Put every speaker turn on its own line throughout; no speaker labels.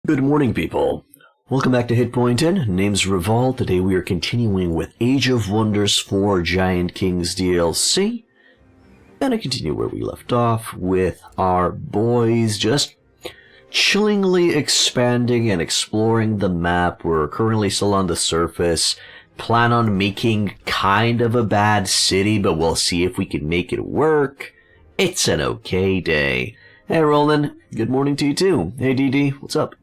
Good morning, people. Welcome back to Hit Point In. Name's Naval. Today we are continuing with Age of Wonders 4 Giant Kings DLC. Gonna continue where we left off with our boys just chillingly expanding and exploring the map. We're currently still on the surface. Plan on making kind of a bad city, but we'll see if we can make it work. It's an okay day. Hey, Roland. Good morning to you, too. Hey, DD. What's up?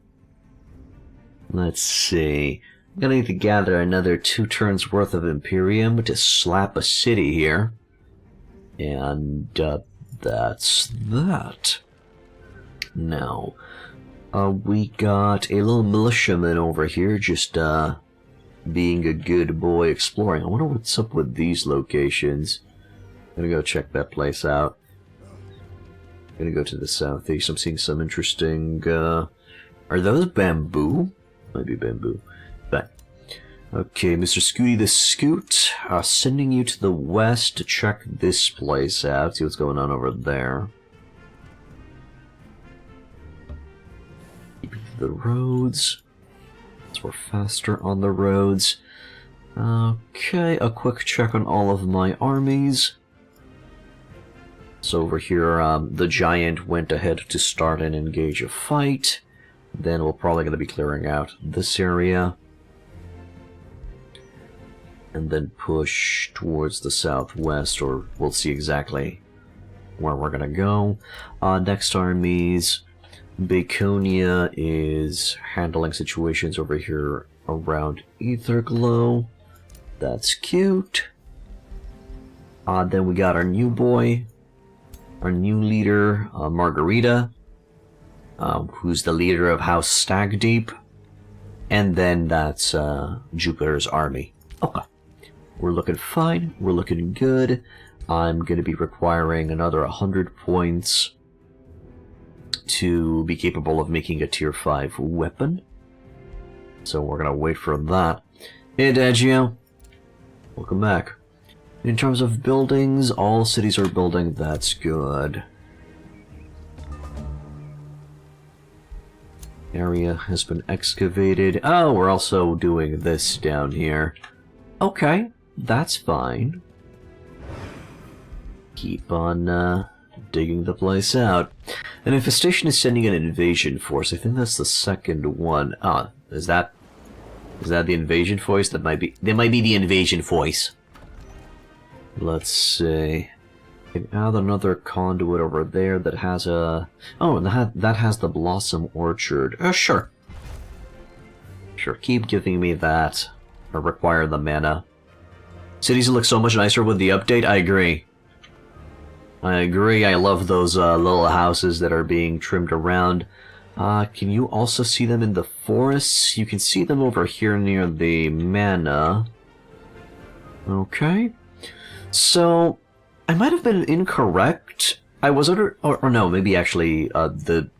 Let's see. I'm gonna need to gather another 2 turns worth of Imperium to slap a city here. And, that's that. Now, we got a little militiaman over here just, being a good boy exploring. I wonder what's up with these locations. I'm gonna go check that place out. I'm gonna go to the southeast. I'm seeing some interesting, are those bamboo? Might be bamboo. But, okay, Mr. Scooty the Scoot, sending you to the west to check this place out, see what's going on over there. Keeping the roads. We're faster on the roads. Okay, a quick check on all of my armies. So over here, the giant went ahead to start and engage a fight. Then we're probably going to be clearing out this area. And then push towards the southwest, or we'll see exactly where we're going to go. Next armies. Baconia is handling situations over here around Etherglow. That's cute. Then we got our new boy, our new leader, Margarita, who's the leader of House Stagdeep. And then that's Jupiter's army. Okay. We're looking fine. We're looking good. I'm going to be requiring another 100 points to be capable of making a tier 5 weapon. So we're gonna wait for that. Hey Dagio, welcome back. In terms of buildings, all cities are building, that's good. Area has been excavated. Oh, we're also doing this down here. Okay, that's fine. Keep on digging the place out. An infestation is sending an invasion force. I think that's the second one. Ah, is that the invasion force? That might be the invasion force. Let's see. I can add another conduit over there that has a... Oh, that has the Blossom Orchard. Sure. Sure, keep giving me that. I require the mana. Cities look so much nicer with the update, I agree. I agree, I love those little houses that are being trimmed around. Can you also see them in the forests? You can see them over here near the mana. Okay. So, I might have been incorrect. I was under... Or no, maybe actually the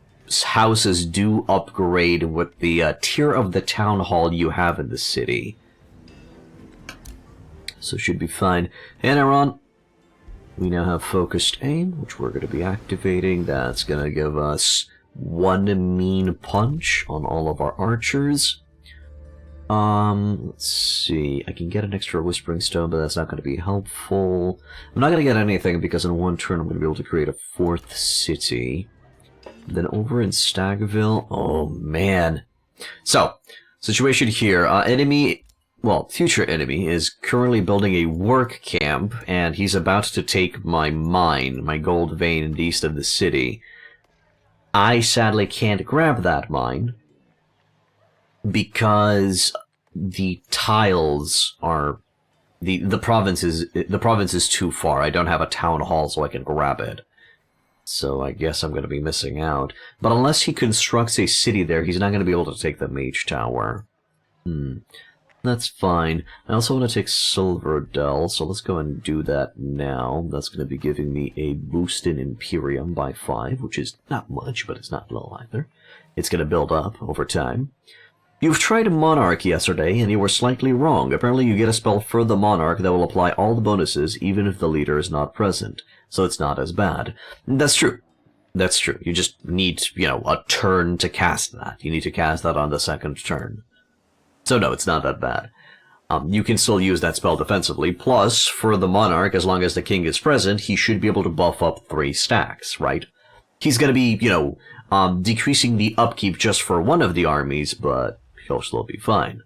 houses do upgrade with the tier of the town hall you have in the city. So should be fine. And Aaron, we now have focused aim, which we're going to be activating. That's going to give us 1 mean punch on all of our archers. Let's see. I can get an extra Whispering Stone, but that's not going to be helpful. I'm not going to get anything because in 1 turn I'm going to be able to create a 4th city. Then over in Stagville, oh man. So, situation here. Enemy... Well, future enemy is currently building a work camp, and he's about to take my mine, my gold vein in the east of the city. I sadly can't grab that mine, because the tiles are... The province is too far. I don't have a town hall so I can grab it. So I guess I'm going to be missing out. But unless he constructs a city there, he's not going to be able to take the Mage Tower. That's fine. I also want to take Silverdell, so let's go and do that now. That's going to be giving me a boost in Imperium by 5, which is not much, but it's not low either. It's going to build up over time. You've tried Monarch yesterday, and you were slightly wrong. Apparently you get a spell for the Monarch that will apply all the bonuses, even if the leader is not present. So it's not as bad. That's true. That's true. You just need, a turn to cast that. You need to cast that on the second turn. So no, it's not that bad. You can still use that spell defensively. Plus, for the Monarch, as long as the King is present, he should be able to buff up 3 stacks, right? He's gonna be, decreasing the upkeep just for one of the armies, but he'll still be fine.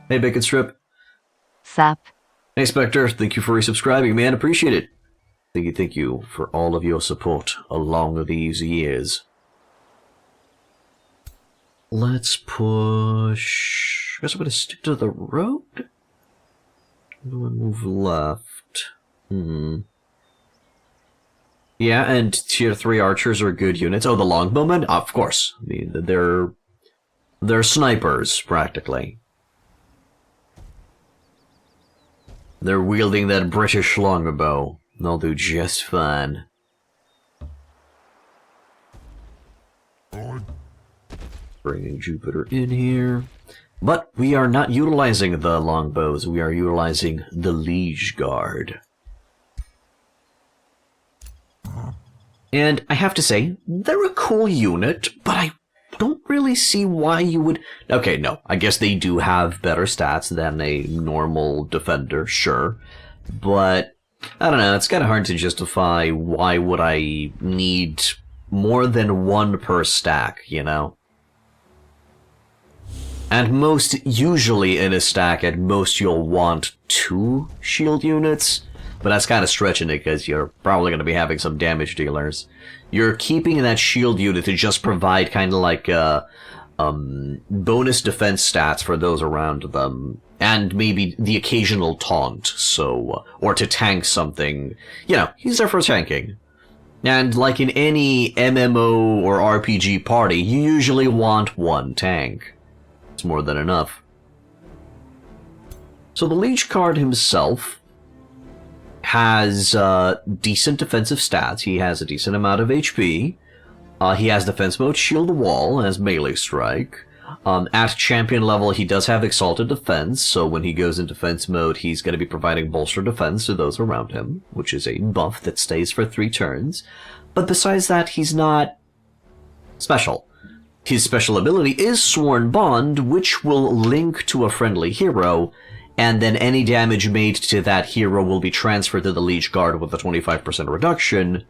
Hey, Bacon Strip.
Sup?
Hey, Spectre. Thank you for resubscribing, man. Appreciate it. Thank you for all of your support along these years. Let's push... I guess I'm going to stick to the road? I'm going to move left. Yeah, and tier 3 archers are good units. Oh, the longbowmen? Of course. I mean, they're snipers, practically. They're wielding that British longbow. They'll do just fine. Bringing Jupiter in here. But we are not utilizing the longbows, we are utilizing the Liege Guard. And I have to say, they're a cool unit, but I don't really see why you would... Okay, no, I guess they do have better stats than a normal defender, sure. But, I don't know, it's kind of hard to justify why would I need more than 1 per stack, And usually in a stack, at most you'll want 2 shield units, but that's kind of stretching it because you're probably going to be having some damage dealers. You're keeping that shield unit to just provide kind of like bonus defense stats for those around them, and maybe the occasional taunt, or to tank something. He's there for tanking. And like in any MMO or RPG party, you usually want 1 tank. It's more than enough. So the Liege Guard himself has decent defensive stats. He has a decent amount of HP. He has defense mode Shield Wall, has melee strike. At champion level, he does have Exalted Defense, so when he goes in defense mode, he's going to be providing bolster defense to those around him, which is a buff that stays for 3 turns. But besides that, he's not special. His special ability is Sworn Bond, which will link to a friendly hero, and then any damage made to that hero will be transferred to the Liege Guard with a 25% reduction,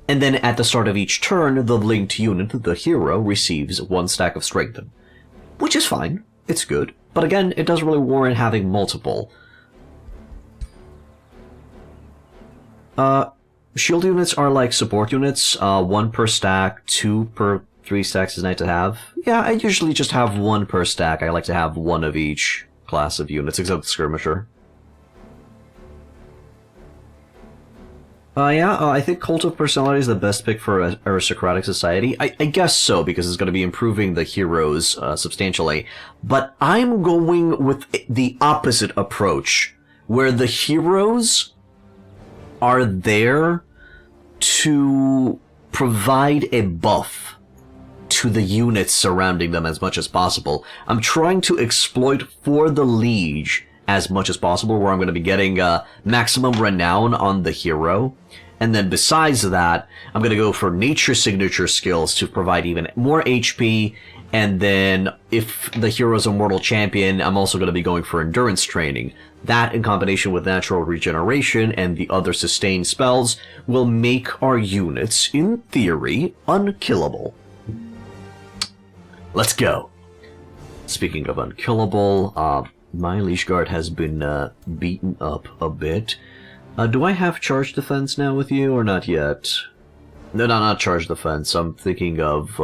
and then at the start of each turn, the linked unit, the hero, receives 1 stack of Strengthen. Which is fine, it's good, but again, it doesn't really warrant having multiple. Shield units are like support units, 1 per stack, 2 per 3 stacks is nice to have. Yeah, I usually just have 1 per stack. I like to have 1 of each class of units, except the Skirmisher. I think Cult of Personality is the best pick for Aristocratic Society. I guess so, because it's going to be improving the heroes substantially. But I'm going with the opposite approach, where the heroes are there to provide a buff to the units surrounding them as much as possible. I'm trying to exploit for the Liege as much as possible, where I'm going to be getting maximum renown on the hero. And then besides that, I'm going to go for nature signature skills to provide even more HP. And then if the hero's a mortal champion, I'm also going to be going for endurance training. That, in combination with natural regeneration and the other sustained spells, will make our units, in theory, unkillable. Let's go. Speaking of unkillable, my Liege Guard has been beaten up a bit. Do I have charge defense now with you, or not yet? No, not charge defense. I'm thinking of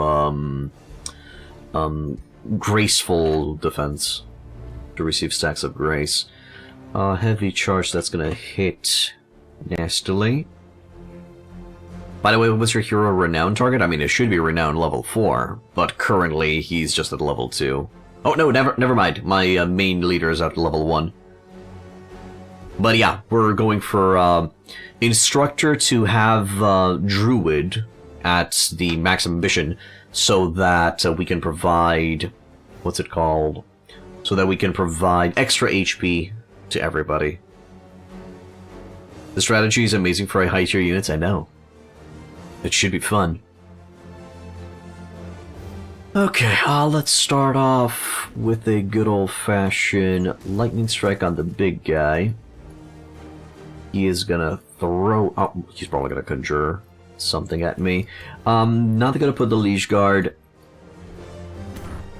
graceful defense to receive stacks of grace. Heavy charge, that's gonna hit nastily. By the way, what's your hero renown target? I mean, it should be renown level 4, but currently he's just at level 2. Oh no, never mind. My main leader is at level 1. But yeah, we're going for Instructor to have Druid at the max ambition, so that we can provide... what's it called? So that we can provide extra HP to everybody. The strategy is amazing for high tier units, I know. It should be fun. Okay, let's start off with a good old-fashioned lightning strike on the big guy. He is gonna throw... Oh, he's probably gonna conjure something at me. Not gonna put the Liege Guard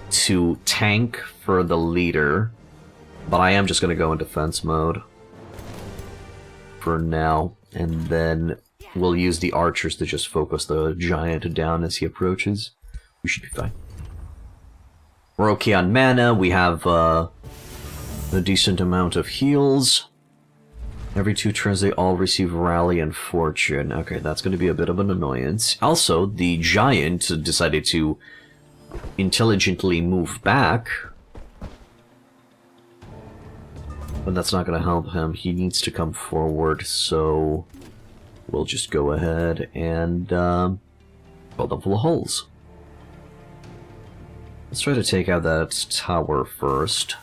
to tank for the leader, but I am just gonna go in defense mode for now, and then we'll use the archers to just focus the giant down as he approaches. We should be fine. We're okay on mana. We have a decent amount of heals. Every 2 turns they all receive Rally and Fortune. Okay, that's going to be a bit of an annoyance. Also, the giant decided to intelligently move back. But that's not going to help him. He needs to come forward, so we'll just go ahead and fill them full of holes. Let's try to take out that tower first.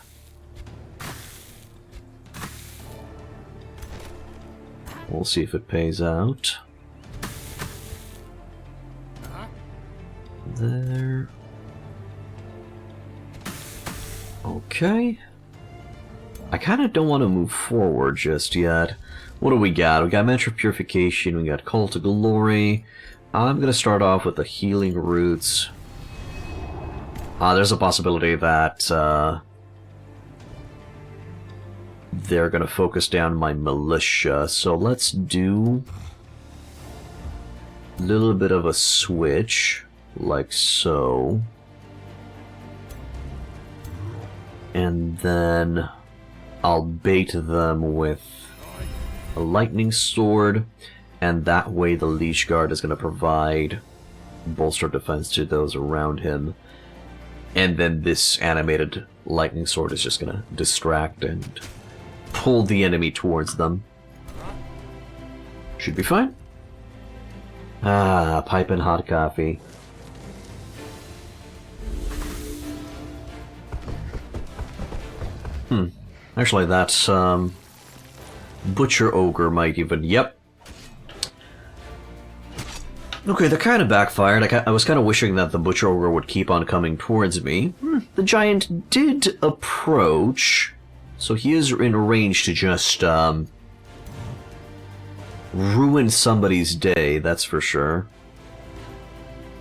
We'll see if it pays out. There. Okay. I kind of don't want to move forward just yet. What do we got? We got Mantra Purification, we got Call to Glory. I'm going to start off with the Healing Roots. There's a possibility that they're going to focus down my militia, so let's do a little bit of a switch, like so. And then I'll bait them with a lightning sword, and that way the Liege Guard is going to provide bolster defense to those around him. And then this animated lightning sword is just going to distract and pull the enemy towards them. Should be fine. Piping hot coffee. Actually, that's, Butcher Ogre might even... Yep. Okay, that kind of backfired. I was kind of wishing that the Butcher Ogre would keep on coming towards me. The giant did approach, so he is in range to just, ruin somebody's day, that's for sure.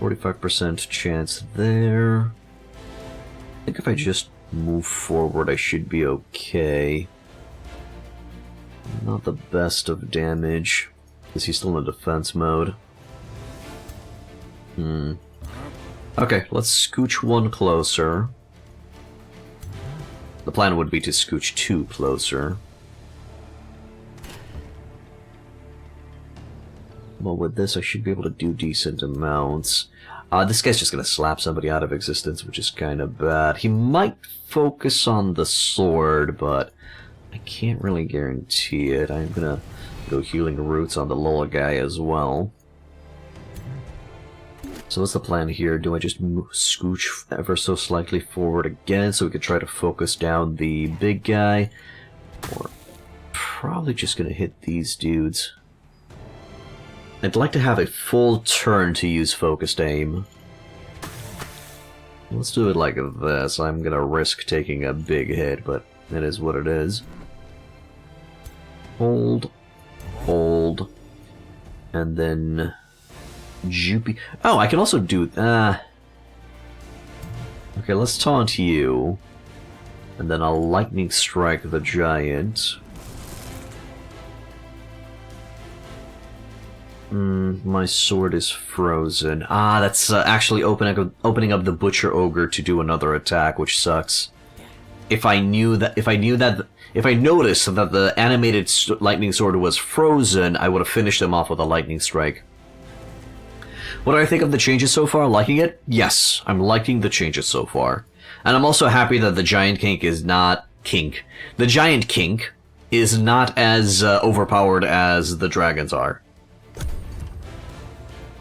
45% chance there. I think if I just move forward, I should be okay. Not the best of damage, because he's still in defense mode. Okay, let's scooch one closer. The plan would be to scooch two closer. Well, with this, I should be able to do decent amounts. This guy's just gonna slap somebody out of existence, which is kind of bad. He might focus on the sword, but I can't really guarantee it. I'm gonna go Healing Roots on the Lola guy as well. So what's the plan here? Do I just scooch ever so slightly forward again so we could try to focus down the big guy? Or probably just gonna hit these dudes. I'd like to have a full turn to use focused aim. Let's do it like this. I'm gonna risk taking a big hit, but it is what it is. Hold, hold, and then Jupy. Oh, I can also do... Okay, let's taunt you. And then I'll lightning strike the giant. My sword is frozen. That's actually opening up the Butcher Ogre to do another attack, which sucks. If I noticed that the animated lightning sword was frozen, I would have finished him off with a lightning strike. What do I think of the changes so far? Liking it? Yes, I'm liking the changes so far. And I'm also happy that the Giant Kink is not... The Giant Kink is not as overpowered as the dragons are.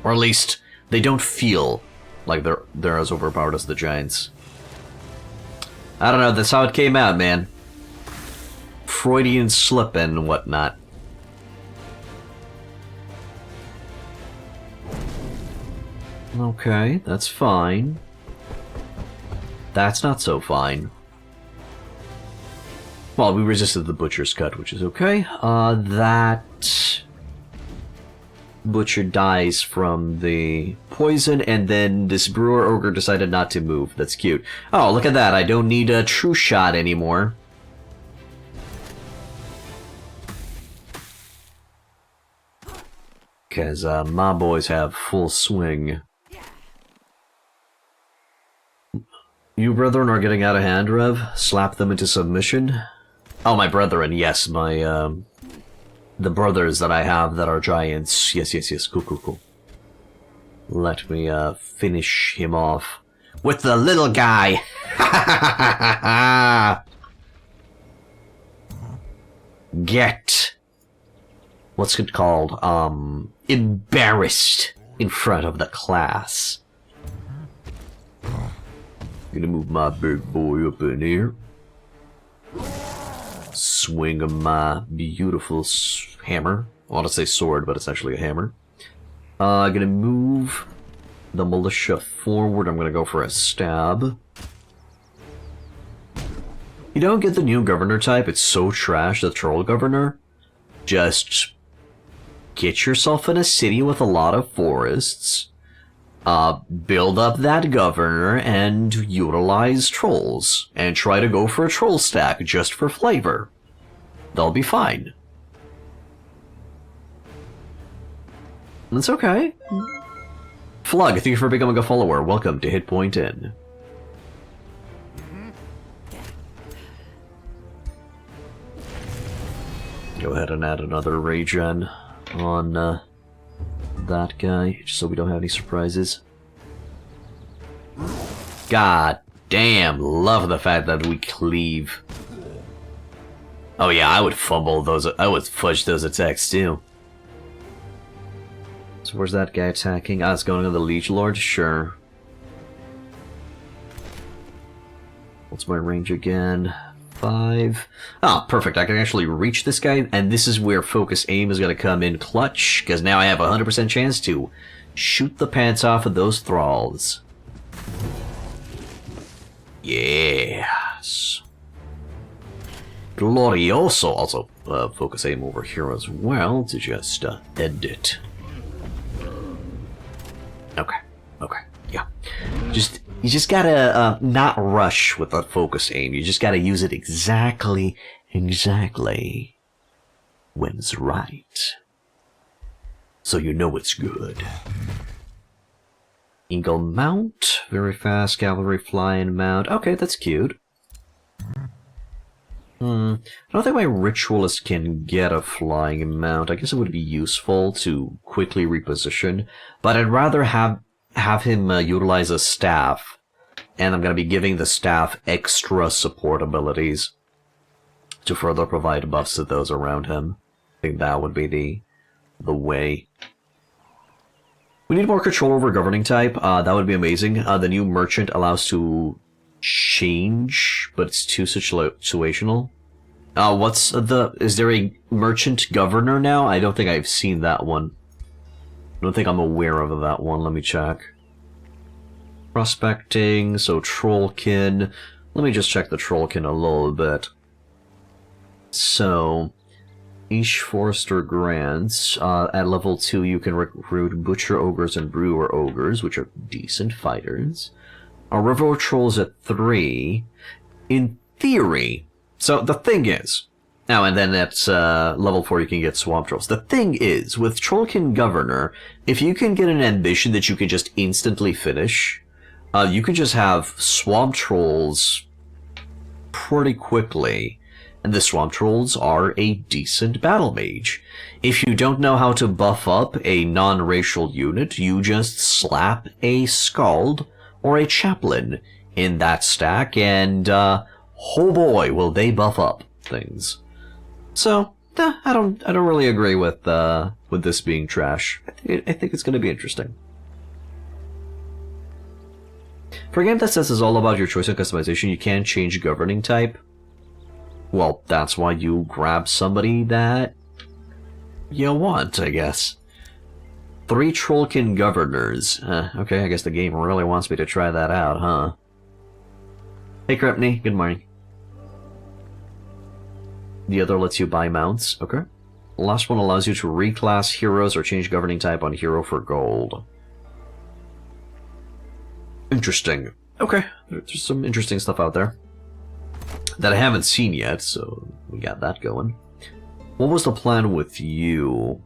Or at least, they don't feel like they're as overpowered as the giants. I don't know, that's how it came out, man. Freudian slip and whatnot. Okay, that's fine. That's not so fine. Well, we resisted the Butcher's Cut, which is okay. That Butcher dies from the poison, and then this Brewer Ogre decided not to move. That's cute. Oh, look at that. I don't need a True Shot anymore. Because my boys have full swing. You brethren are getting out of hand, Rev. Slap them into submission. Oh, my brethren, yes, my, the brothers that I have that are giants. Yes, yes, yes, cool, cool, cool. Let me, finish him off with the little guy. Get, what's it called, embarrassed in front of the class. Gonna move my big boy up in here. Swing of my beautiful hammer. I want to say sword, but it's actually a hammer. Gonna move the militia forward. I'm gonna go for a stab. You don't get the new governor type. It's so trash, the troll governor. Just get yourself in a city with a lot of forests. Build up that governor and utilize trolls. And try to go for a troll stack just for flavor. They'll be fine. That's okay. Flug, thank you for becoming a follower. Welcome to Hit Point In. Go ahead and add another Regen on that guy, just so we don't have any surprises. God damn, love the fact that we cleave. Oh yeah, I would fumble those, I would fudge those attacks too. So where's that guy attacking? Ah, it's going on the Liege Lord? Sure. What's my range again? 5. Ah, perfect. I can actually reach this guy, and this is where focus aim is going to come in clutch, because now I have a 100% chance to shoot the pants off of those thralls. Yes. Glorioso. Also, focus aim over here as well to just end it. Okay. Okay. Yeah. You just gotta not rush with the focus aim. You just gotta use it exactly when it's right. So you know it's good. Eagle mount, very fast cavalry flying mount. Okay, that's cute. I don't think my ritualist can get a flying mount. I guess it would be useful to quickly reposition, but I'd rather have him utilize a staff, and I'm going to be giving the staff extra support abilities to further provide buffs to those around him. I think that would be the way. We need more control over governing type. That would be amazing. The new merchant allows to change, but it's too situational. Is there a merchant governor now? I don't think I've seen that one. I don't think I'm aware of that one. Let me check. Prospecting, so Trollkin. Let me just check the Trollkin a little bit. So, each Forester grants, at level 2 you can recruit Butcher Ogres and Brewer Ogres, which are decent fighters. River Trolls at 3. In theory, so the thing is, now and then at level 4 you can get Swamp Trolls. The thing is, with Trollkin Governor, if you can get an ambition that you can just instantly finish, you can just have Swamp Trolls pretty quickly. And the Swamp Trolls are a decent battle mage. If you don't know how to buff up a non-racial unit, you just slap a Scald or a Chaplain in that stack, and oh boy, will they buff up things. So, I don't really agree with this being trash. I think it's going to be interesting. For a game that says it's all about your choice and customization, you can't change governing type. Well, that's why you grab somebody that you want, I guess. 3 Trollkin governors. Okay, I guess the game really wants me to try that out, huh? Hey, Krepny, good morning. The other lets you buy mounts. Okay. The last one allows you to reclass heroes or change governing type on hero for gold. Interesting. Okay, there's some interesting stuff out there that I haven't seen yet, so we got that going. What was the plan with you?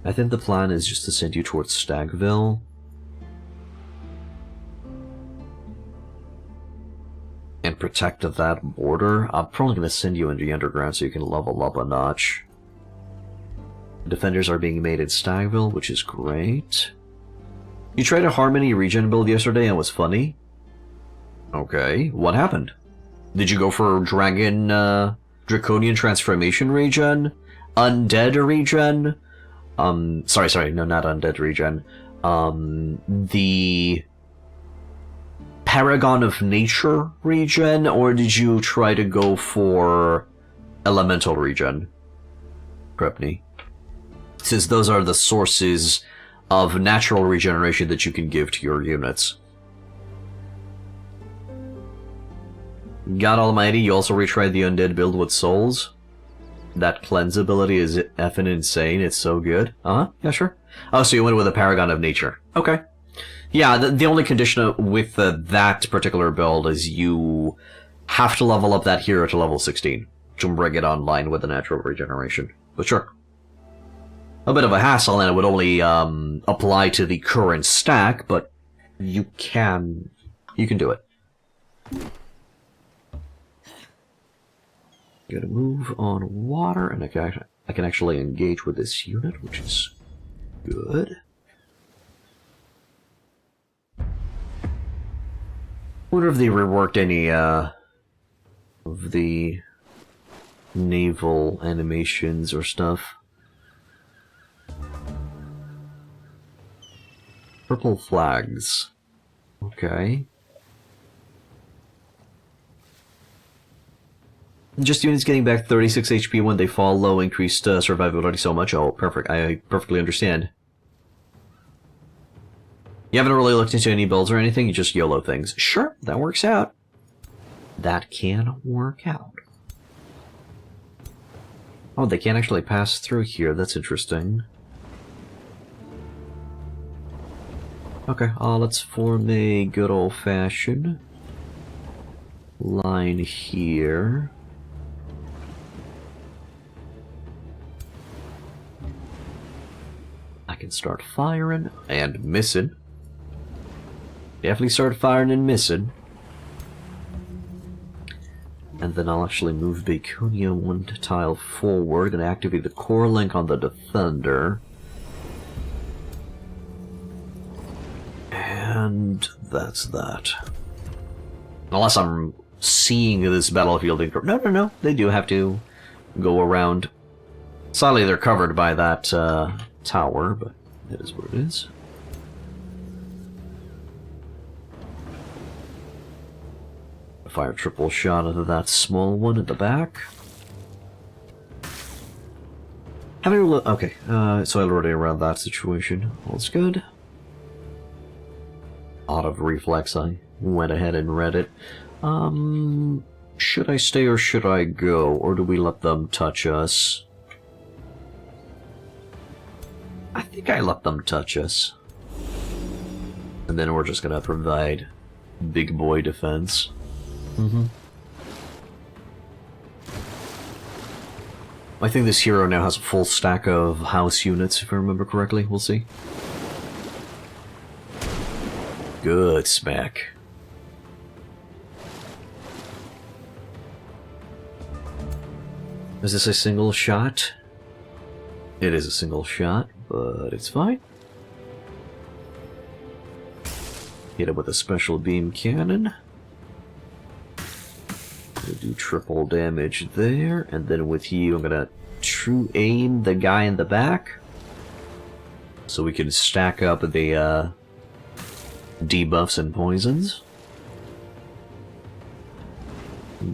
I think the plan is just to send you towards Stagville. And protect that border. I'm probably going to send you into the underground so you can level up a notch. Defenders are being made in Stagville, which is great. You tried a Harmony Regen build yesterday and was funny? Okay, what happened? Did you go for Dragon, Draconian Transformation Regen? Undead Regen? Sorry, no, not Undead Regen. The Paragon of Nature Regen? Or did you try to go for Elemental Regen? Krepny. Since those are the sources of natural regeneration that you can give to your units. God Almighty, you also retried the Undead build with Souls? That cleanse ability is effing insane, it's so good. Yeah, sure. Oh, so you went with a Paragon of Nature. Okay. Yeah, the only condition with that particular build is you have to level up that hero to level 16 to bring it online with the natural regeneration. But sure. A bit of a hassle, and it would only apply to the current stack, but you can do it. Gotta move on water, and I can actually engage with this unit, which is good. Wonder if they reworked any of the naval animations or stuff. Purple flags. Okay. Just units getting back 36 HP when they fall low increased survivability so much. Oh, perfect. I perfectly understand. You haven't really looked into any builds or anything, you just YOLO things. Sure, that works out. That can work out. Oh, they can't actually pass through here. That's interesting. Okay, let's form a good old-fashioned line here. I can start firing and missing. Definitely start firing and missing. And then I'll actually move Baconia 1 tile forward. Gonna activate the core link on the defender. And that's that. Unless I'm seeing this battlefield. No. They do have to go around. Sadly, they're covered by that tower, but it is what it is. Fire triple shot into that small one at the back. Okay, so I already around that situation. All's good. Out of reflex, I went ahead and read it. Should I stay or should I go? Or do we let them touch us? I think I let them touch us. And then we're just gonna provide big boy defense. I think this hero now has a full stack of house units, if I remember correctly. We'll see. Good smack. Is this a single shot? It is a single shot, but it's fine. Hit it with a special beam cannon. Gonna do triple damage there, and then with you, I'm gonna true aim the guy in the back, so we can stack up the debuffs and poisons.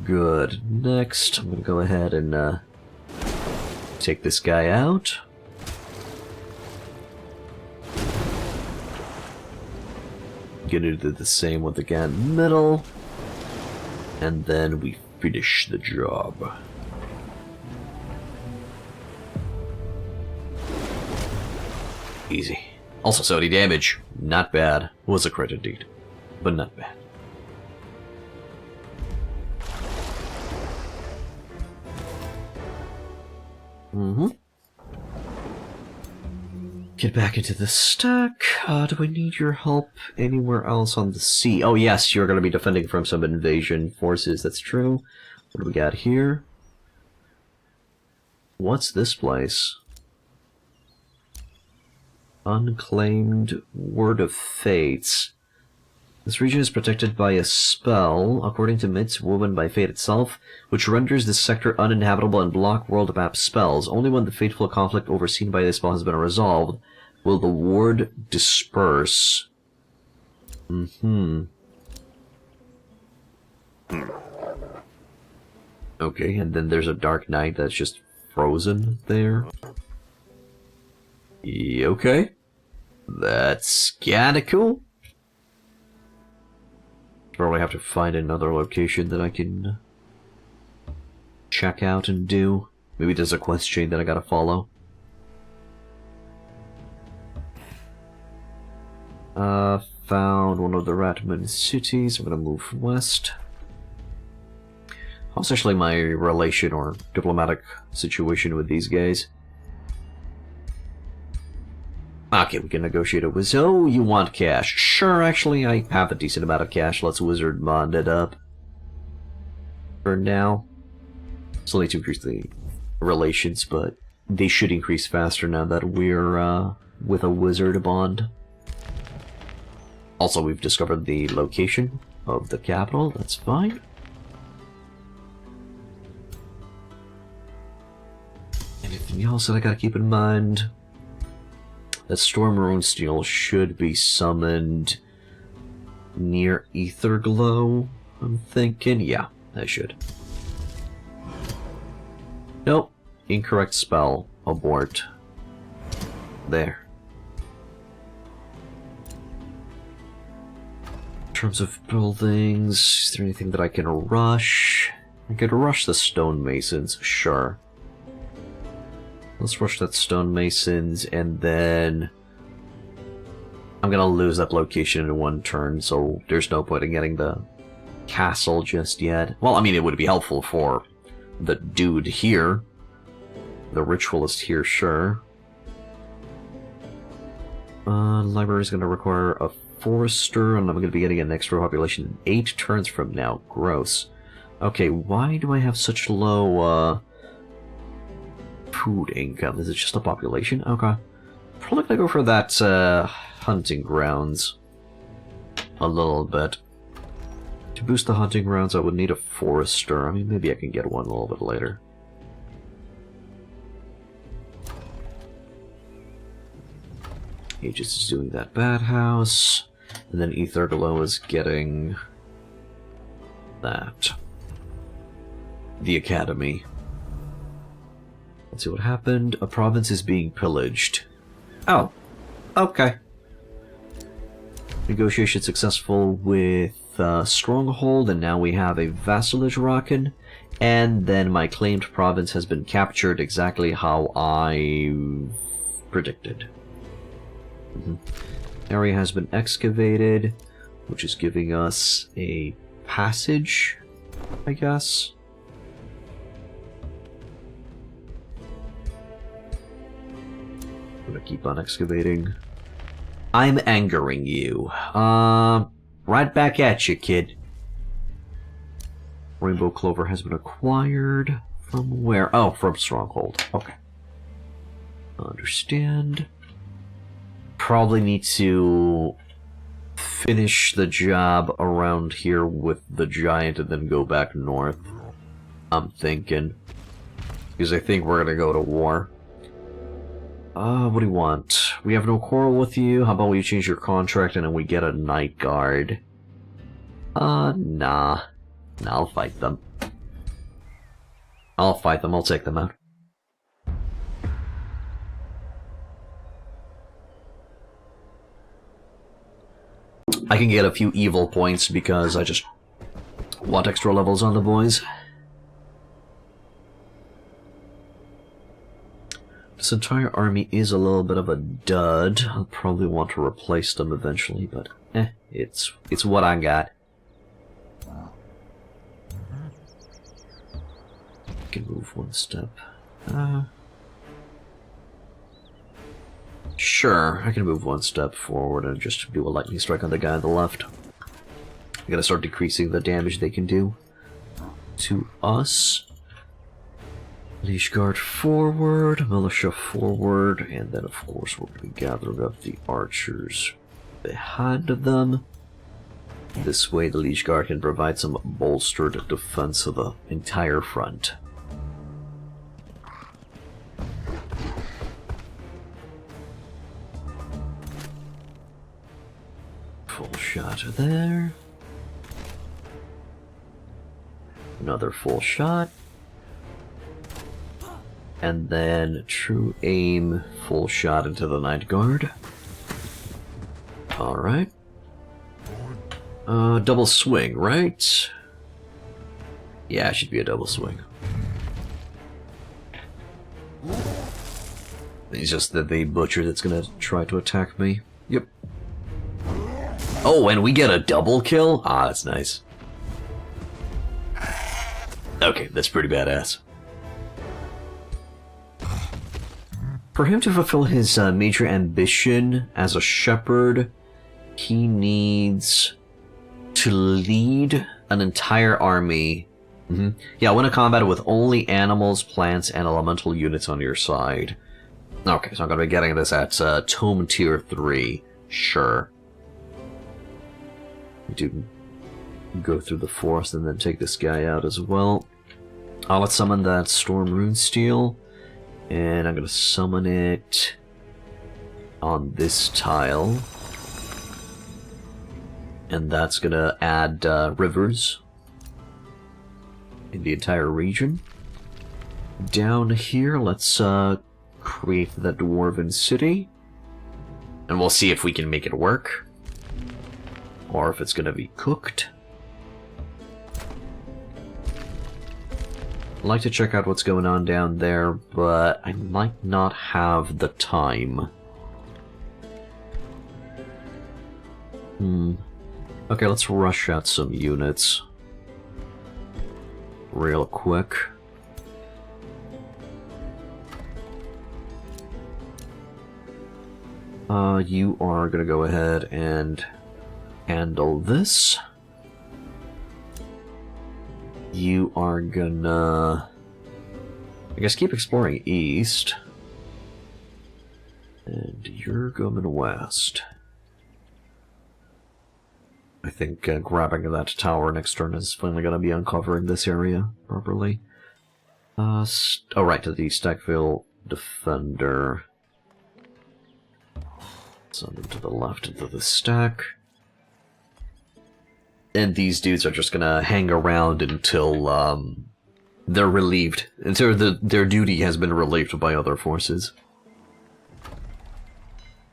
Good. Next, I'm gonna go ahead and take this guy out. Gonna do the same with the guy in the middle. And then we finish the job. Easy. Also 70 damage. Not bad. Was a crit indeed. But not bad. Get back into the stack. Do I need your help anywhere else on the sea? Oh yes, you're going to be defending from some invasion forces. That's true. What do we got here? What's this place? Unclaimed Word of Fates. This region is protected by a spell, according to myths woven by fate itself, which renders this sector uninhabitable and block world map spells. Only when the fateful conflict overseen by this spell has been resolved will the ward disperse. Okay, and then there's a Dark Knight that's just frozen there. Okay. That's kinda cool. Probably have to find another location that I can check out and do. Maybe there's a quest chain that I gotta follow. Found one of the Ratman cities. I'm gonna move west. How's actually my relation or diplomatic situation with these guys? Okay, we can negotiate it with... Oh, you want cash. Sure, actually, I have a decent amount of cash. Let's wizard bond it up. For now. Still need to increase the relations, but they should increase faster now that we're with a wizard bond. Also, we've discovered the location of the capital. That's fine. Anything else that I gotta keep in mind? That Storm Rune Steel should be summoned near Etherglow, I'm thinking. Yeah, that should. Nope. Incorrect spell. Abort. There. In terms of buildings, is there anything that I can rush? I could rush the stonemasons, sure. Let's rush that stonemasons, and then I'm gonna lose that location in one turn, so there's no point in getting the castle just yet. Well, I mean, it would be helpful for the dude here. The ritualist here, sure. Library's gonna require a forester, and I'm gonna be getting an extra population in 8 turns from now. Gross. Okay, why do I have such low, food income? Is it just a population? Okay. Probably gonna go for that, hunting grounds. A little bit. To boost the hunting grounds, I would need a forester. I mean, maybe I can get one a little bit later. Aegis is doing that bad house. And then Etherglow is getting... that. The academy. Let's see what happened. A province is being pillaged. Oh. Okay. Negotiation successful with Stronghold, and now we have a vassalage rockin'. And then my claimed province has been captured exactly how I predicted. Area has been excavated, which is giving us a passage, I guess. I'm gonna keep on excavating. I'm angering you. Right back at you, kid. Rainbow Clover has been acquired. From where? Oh, from Stronghold. Okay. Understand. Probably need to finish the job around here with the giant and then go back north. I'm thinking. Because I think we're gonna go to war. What do you want? We have no quarrel with you. How about we change your contract and then we get a night guard? Nah. Nah, I'll fight them. I'll take them out. I can get a few evil points because I just want extra levels on the boys. This entire army is a little bit of a dud. I'll probably want to replace them eventually, but it's what I got. I can move one step. Sure, I can move one step forward and just do a lightning strike on the guy on the left. I gotta start decreasing the damage they can do to us. Liege Guard forward, Militia forward, and then of course we're going to be gathering up the archers behind them. This way the Liege Guard can provide some bolstered defense of the entire front. Full shot there. Another full shot. And then true aim, full shot into the Night Guard. Alright. Double swing, right? Yeah, it should be a double swing. It's just that the butcher that's gonna try to attack me. Yep. Oh, and we get a double kill? Ah, that's nice. Okay, that's pretty badass. For him to fulfill his major ambition as a shepherd, he needs to lead an entire army. Yeah, win a combat with only animals, plants, and elemental units on your side. Okay, so I'm going to be getting this at Tome Tier 3. Sure. We do go through the forest and then take this guy out as well. Let's summon that Storm Runesteel. And I'm going to summon it on this tile. And that's going to add rivers in the entire region. Down here, let's create the Dwarven City. And we'll see if we can make it work. Or if it's going to be cooked. I'd like to check out what's going on down there, but I might not have the time. Okay, let's rush out some units. Real quick. You are gonna go ahead and handle this. You are gonna, I guess, keep exploring east. And you're going west. I think grabbing that tower next turn is finally going to be uncovering this area properly. Oh, right, to the Stackville Defender. Send them to the left into the stack. And these dudes are just gonna hang around until they're relieved, until their duty has been relieved by other forces.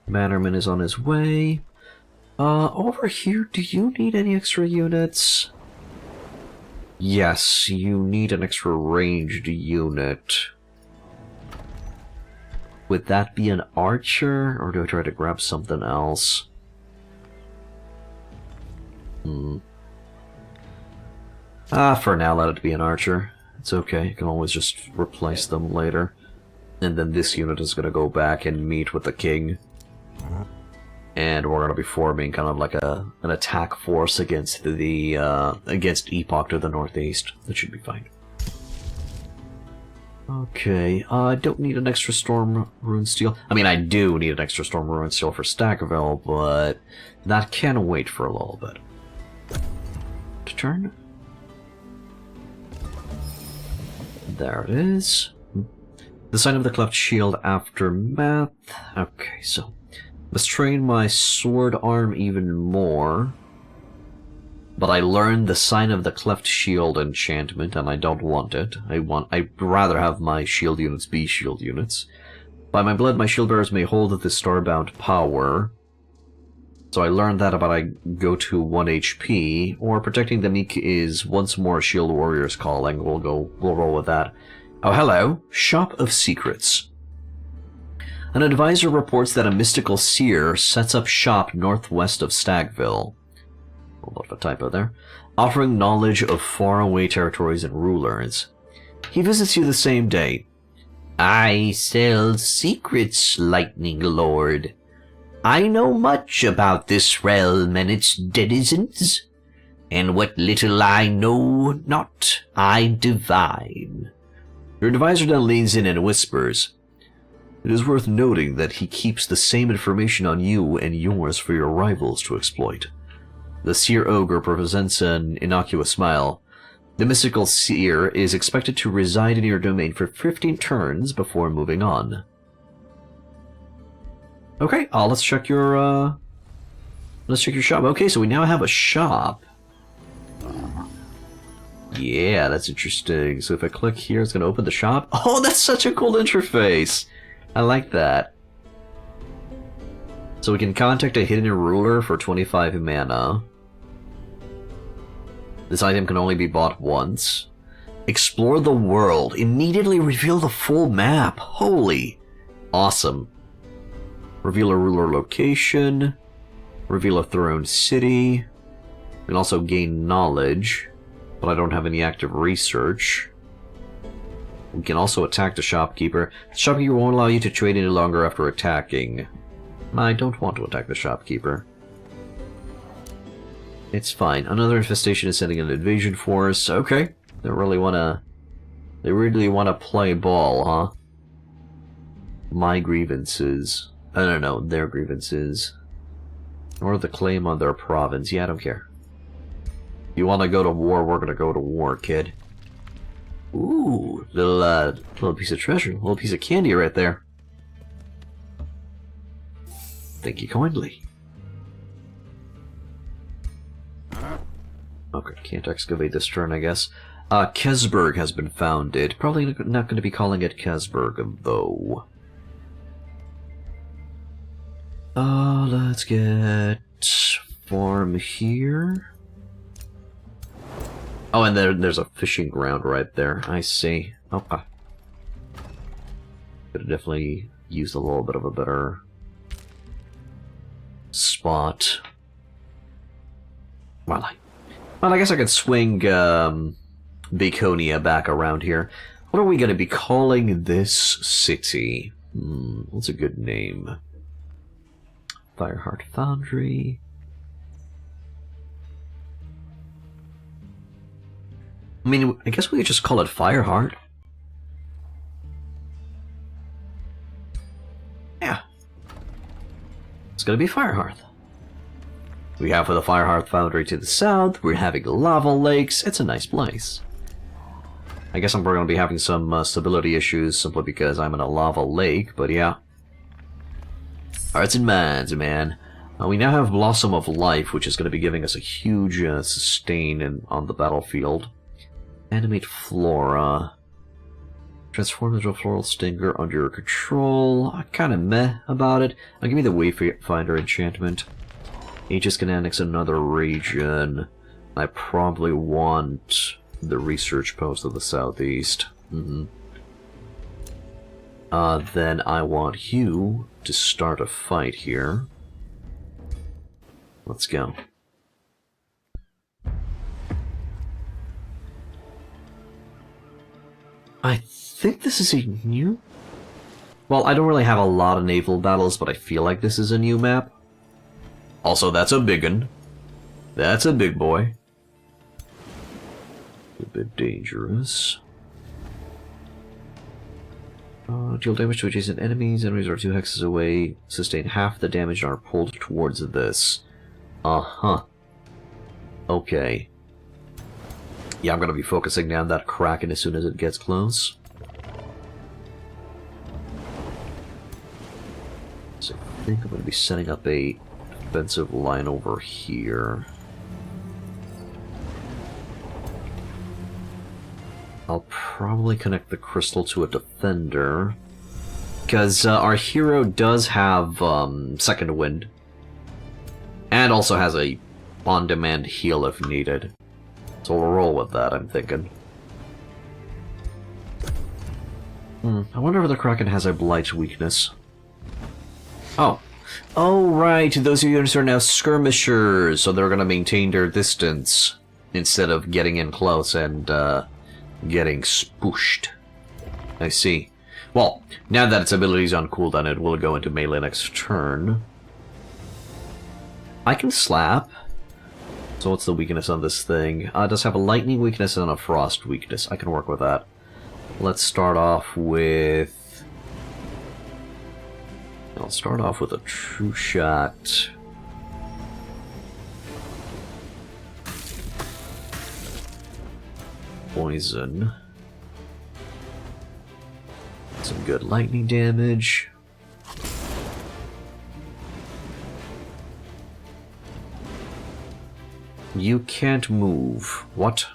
Bannerman is on his way. Over here, do you need any extra units? Yes, you need an extra ranged unit. Would that be an archer, or do I try to grab something else? For now, let it be an archer. It's okay, you can always just replace them later. And then this unit is going to go back and meet with the king. And we're going to be forming kind of like an attack force against the against Epoch to the northeast. That should be fine. Okay, I don't need an extra Storm Runesteel. I mean, I do need an extra Storm Runesteel for Stackville, but that can wait for a little bit. Turn. There it is. The sign of the cleft shield aftermath. Okay, so let's train my sword arm even more. But I learned the sign of the cleft shield enchantment, and I don't want it. I'd rather have my shield units be shield units. By my blood, my shield bearers may hold the starbound power. So I learned that about I go to 1 HP, or protecting the meek is once more Shield Warrior's calling. We'll roll with that. Oh, hello. Shop of Secrets. An advisor reports that a mystical seer sets up shop northwest of Stagville. A little bit of a typo there. Offering knowledge of faraway territories and rulers. He visits you the same day. I sell secrets, Lightning Lord. I know much about this realm and its denizens, and what little I know not, I divine. Your advisor then leans in and whispers, it is worth noting that he keeps the same information on you and yours for your rivals to exploit. The Seer Ogre presents an innocuous smile. The mystical seer is expected to reside in your domain for 15 turns before moving on. Okay, let's check your shop. Okay, so we now have a shop. Yeah, that's interesting. So if I click here, it's going to open the shop. Oh, that's such a cool interface. I like that. So we can contact a hidden ruler for 25 mana. This item can only be bought once. Explore the world. Immediately reveal the full map. Holy. Awesome. Reveal a ruler location. Reveal a throne city. We can also gain knowledge, but I don't have any active research. We can also attack the shopkeeper. The shopkeeper won't allow you to trade any longer after attacking. I don't want to attack the shopkeeper. It's fine. Another infestation is sending an invasion force. Okay. They really wanna play ball, huh? My grievances. I don't know, their grievances. Or the claim on their province. Yeah, I don't care. You wanna go to war, we're gonna go to war, kid. Ooh, little piece of treasure, little piece of candy right there. Thank you kindly. Okay, can't excavate this turn, I guess. Kesburg has been founded. Probably not going to be calling it Kesburg, though. Let's get farm here. Oh, and there's a fishing ground right there. I see. Okay. Could have definitely used a little bit of a better spot. Well, I guess I could swing Baconia back around here. What are we going to be calling this city? What's a good name? Fireheart Foundry. I mean, I guess we could just call it Fireheart. Yeah. It's going to be Firehearth. We have for the Fireheart Foundry to the south. We're having lava lakes. It's a nice place. I guess I'm probably going to be having some stability issues simply because I'm in a lava lake, but yeah. Hearts and minds, man. We now have Blossom of Life, which is going to be giving us a huge sustain on the battlefield. Animate Flora. Transform into a Floral Stinger under your control. I'm kind of meh about it. Give me the Wayfinder enchantment. Aegis can annex another region. I probably want the research post of the southeast. Then I want you to start a fight here. Let's go. I think this is a new... Well, I don't really have a lot of naval battles, but I feel like this is a new map. Also, that's a biggin. That's a big boy. A bit dangerous. Deal damage to adjacent enemies. Enemies are 2 hexes away. Sustain half the damage and are pulled towards this. Uh-huh. Okay. Yeah, I'm going to be focusing down that Kraken as soon as it gets close. So I think I'm going to be setting up a defensive line over here. I'll probably connect the crystal to a defender, because our hero does have second wind. And also has a on-demand heal if needed. So we'll roll with that, I'm thinking. I wonder if the Kraken has a blight weakness. Oh. Oh, right. Those units are now skirmishers, so they're going to maintain their distance instead of getting in close and getting spooshed. I see. Well, now that its ability is on cooldown, it will go into melee next turn. I can slap. So what's the weakness on this thing? It does have a lightning weakness and a frost weakness. I can work with that. Let's start off with... I'll start off with a true shot. Poison. Some good lightning damage. You can't move. What?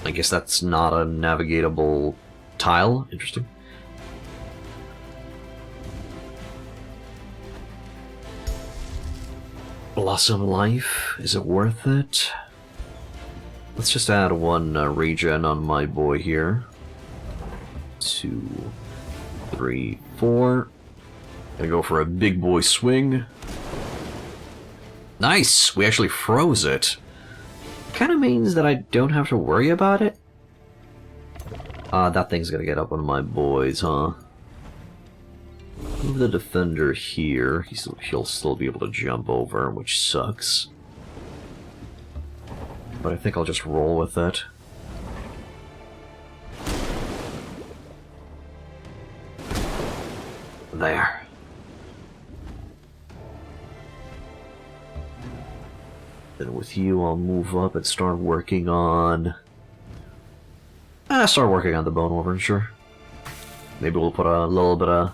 I guess that's not a navigatable tile. Interesting. Blossom Life. Is it worth it? Let's just add one regen on my boy here. 2, 3, 4. Gonna go for a big boy swing. Nice! We actually froze it. Kinda means that I don't have to worry about it. That thing's gonna get up on my boys, huh? Move the defender here. He'll still be able to jump over, which sucks. But I think I'll just roll with it. There. Then with you, I'll move up and start working on... start working on the Bone Wyvern, sure. Maybe we'll put a little bit of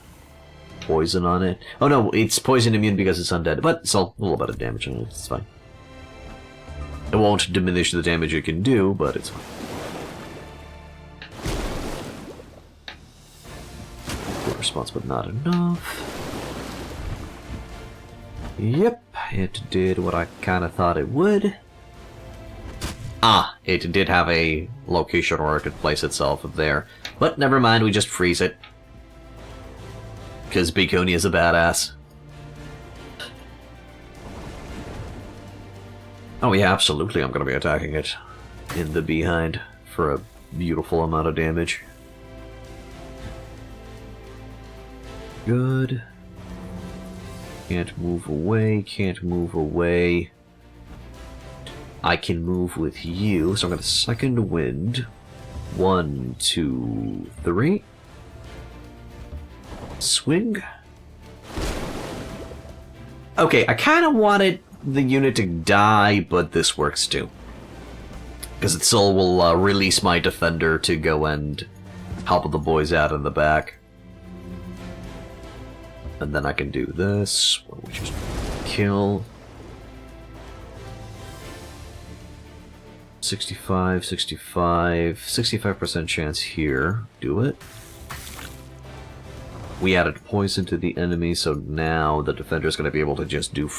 poison on it. Oh no, it's poison immune because it's undead, but it's a little bit of damage on it, it's fine. It won't diminish the damage it can do, but it's fine. Good response, but not enough. Yep, it did what I kind of thought it would. It did have a location where it could place itself there. But never mind, we just freeze it. Because Bikoni is a badass. Oh yeah, absolutely, I'm going to be attacking it in the behind for a beautiful amount of damage. Good. Can't move away, can't move away. I can move with you, so I'm going to second wind. 1, 2, 3. Swing. Okay, I kind of wanted the unit to die, but this works too. Because it still will release my defender to go and help the boys out in the back. And then I can do this, which is kill. 65, 65, 65% chance here. Do it. We added poison to the enemy, so now the defender is going to be able to just do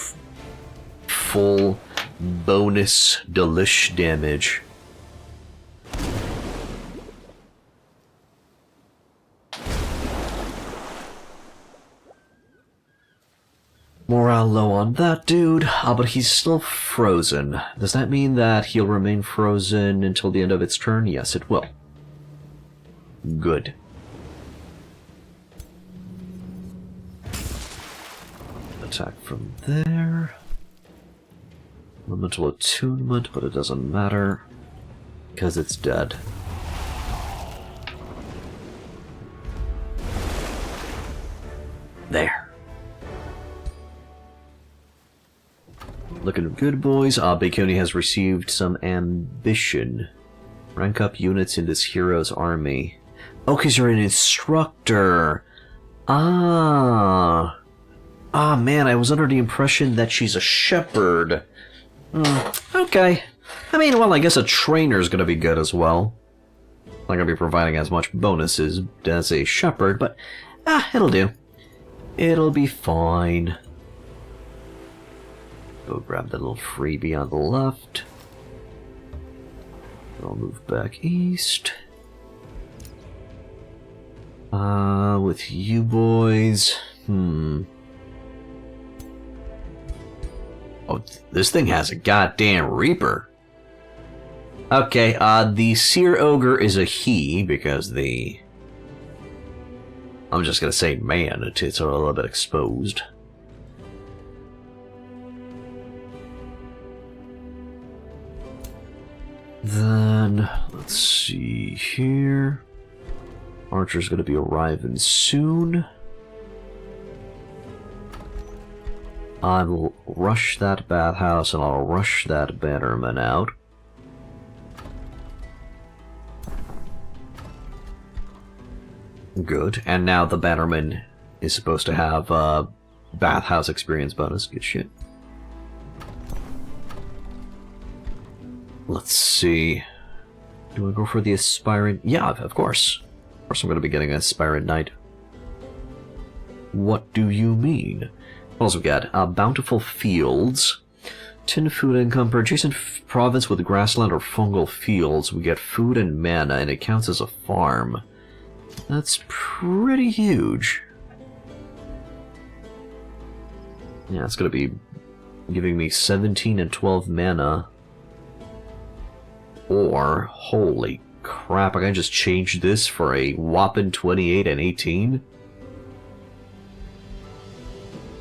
full bonus delish damage. Morale low on that dude, but he's still frozen. Does that mean that he'll remain frozen until the end of its turn? Yes, it will. Good. Attack from there. Elemental attunement, but it doesn't matter, because it's dead. There. Looking good, boys. Bikoni has received some ambition. Rank up units in this hero's army. Oh, because you're an instructor. Man, I was under the impression that she's a shepherd. Okay. I mean, well, I guess a trainer's gonna be good as well. Not gonna be providing as much bonuses as a shepherd, but, it'll do. It'll be fine. Go grab that little freebie on the left. I'll move back east. With you boys... Oh, this thing has a goddamn Reaper. Okay, the Seer Ogre is a he, because the... I'm just gonna say man, it's a little bit exposed. Then, let's see here. Archer's gonna be arriving soon. I'll rush that bathhouse and I'll rush that bannerman out. Good. And now the bannerman is supposed to have a bathhouse experience bonus. Good shit. Let's see. Do I go for the aspirant? Yeah, of course. Of course I'm going to be getting an aspirant knight. What do you mean? What else we got? Bountiful fields. 10 food income per adjacent province with grassland or fungal fields. We get food and mana, and it counts as a farm. That's pretty huge. Yeah, it's going to be giving me 17 and 12 mana. Or, holy crap, I can just change this for a whopping 28 and 18?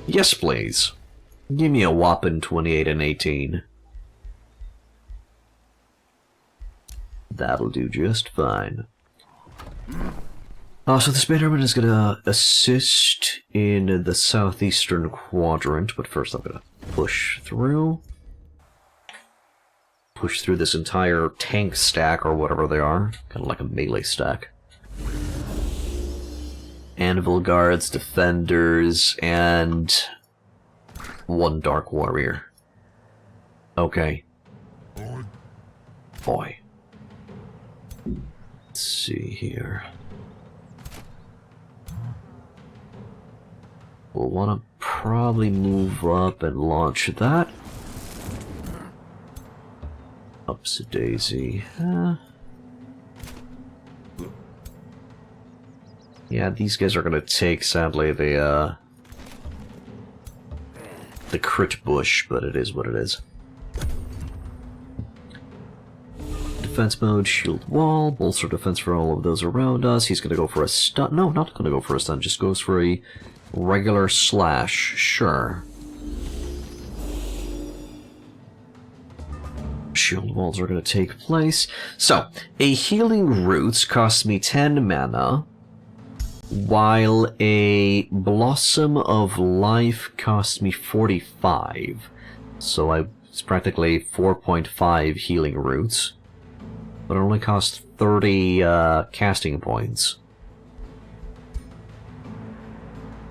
Yes, please. Give me a whopping 28 and 18. That'll do just fine. So this bannerman is going to assist in the southeastern quadrant, but first I'm going to push through. Push through this entire tank stack, or whatever they are. Kind of like a melee stack. Anvil guards, defenders, and... one dark warrior. Okay. Boy. Let's see here. We'll want to probably move up and launch that. Upsy-daisy. Yeah, these guys are gonna take, sadly, the crit bush, but it is what it is. Defense mode, shield wall, bolster defense for all of those around us. He's gonna go for a stun. No, not gonna go for a stun, just goes for a regular slash. Sure. Shield walls are going to take place. So, a healing roots costs me 10 mana, while a blossom of life costs me 45. So it's practically 4.5 healing roots, but it only costs 30 casting points.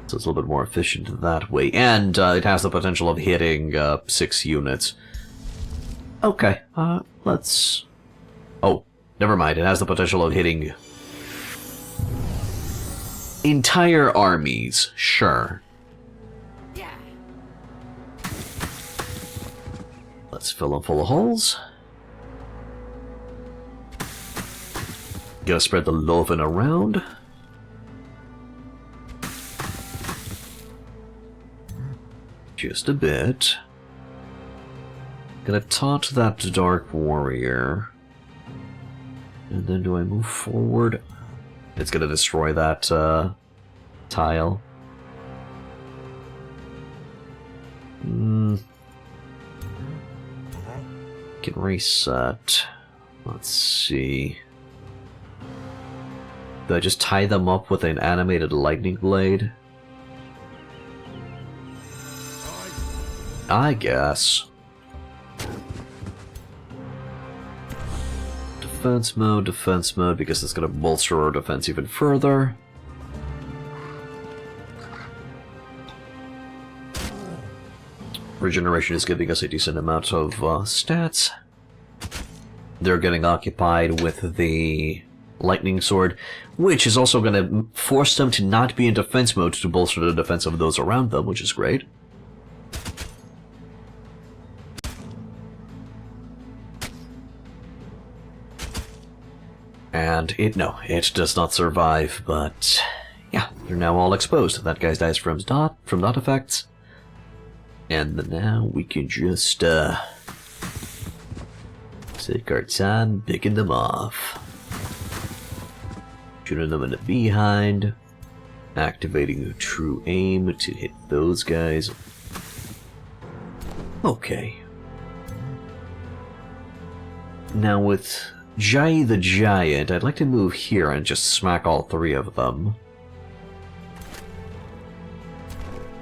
So it's a little bit more efficient that way, and it has the potential of hitting 6 units. Okay, let's... Oh, never mind, it has the potential of hitting... entire armies, sure. Let's fill them full of holes. Gotta spread the loving around. Just a bit. Gonna taunt that Dark Warrior. And then do I move forward? It's gonna destroy that tile. Can reset. Let's see. Do I just tie them up with an animated lightning blade? I guess. Defense mode, because it's going to bolster our defense even further. Regeneration is giving us a decent amount of stats. They're getting occupied with the lightning sword, which is also going to force them to not be in defense mode to bolster the defense of those around them, which is great. And it does not survive, but yeah, they're now all exposed. That guy dies from dot effects. And now we can just take our time picking them off. Shooting them in the behind. Activating a true aim to hit those guys. Okay. Now with Jai the Giant, I'd like to move here and just smack all three of them.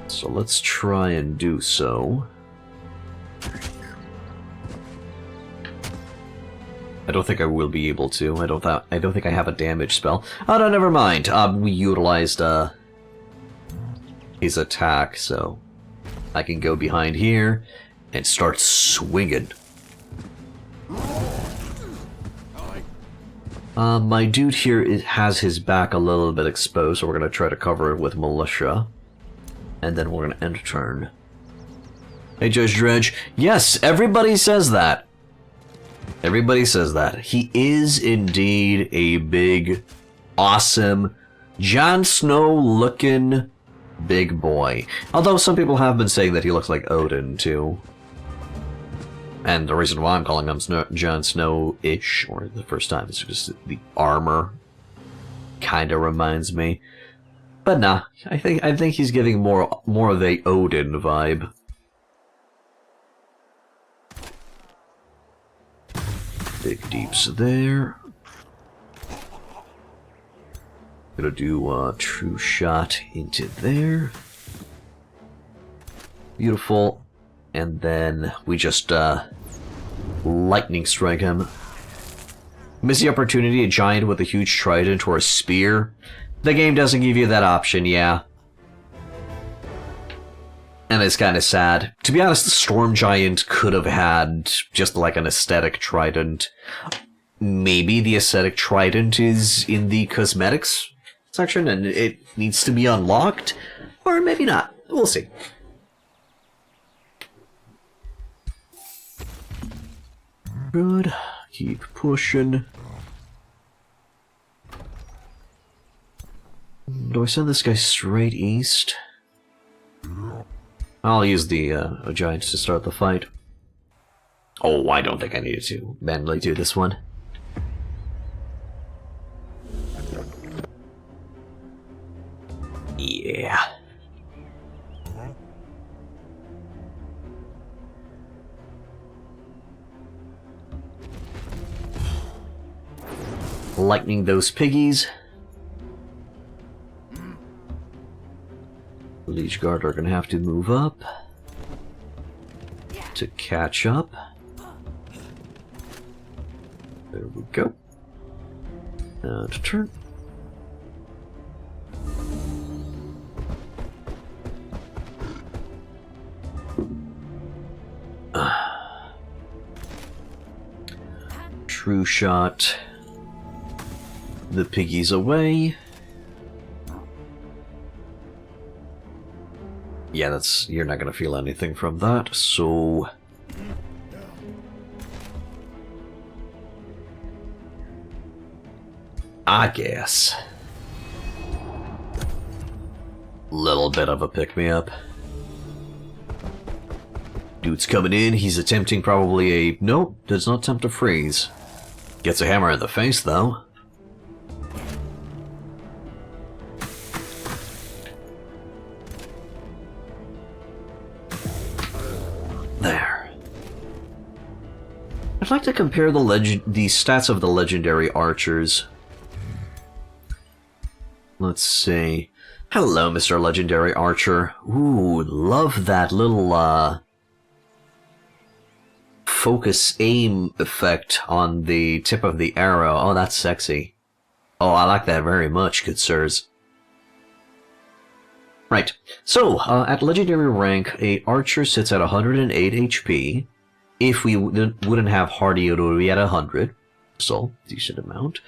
So let's try and do so. I don't think I will be able to. I don't think I have a damage spell. Oh no, never mind. We utilized his attack, so I can go behind here and start swinging. My dude here has his back a little bit exposed, so we're going to try to cover it with Militia. And then we're going to end turn. Hey, Judge Dredge. Yes, everybody says that. Everybody says that. He is indeed a big, awesome, Jon Snow-looking big boy. Although some people have been saying that he looks like Odin, too. And the reason why I'm calling him Jon Snow-ish, or the first time, is just the armor kind of reminds me. But nah, I think he's giving more of a Odin vibe. Big deeps there. Gonna do a true shot into there. Beautiful. And then we just lightning strike him. Miss the opportunity, a giant with a huge trident or a spear. The game doesn't give you that option, yeah. And it's kind of sad. To be honest, the Storm Giant could have had just like an aesthetic trident. Maybe the aesthetic trident is in the cosmetics section and it needs to be unlocked. Or maybe not. We'll see. Good. Keep pushing. Do I send this guy straight east? I'll use the Giants to start the fight. Oh, I don't think I needed to manually do this one. Yeah. Lightning those piggies. Liege Guard are gonna have to move up to catch up. There we go. To turn. True shot. The piggies away. Yeah, you're not gonna feel anything from that, so I guess little bit of a pick-me-up. Dude's coming in, he's attempting probably a... Nope, does not attempt a freeze. Gets a hammer in the face, though. There. I'd like to compare the stats of the legendary archers. Let's see. Hello, Mr. Legendary Archer. Ooh, love that little, focus aim effect on the tip of the arrow. Oh, that's sexy. Oh, I like that very much, good sirs. Right. So, at legendary rank, a archer sits at 108 HP. If we wouldn't have hardy, it would be at 100. So, decent amount.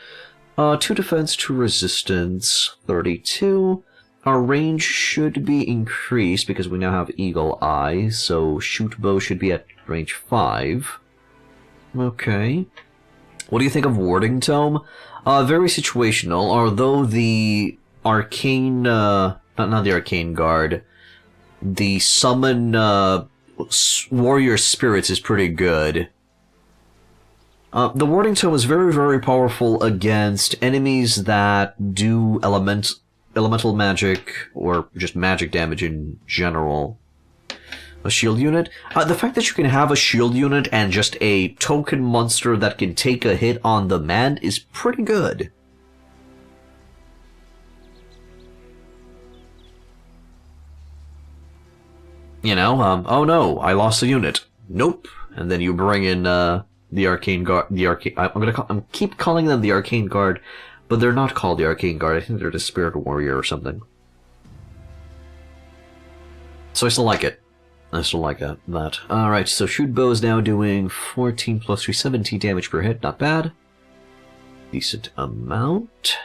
2 defense, 2 resistance, 32. Our range should be increased because we now have Eagle Eye, so shoot bow should be at range 5. Okay. What do you think of Warding Tome? Very situational, although the Arcane, not the Arcane Guard, the Summon Warrior Spirits is pretty good. The Warding Tome is very, very powerful against enemies that do elemental magic, or just magic damage in general. A shield unit? The fact that you can have a shield unit and just a token monster that can take a hit on demand is pretty good. You know, oh no, I lost a unit. Nope. And then you bring in, the Arcane Guard, I'm keep calling them the Arcane Guard, but they're not called the Arcane Guard. I think they're the Spirit Warrior or something. So I still like it. I still like that. Alright, so shoot bow is now doing 14 plus 3, 17 damage per hit. Not bad. Decent amount.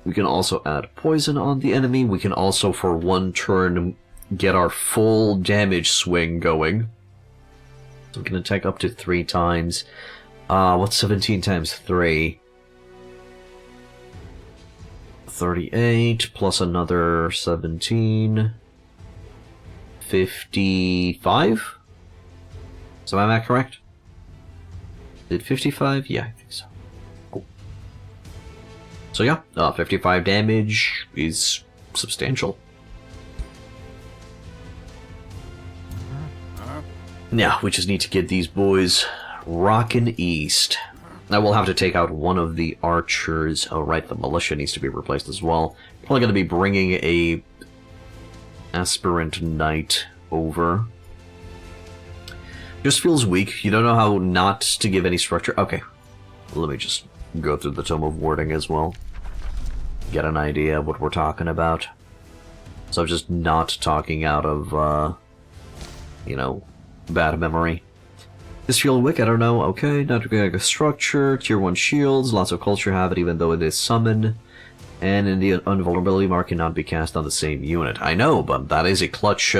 We can also add poison on the enemy. We can also, for 1 turn, get our full damage swing going. So we can attack up to 3 times. What's 17 times 3? 38, plus another 17... 55? So am I correct? Did 55? Yeah, I think so. Cool. So yeah, 55 damage is substantial. Now, we just need to get these boys rockin' east. I will have to take out one of the archers. Oh right, the militia needs to be replaced as well. Probably going to be bringing a aspirant knight over. Just feels weak. You don't know how not to give any structure. Okay, let me just go through the Tome of Warding as well. Get an idea of what we're talking about. So I'm just not talking out of, you know, bad memory. This feel weak, I don't know. Okay, not getting a structure. Tier 1 shields, lots of culture habit even though it is summon. And in the invulnerability mark cannot be cast on the same unit. I know, but that is a clutch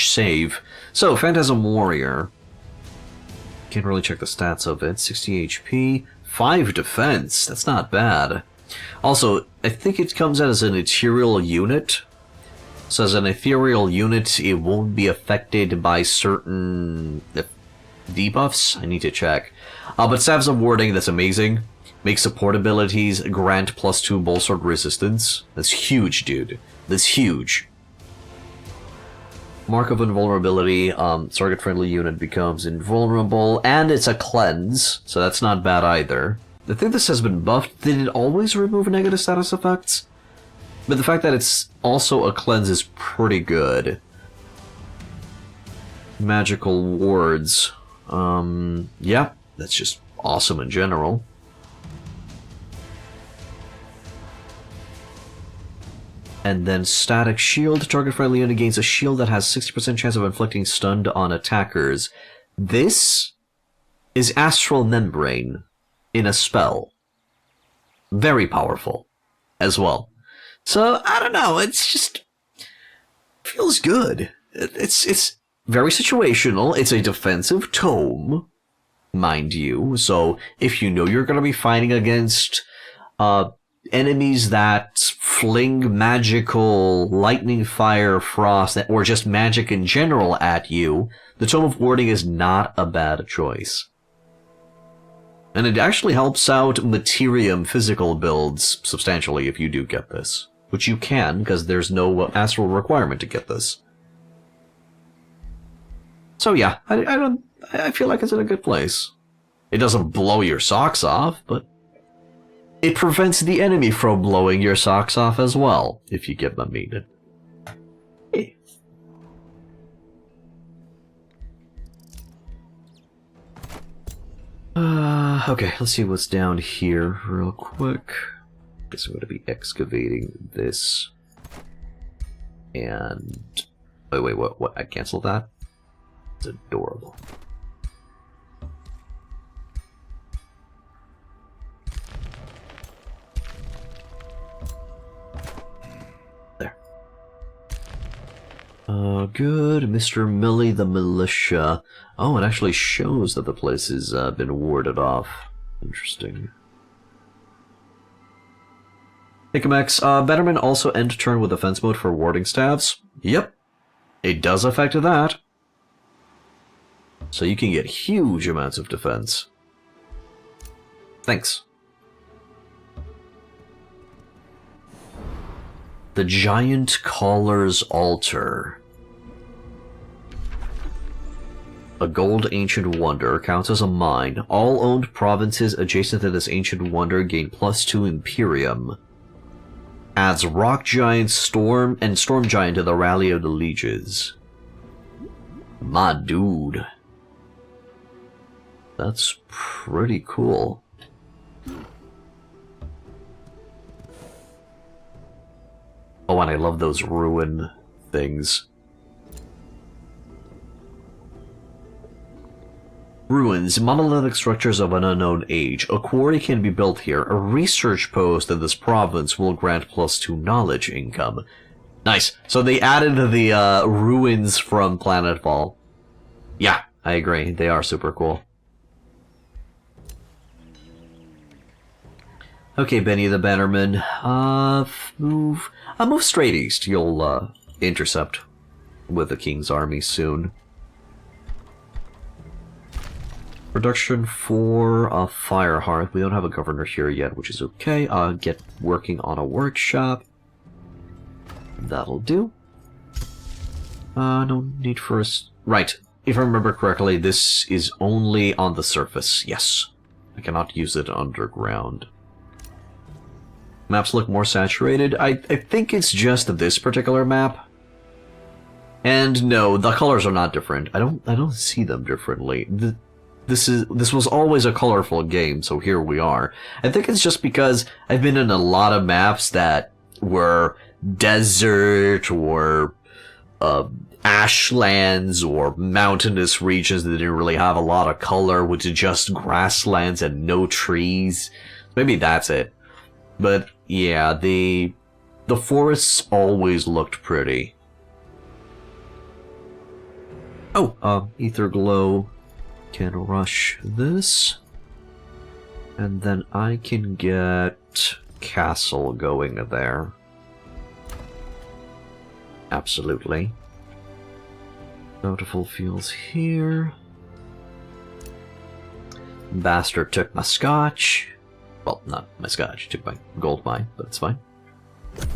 save. So, Phantasm Warrior. Can't really check the stats of it. 60 HP, 5 defense. That's not bad. Also, I think it comes out as an ethereal unit. So as an ethereal unit, it won't be affected by certain debuffs. I need to check. But Staves of Warding, that's amazing. Make support abilities, grant +2 bolstered resistance. That's huge, dude. That's huge. Mark of Invulnerability, target-friendly unit becomes invulnerable, and it's a cleanse, so that's not bad either. I think this has been buffed. Did it always remove negative status effects? But the fact that it's also a cleanse is pretty good. Magical wards. Yeah, that's just awesome in general. And then Static Shield. Target-friendly unit gains a shield that has 60% chance of inflicting stun on attackers. This is Astral Membrane in a spell. Very powerful as well. So, I don't know, it's just feels good. It's very situational. It's a defensive tome, mind you. So, if you know you're going to be fighting against enemies that fling magical lightning, fire, frost, or just magic in general at you, the Tome of Warding is not a bad choice. And it actually helps out Materium physical builds substantially if you do get this. Which you can, because there's no astral requirement to get this. So yeah, I feel like it's in a good place. It doesn't blow your socks off, but it prevents the enemy from blowing your socks off as well, if you give them needed. Hey. Okay, let's see what's down here real quick. Guess I'm going to be excavating this. And... wait, what? I canceled that? It's adorable. Good, Mr. Millie the Militia. Oh, it actually shows that the place has been warded off. Interesting. Hickamex, Betterman also end turn with defense mode for warding staffs. Yep, it does affect that. So you can get huge amounts of defense. Thanks. The Giant Caller's Altar. A gold ancient wonder counts as a mine. All owned provinces adjacent to this ancient wonder gain +2 Imperium. Adds Rock Giant, Storm, and Storm Giant to the Rally of the Lieges. My dude. That's pretty cool. Oh, and I love those ruin things. Ruins, monolithic structures of an unknown age. A quarry can be built here. A research post in this province will grant +2 knowledge income. Nice. So they added the ruins from Planetfall. Yeah, I agree. They are super cool. Okay, Benny the Bannerman. Move straight east. You'll intercept with the King's army soon. Production for a Firehearth. We don't have a governor here yet, which is okay. Get working on a workshop. That'll do. No need for us. Right. If I remember correctly, this is only on the surface. Yes. I cannot use it underground. Maps look more saturated. I think it's just this particular map. And no, the colors are not different. I don't see them differently. This was always a colorful game, so here we are. I think it's just because I've been in a lot of maps that were desert or ashlands or mountainous regions that didn't really have a lot of color, with just grasslands and no trees. Maybe that's it. But yeah, the forests always looked pretty. Oh, Ether Glow can rush this. And then I can get Castle going there. Absolutely. Bountiful Fields here. Bastard took my scotch. Well, not my scotch, took my gold mine, but it's fine.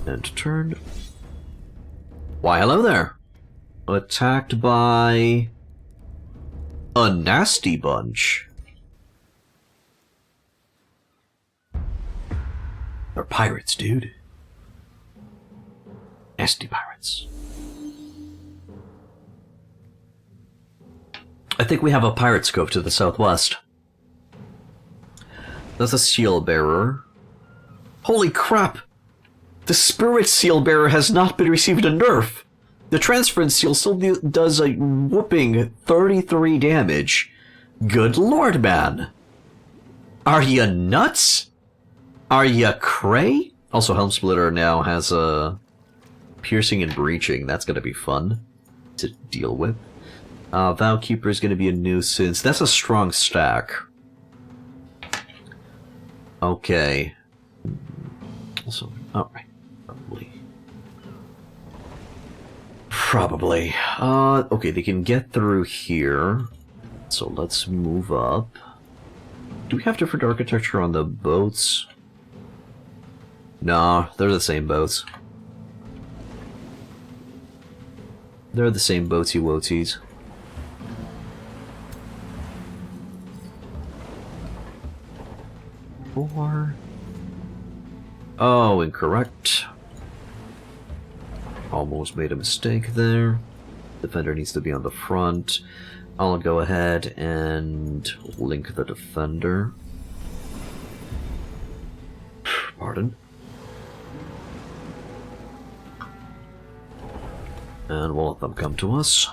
And turn. Why, hello there! Attacked by a nasty bunch. They're pirates, dude. Nasty pirates. I think we have a pirate scope to the southwest. That's a seal bearer. Holy crap! The spirit seal bearer has not been received a nerf. The transference seal still does a whooping 33 damage. Good lord, man. Are ya nuts? Are ya cray? Also, Helm Splitter now has a piercing and breaching. That's gonna be fun to deal with. Vow Keeper is gonna be a nuisance. That's a strong stack. Okay. Also, alright. Probably. Okay, they can get through here. So let's move up. Do we have different architecture on the boats? No, they're the same boats. They're the same boatsy woatsies. Four. Oh, incorrect. Almost made a mistake there. Defender needs to be on the front. I'll go ahead and link the defender. Pardon. And we'll let them come to us.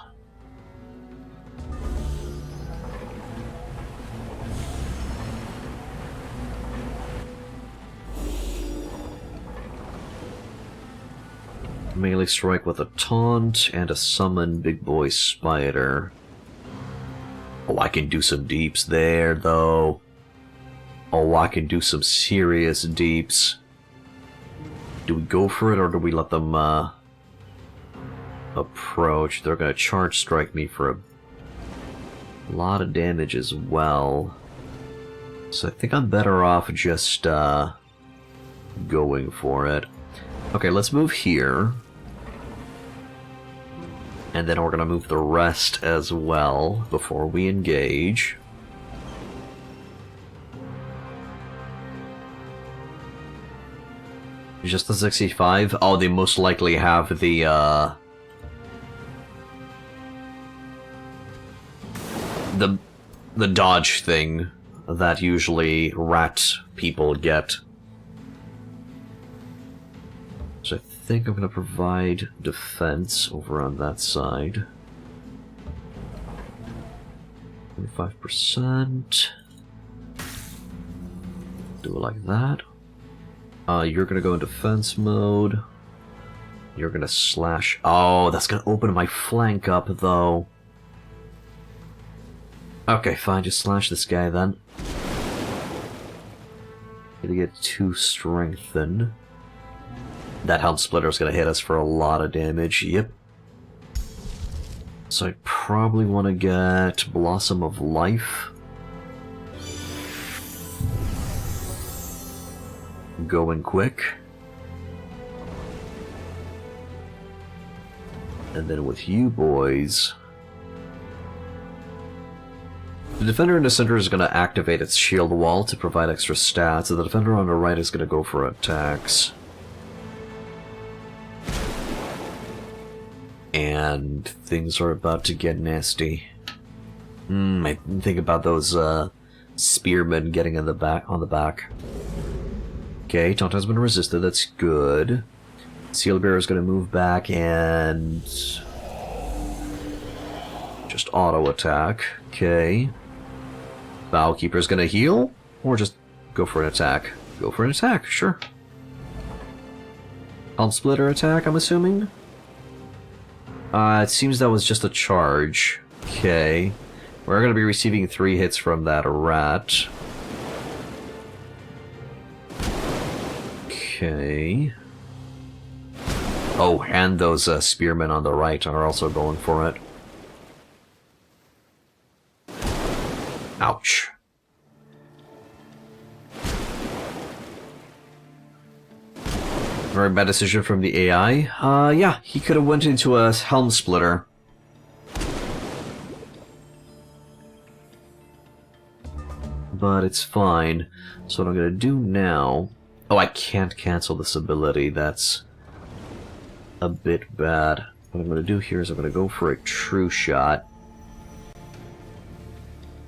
melee strike with a taunt and a summon big boy spider. Oh, I can do some deeps there, though. Oh, I can do some serious deeps. Do we go for it, or do we let them, approach? They're gonna charge strike me for a lot of damage as well. So I think I'm better off just, going for it. Okay, let's move here. And then we're gonna move the rest as well before we engage. Just the 65? Oh, they most likely have the dodge thing that usually rat people get. So I think I'm going to provide defense over on that side. 25%. Do it like that. You're going to go in defense mode. You're going to slash... Oh, that's going to open my flank up, though. Okay, fine, just slash this guy then. Gonna get 2 strengthened. That helm splitter is gonna hit us for a lot of damage, yep. So I probably want to get Blossom of Life. Going quick. And then with you boys... The defender in the center is going to activate its shield wall to provide extra stats, and the defender on the right is going to go for attacks. And things are about to get nasty. I think about those spearmen getting in the back on the back. Okay, taunt has been resisted, that's good. Seal Bearer is going to move back and just auto attack. Okay. Bowkeeper is going to heal, or just go for an attack? Go for an attack, sure. Helm Splitter attack, I'm assuming? It seems that was just a charge. Okay. We're going to be receiving 3 hits from that rat. Okay. Oh, and those spearmen on the right are also going for it. Ouch. Very bad decision from the AI. Yeah, he could have went into a helm splitter. But it's fine. So what I'm gonna do now... Oh, I can't cancel this ability. That's a bit bad. What I'm gonna do here is I'm gonna go for a true shot.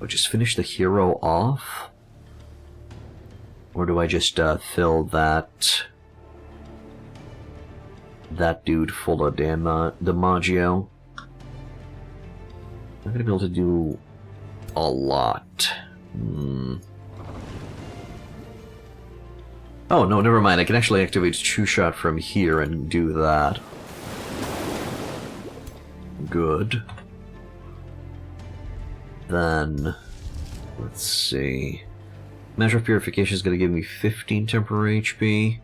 I'll just finish the hero off? Or do I just fill that dude full of DiMaggio? I'm gonna be able to do a lot. Oh, no, never mind. I can actually activate True Shot from here and do that. Good. Then, let's see. Measure of Purification is going to give me 15 temporary HP.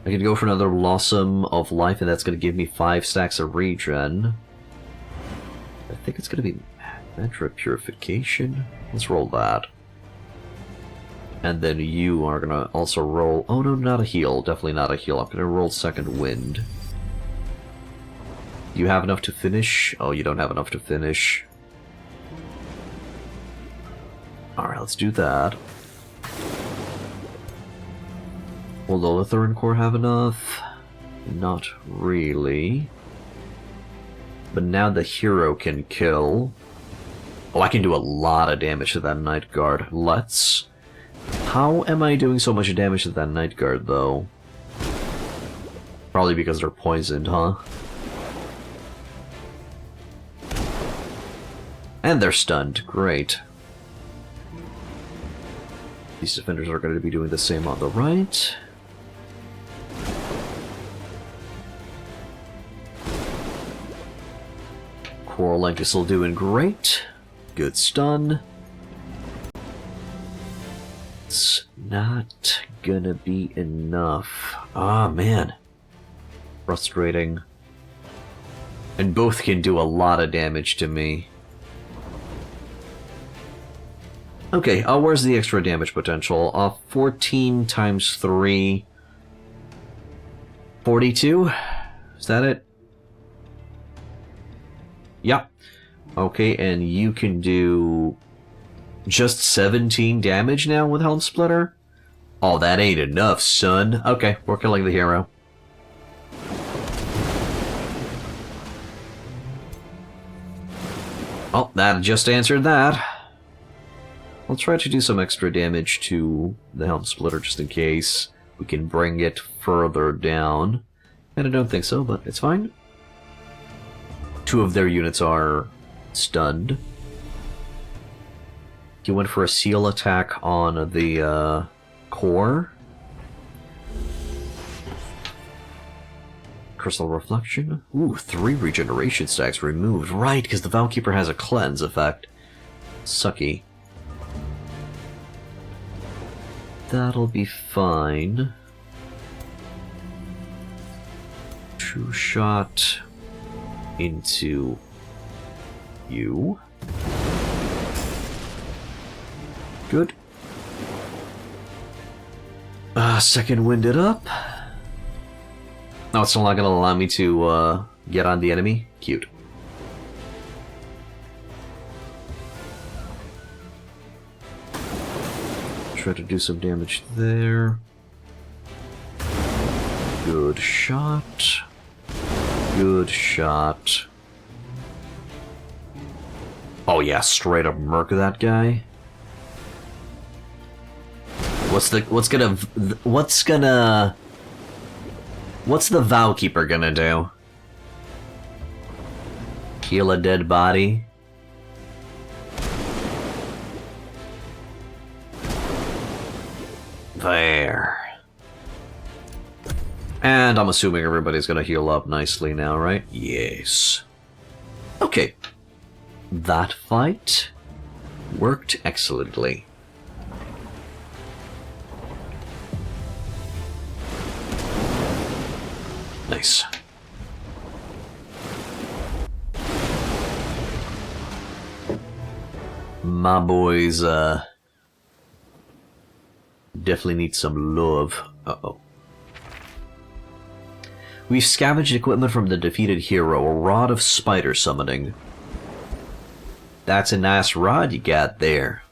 I can go for another Blossom of Life, and that's going to give me 5 stacks of regen. I think it's going to be Measure of Purification. Let's roll that. And then you are going to also roll... Oh no, not a heal. Definitely not a heal. I'm going to roll Second Wind. You have enough to finish? Oh, you don't have enough to finish. Alright, let's do that. Will the Lithoran Core have enough? Not really. But now the hero can kill. Oh, I can do a lot of damage to that Night Guard. Let's... How am I doing so much damage to that Night Guard, though? Probably because they're poisoned, huh? And they're stunned. Great. These defenders are going to be doing the same on the right. Quarreling is still doing great. Good stun. It's not gonna be enough. Ah, man. Frustrating. And both can do a lot of damage to me. Okay, where's the extra damage potential? 14 times 3... 42? Is that it? Yep. Okay, and you can do just 17 damage now with Helm Splitter? Oh, that ain't enough, son. Okay, we're killing the hero. Oh, that just answered that. I'll try to do some extra damage to the Helm Splitter just in case we can bring it further down. And I don't think so, but it's fine. 2 of their units are stunned. You went for a seal attack on the core. Crystal Reflection. Ooh, 3 regeneration stacks removed. Right, because the Valkeeper has a cleanse effect. Sucky. That'll be fine. 2-shot into you. Good. Second winded up. No, it's still not going to allow me to get on the enemy. Cute. Try to do some damage there. Good shot. Good shot. Oh yeah, straight up murk that guy. What's the Valkeeper gonna do? Heal a dead body? There. And I'm assuming everybody's gonna heal up nicely now, right? Yes. Okay. That fight worked excellently. Nice. My boys, definitely need some love. Uh-oh. We've scavenged equipment from the defeated hero, a rod of spider summoning. That's a nice rod you got there.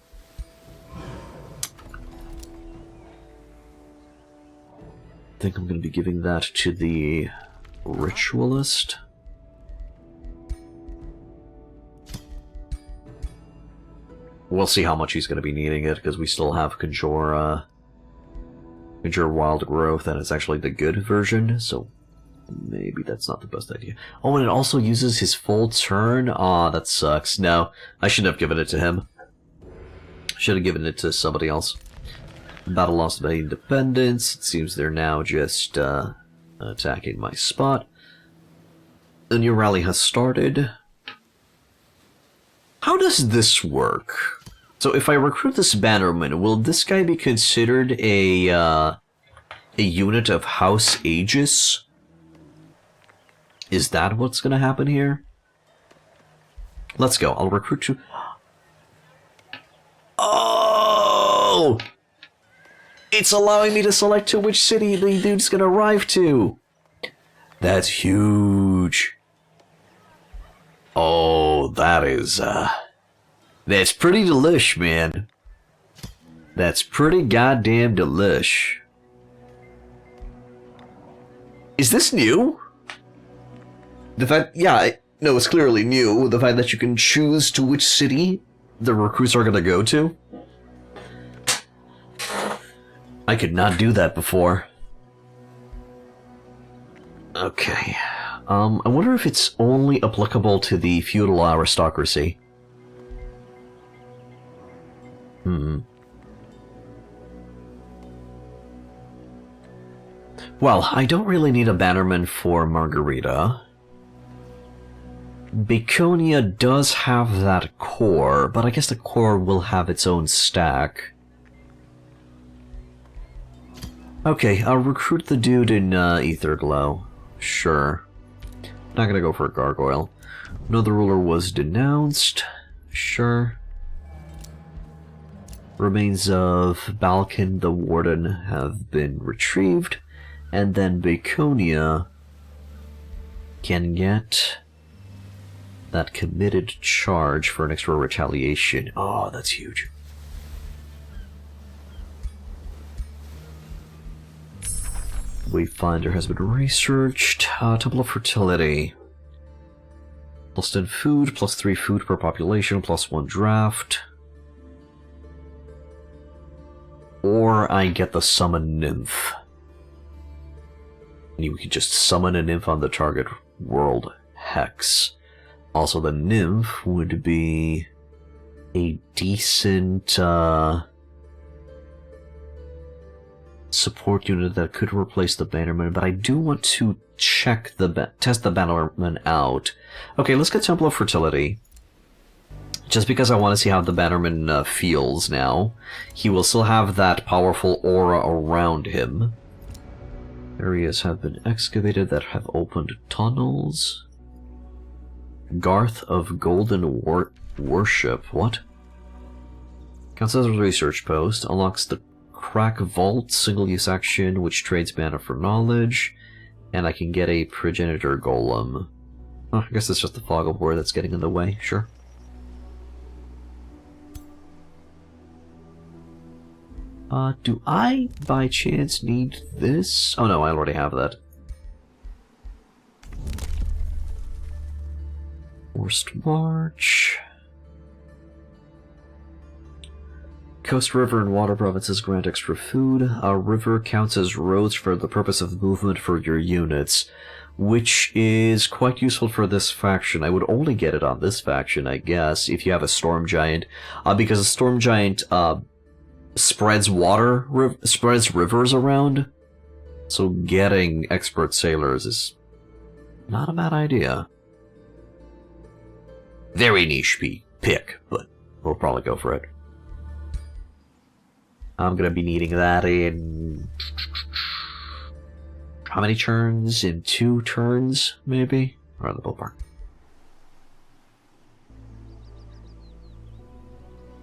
I think I'm going to be giving that to the ritualist. We'll see how much he's going to be needing it, because we still have Conjure Wild Growth, and it's actually the good version, so maybe that's not the best idea. Oh, and it also uses his full turn? Aw, that sucks. No, I shouldn't have given it to him. Should have given it to somebody else. Battle lost by independence. It seems they're now just attacking my spot. A new rally has started. How does this work? So if I recruit this bannerman, will this guy be considered a unit of House Aegis? Is that what's gonna happen here? Let's go. I'll recruit you. Oh! It's allowing me to select to which city the dude's gonna arrive to. That's huge. Oh, that is, that's pretty delish, man. That's pretty goddamn delish. Is this new? The fact, yeah, no, it's clearly new. The fact that you can choose to which city the recruits are gonna go to. I could not do that before. Okay. I wonder if it's only applicable to the Feudal Aristocracy. Well, I don't really need a bannerman for Margarita. Baconia does have that core, but I guess the core will have its own stack. Okay, I'll recruit the dude in Etherglow. Sure. Not gonna go for a gargoyle. Another ruler was denounced. Sure. Remains of Balkan the Warden have been retrieved, and then Baconia can get that committed charge for an extra retaliation. Oh, that's huge. Wayfinder has been researched. Temple of Fertility. Plus 10 food, plus 3 food per population, plus 1 draft. Or I get the Summon Nymph. And you can just summon a nymph on the target world hex. Also, the nymph would be a decent support unit that could replace the Bannerman, but I do want to check test the Bannerman out. Okay, let's get Temple of Fertility. Just because I want to see how the Bannerman feels now. He will still have that powerful aura around him. Areas have been excavated that have opened tunnels. Garth of Golden Worship. What? Counts as a research post. Unlocks the Crack Vault single-use action, which trades mana for knowledge. And I can get a Progenitor Golem. Oh, I guess it's just the Fog of War that's getting in the way. Sure. Do I, by chance, need this? Oh no, I already have that. Forced March. Coast, river, and water provinces grant extra food. A river counts as roads for the purpose of movement for your units, which is quite useful for this faction. I would only get it on this faction, I guess, if you have a Storm Giant, because a Storm Giant, spreads rivers around, so getting expert sailors is not a bad idea. Very niche pick, but we'll probably go for it. I'm gonna be needing that in... how many turns? In 2 turns, maybe? Around the ballpark.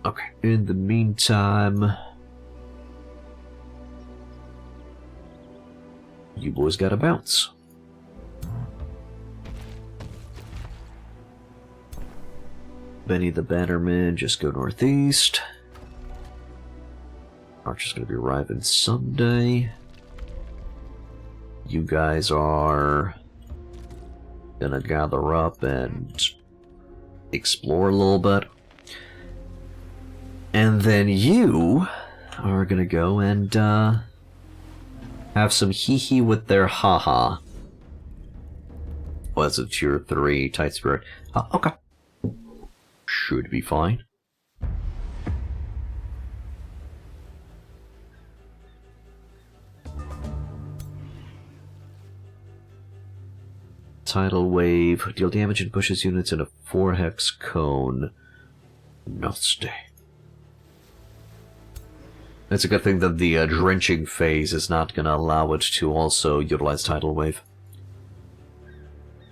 Okay, in the meantime... you boys gotta bounce. Benny the Bannerman, just go northeast. Archer's gonna be arriving Sunday. You guys are gonna gather up and explore a little bit. And then you are gonna go and have some hee-hee with their haha. Oh, that's a tier 3 tight spirit. Okay. Should be fine. Tidal Wave. Deal damage and pushes units in a 4-hex cone. Nasty. It's a good thing that the drenching phase is not going to allow it to also utilize Tidal Wave.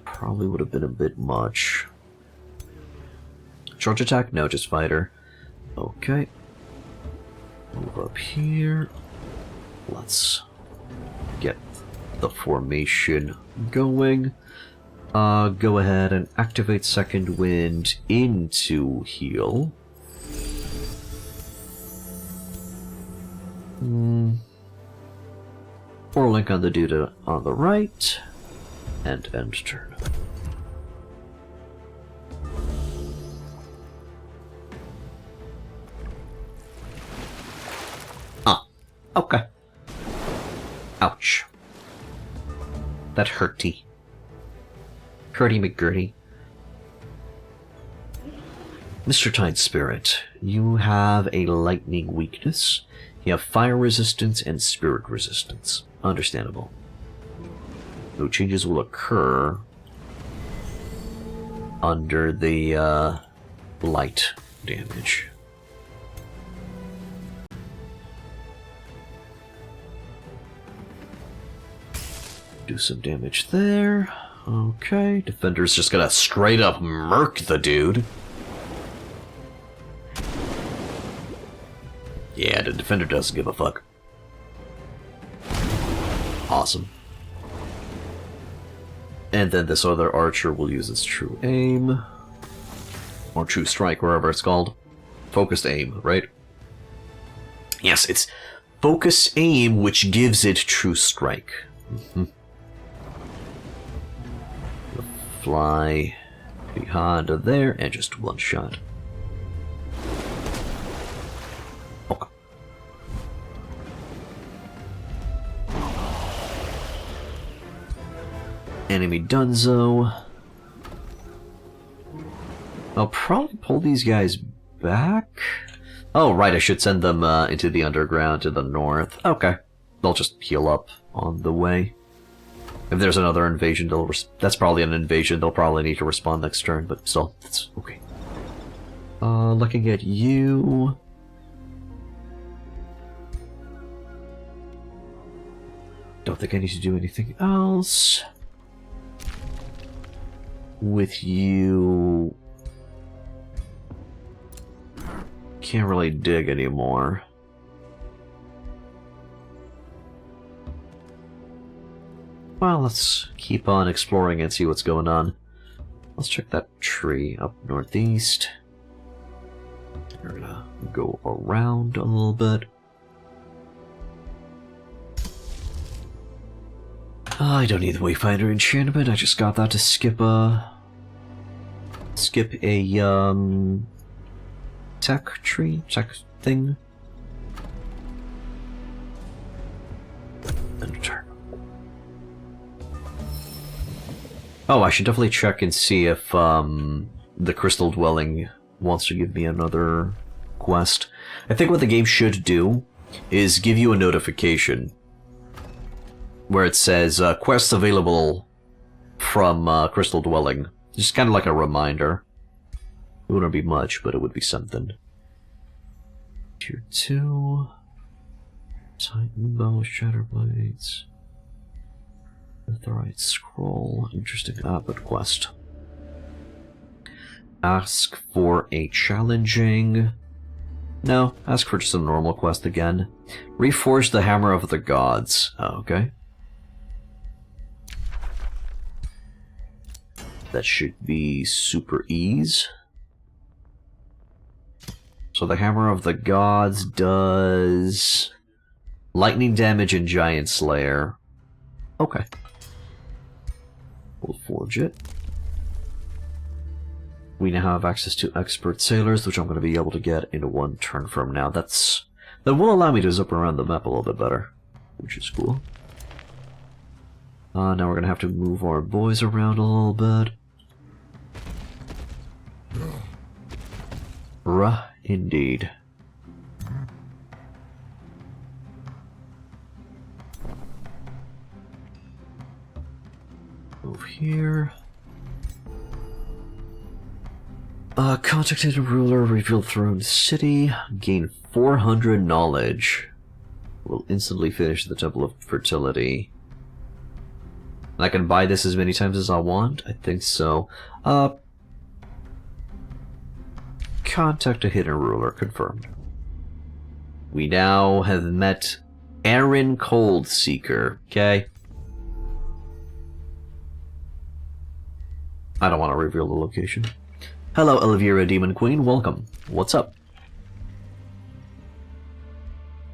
Probably would have been a bit much. Charge attack? No, just fighter. Okay. Move up here. Let's get the formation going. Go ahead and activate Second Wind into heal. Or link on the dude on the right, and end turn. Okay. Ouch. That hurty. Hurty McGurty. Mr. Tide Spirit, you have a lightning weakness. You have fire resistance and spirit resistance. Understandable. No changes will occur under the light damage. Do some damage there. Okay, Defender's just gonna straight up murk the dude. Yeah, the Defender doesn't give a fuck. Awesome. And then this other archer will use its true aim. Or true strike, wherever it's called. Focused aim, right? Yes, it's focus aim, which gives it true strike. Fly behind there and just one shot. Okay. Enemy Dunzo. I'll probably pull these guys back. Oh, right, I should send them into the underground to the north. Okay. They'll just heal up on the way. If there's another invasion, that's probably an invasion. They'll probably need to respond next turn, but still, that's okay. Looking at you... Don't think I need to do anything else. With you... Can't really dig anymore. Well, let's keep on exploring and see what's going on. Let's check that tree up northeast. We're gonna go around a little bit. I don't need the Wayfinder enchantment. I just got that to skip a tech thing. End of turn. Oh, I should definitely check and see if the Crystal Dwelling wants to give me another quest. I think what the game should do is give you a notification where it says quests available from Crystal Dwelling. Just kind of like a reminder. It wouldn't be much, but it would be something. Tier 2. Titan Bow, Shatterblades. Aetherite Scroll. Interesting but quest. Ask for a challenging... No, ask for just a normal quest again. Reforge the Hammer of the Gods. Oh, okay. That should be super ease. So the Hammer of the Gods does... lightning damage and Giant Slayer. Okay. We'll forge it. We now have access to Expert Sailors, which I'm going to be able to get in one turn from now. That will allow me to zip around the map a little bit better, which is cool. Now we're going to have to move our boys around a little bit. Indeed. Move here. Contacted a ruler, revealed throne city, gain 400 knowledge. Will instantly finish the Temple of Fertility. And I can buy this as many times as I want? I think so. Contact a hidden ruler, confirmed. We now have met Aaron Coldseeker, okay? I don't want to reveal the location. Hello, Elvira Demon Queen, welcome. What's up?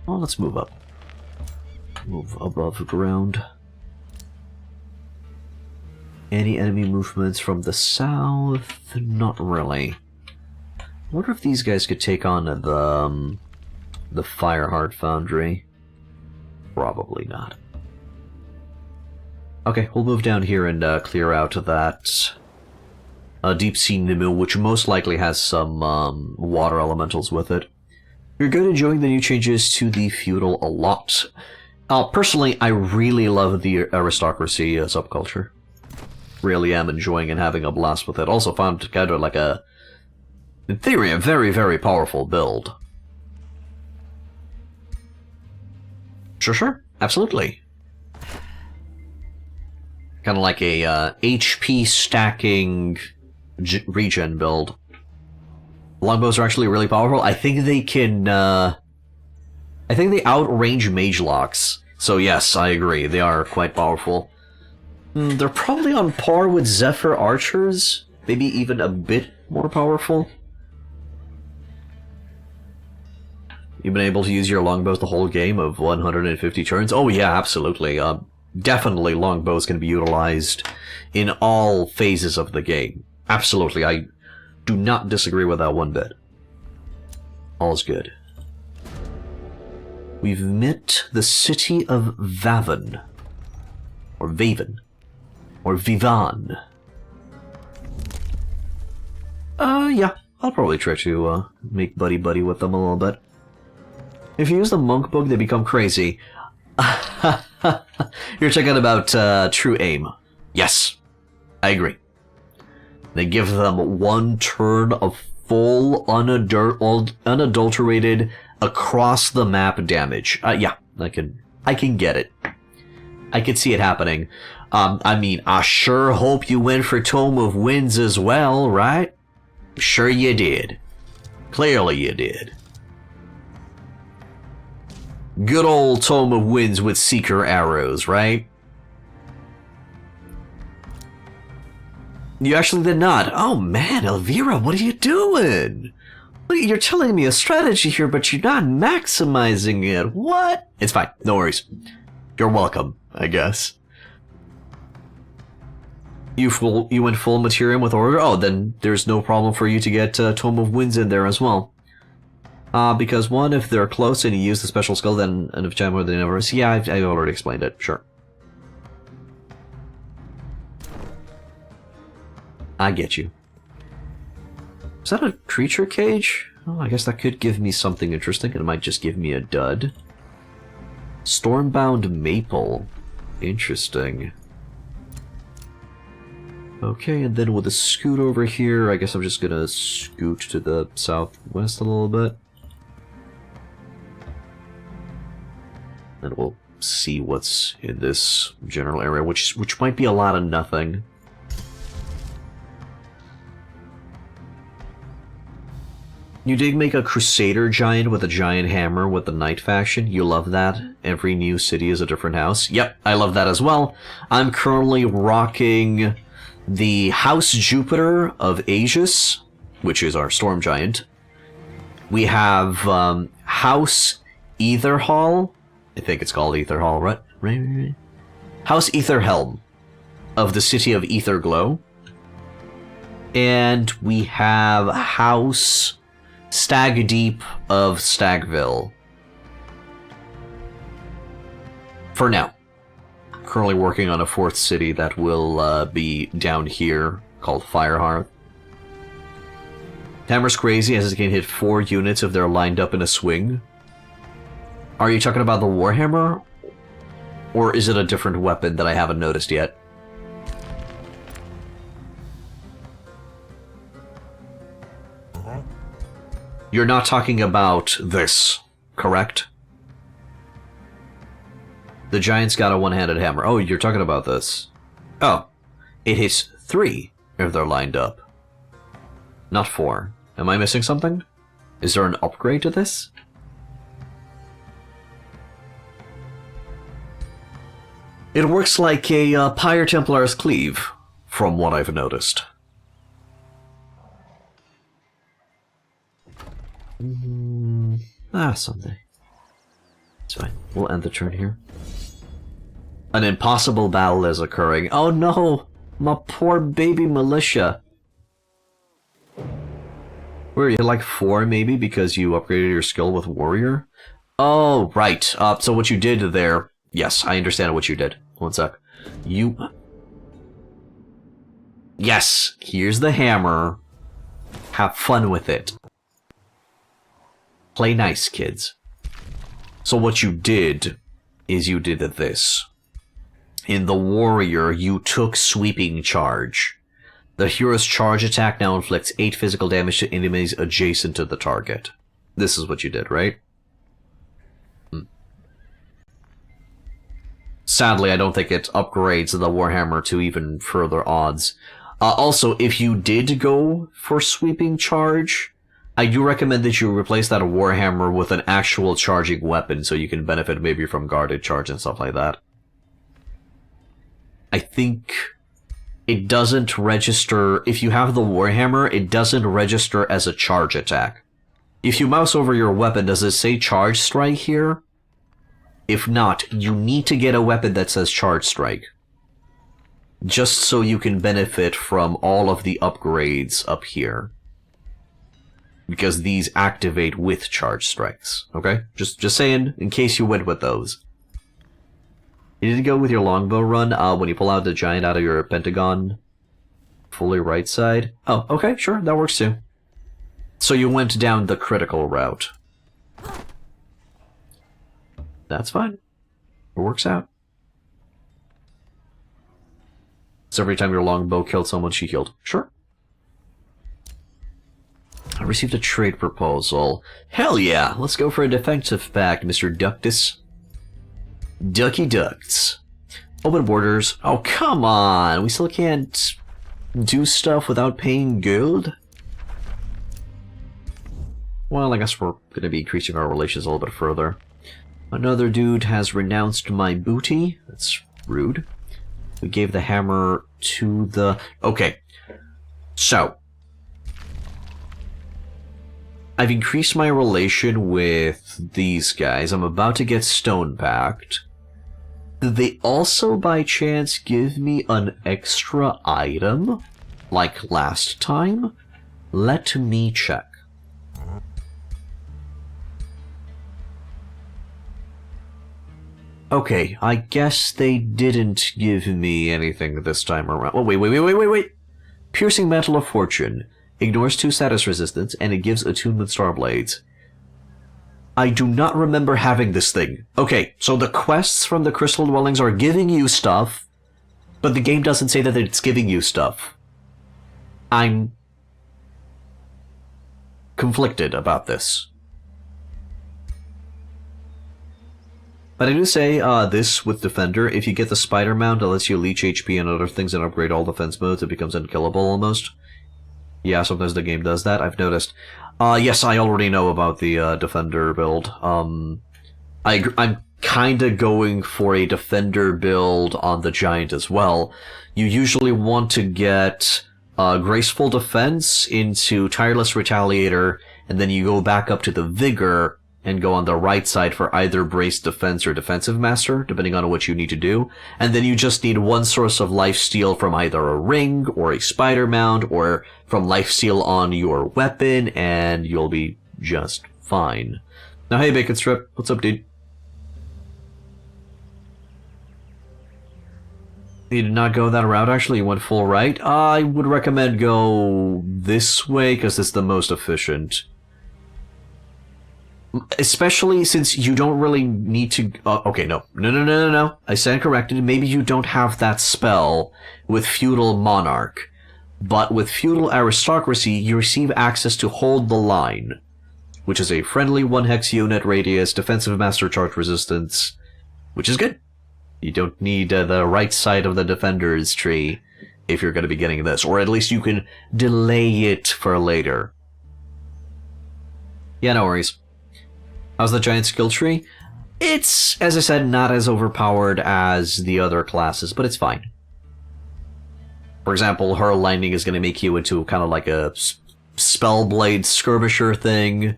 Well, let's move up. Move above ground. Any enemy movements from the south? Not really. I wonder if these guys could take on the Fireheart Foundry. Probably not. Okay, we'll move down here and clear out that Deep Sea Nimue, which most likely has some water elementals with it. You're good, enjoying the new changes to the Feudal a lot. Personally, I really love the aristocracy subculture. really am enjoying and having a blast with it. Also found together like a, in theory, a very, very powerful build. Sure, absolutely. Kind of like a HP stacking regen build. Longbows are actually really powerful. I think they can, I think they outrange mage locks. So yes, I agree, they are quite powerful. They're probably on par with Zephyr archers, maybe even a bit more powerful. You've been able to use your longbows the whole game of 150 turns? Oh yeah, absolutely. Definitely longbows can be utilized in all phases of the game. Absolutely, I do not disagree with that one bit. All's good. We've met the city of Vavan. Or Vaven. Or Vivan. Yeah, I'll probably try to make buddy-buddy with them a little bit. If you use the monk book, they become crazy. You're talking about true aim. Yes, I agree. They give them one turn of full, unadulterated, across-the-map damage. Yeah, I can get it. I can see it happening. I mean, I sure hope you went for Tome of Winds as well, right? Sure you did. Clearly you did. Good old Tome of Winds with Seeker arrows, right? You actually did not. Oh man, Elvira, what are you doing? You're telling me a strategy here, but you're not maximizing it. What? It's fine. No worries. You're welcome, I guess. You went full Materium with Order? Oh, then there's no problem for you to get Tome of Winds in there as well. Because one, if they're close and you use the special skill, then an of Jam or the Universe. Yeah, I've already explained it. Sure. I get you. Is that a creature cage? Oh, I guess that could give me something interesting. It might just give me a dud. Stormbound Maple. Interesting. Okay, and then with a scoot over here, I guess I'm just gonna scoot to the southwest a little bit. And we'll see what's in this general area, which might be a lot of nothing. You did make a Crusader Giant with a giant hammer with the Knight faction. You love that. Every new city is a different house. Yep, I love that as well. I'm currently rocking the House Jupiter of Aegis, which is our Storm Giant. We have House Aetherhall. I think it's called Aetherhall, right? House Aetherhelm of the city of Aetherglow. And we have House Stag Deep of Stagville. For now. Currently working on a fourth city that will be down here, called Firehearth. Hammer's crazy as it can hit 4 units if they're lined up in a swing. Are you talking about the Warhammer? Or is it a different weapon that I haven't noticed yet? You're not talking about this, correct? The Giant's got a one-handed hammer. Oh, you're talking about this. Oh, it hits 3 if they're lined up. Not 4. Am I missing something? Is there an upgrade to this? It works like a Pyre Templar's Cleave, from what I've noticed. Someday. It's fine. We'll end the turn here. An impossible battle is occurring. Oh no! My poor baby militia. Where are you? Like 4 maybe because you upgraded your skill with warrior? Oh, right. So what you did there... Yes, I understand what you did. One sec. Yes, here's the hammer. Have fun with it. Play nice, kids. So what you did is you did this. in the warrior, you took sweeping charge. The hero's charge attack now inflicts 8 physical damage to enemies adjacent to the target. This is what you did, right? Sadly, I don't think it upgrades the Warhammer to even further odds. Also, if you did go for sweeping charge, I do recommend that you replace that Warhammer with an actual charging weapon so you can benefit maybe from guarded charge and stuff like that. I think it doesn't register, if you have the Warhammer, it doesn't register as a charge attack. If you mouse over your weapon, does it say charge strike here? If not, you need to get a weapon that says charge strike. Just so you can benefit from all of the upgrades up here. Because these activate with charge strikes, okay? Just saying, in case you went with those. You need to go with your longbow run when you pull out the giant out of your pentagon. Fully right side. Oh, okay, sure, that works too. So you went down the critical route. That's fine. It works out. So every time your longbow killed someone, she healed. Sure. I received a trade proposal. Hell yeah! Let's go for a defensive pact, Mr. Ductus. Ducky Ducts. Open borders. Oh, come on! We still can't do stuff without paying gold? Well, I guess we're gonna be increasing our relations a little bit further. Another dude has renounced my booty. That's rude. We gave the hammer to the... Okay. So. I've increased my relation with these guys. I'm about to get stone packed. Did they also, by chance, give me an extra item? Like last time? Let me check. Okay, I guess they didn't give me anything this time around. Oh, wait. Piercing Mantle of Fortune. Ignores 2 status resistance, and it gives attunement Starblades. I do not remember having this thing. Okay, so the quests from the Crystal Dwellings are giving you stuff, but the game doesn't say that it's giving you stuff. I'm conflicted about this. But I do say, this with Defender, if you get the Spider Mount, it lets you leech HP and other things and upgrade all defense modes, it becomes unkillable almost. Yeah, sometimes the game does that, I've noticed. Yes, I already know about the, Defender build. I'm kinda going for a Defender build on the Giant as well. You usually want to get, Graceful Defense into Tireless Retaliator, and then you go back up to the Vigor, and go on the right side for either Braced Defense or Defensive Master, depending on what you need to do. And then you just need one source of lifesteal from either a ring, or a spider mount, or from lifesteal on your weapon, and you'll be just fine. Now hey Bacon Strip, what's up dude? You did not go that route actually, you went full right? I would recommend go this way, because it's the most efficient. Especially since you don't really need to... okay, no. I stand corrected. Maybe you don't have that spell with Feudal Monarch. But with Feudal Aristocracy, you receive access to Hold the Line, which is a friendly 1-hex unit radius, defensive master charge resistance, which is good. You don't need the right side of the defender's tree if you're going to be getting this. Or at least you can delay it for later. Yeah, no worries. How's the giant skill tree? It's, as I said, not as overpowered as the other classes, but it's fine. For example, Hurl Lightning is going to make you into kind of like a Spellblade Skirmisher thing.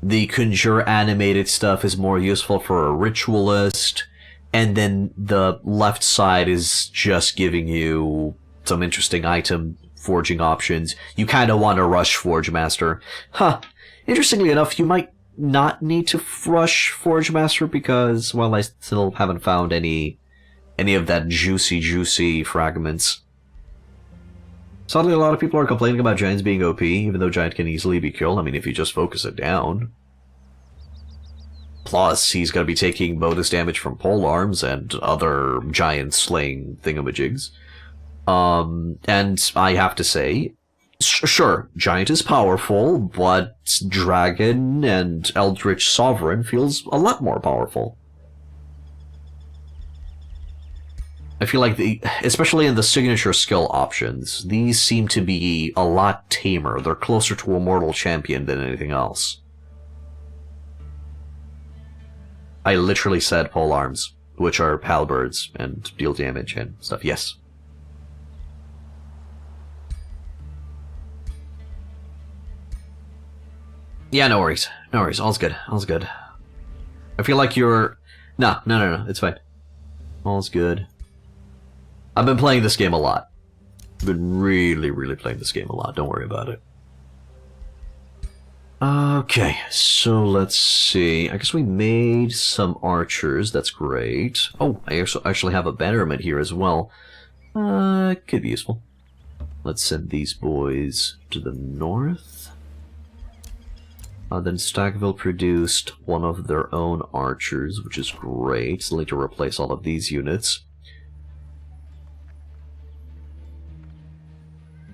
The Conjure animated stuff is more useful for a Ritualist. And then the left side is just giving you some interesting item forging options. You kind of want to rush Forge Master. Huh. Interestingly enough, you might not need to rush Forge Master because, well, I still haven't found any of that juicy fragments. Sadly, a lot of people are complaining about Giants being OP, even though Giant can easily be killed. I mean, if you just focus it down. Plus, he's going to be taking bonus damage from polearms and other giant slaying thingamajigs. And I have to say, sure, Giant is powerful, but Dragon and Eldritch Sovereign feels a lot more powerful. I feel like, especially in the signature skill options, these seem to be a lot tamer. They're closer to a mortal champion than anything else. I literally said polearms, which are halberds and deal damage and stuff. Yes. Yeah, no worries. No worries. All's good. All's good. I feel like you're... No. It's fine. All's good. I've been playing this game a lot. I've been really playing this game a lot. Don't worry about it. Okay, so let's see. I guess we made some archers. That's great. Oh, I actually have a bannerman here as well. Could be useful. Let's send these boys to the north. Then Stagville produced one of their own archers, which is great. So they'll need to replace all of these units.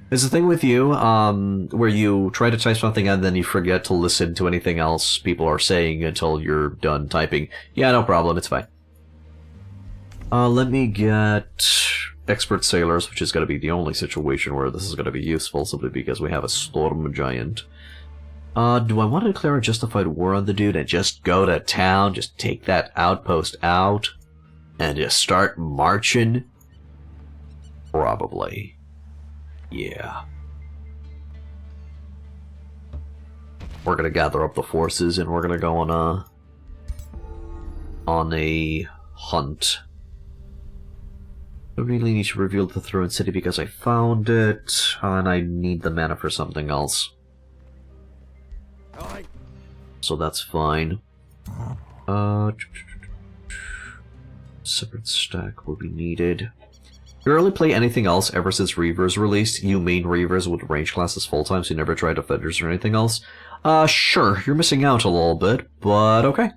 There's a thing with you, where you try to type something and then you forget to listen to anything else people are saying until you're done typing. Yeah, no problem, it's fine. Let me get Expert Sailors, which is going to be the only situation where this is going to be useful, simply because we have a Storm Giant. Do I want to declare a justified war on the dude and just go to town, just take that outpost out, and just start marching? Probably. Yeah. We're gonna gather up the forces and we're gonna go on a hunt. I really need to reveal the Throne City because I found it, and I need the mana for something else. So that's fine. Separate stack will be needed. You rarely play anything else ever since Reavers released. You main Reavers with range classes full-time, so you never tried Defenders or anything else. Sure, you're missing out a little bit, but okay.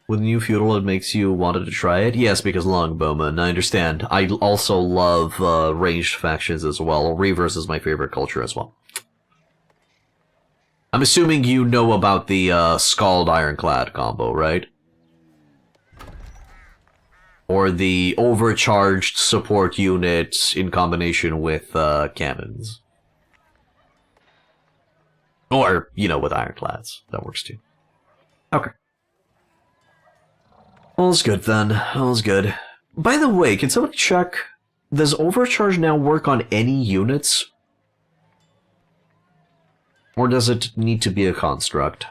With new Feudal, it makes you wanted to try it? Yes, because Longbowman, I understand. I also love ranged factions as well. Reavers is my favorite culture as well. I'm assuming you know about the Scald Ironclad combo, right? Or the overcharged support unit in combination with cannons. Or, you know, with ironclads. That works too. Okay. All's good then. All's good. By the way, can somebody check... Does overcharge now work on any units? Or does it need to be a construct?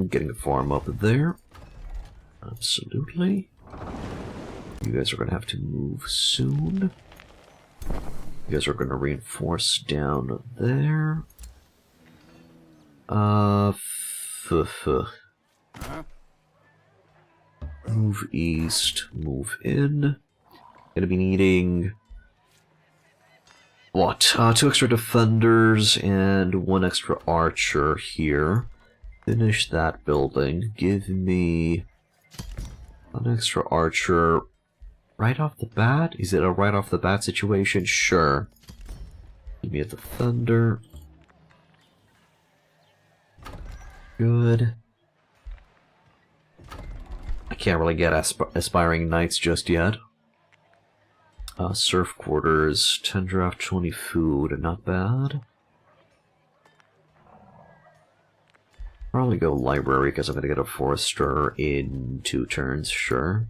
Getting a farm up there. Absolutely. You guys are going to have to move soon. You guys are going to reinforce down there. Move east, move in. Gonna be needing... What? 2 extra defenders and 1 extra archer here. Finish that building. Give me an extra archer right off the bat. Is it a right off the bat situation? Sure. Give me a defender. Good. I can't really get aspiring knights just yet. Surf quarters, 10 draft, 20 food, not bad. Probably go library because I'm going to get a forester in 2 turns, sure.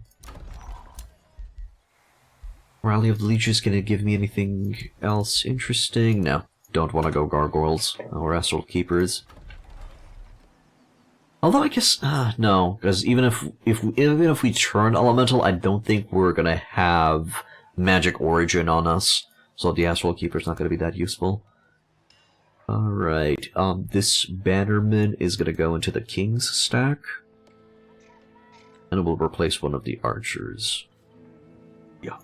Rally of the Legions going to give me anything else interesting? No, don't want to go gargoyles or astral keepers. Although I guess no, because even if we turn elemental, I don't think we're going to have magic origin on us, so the astral keeper's not going to be that useful. Alright, this bannerman is going to go into the king's stack, and it will replace one of the archers. Yeah.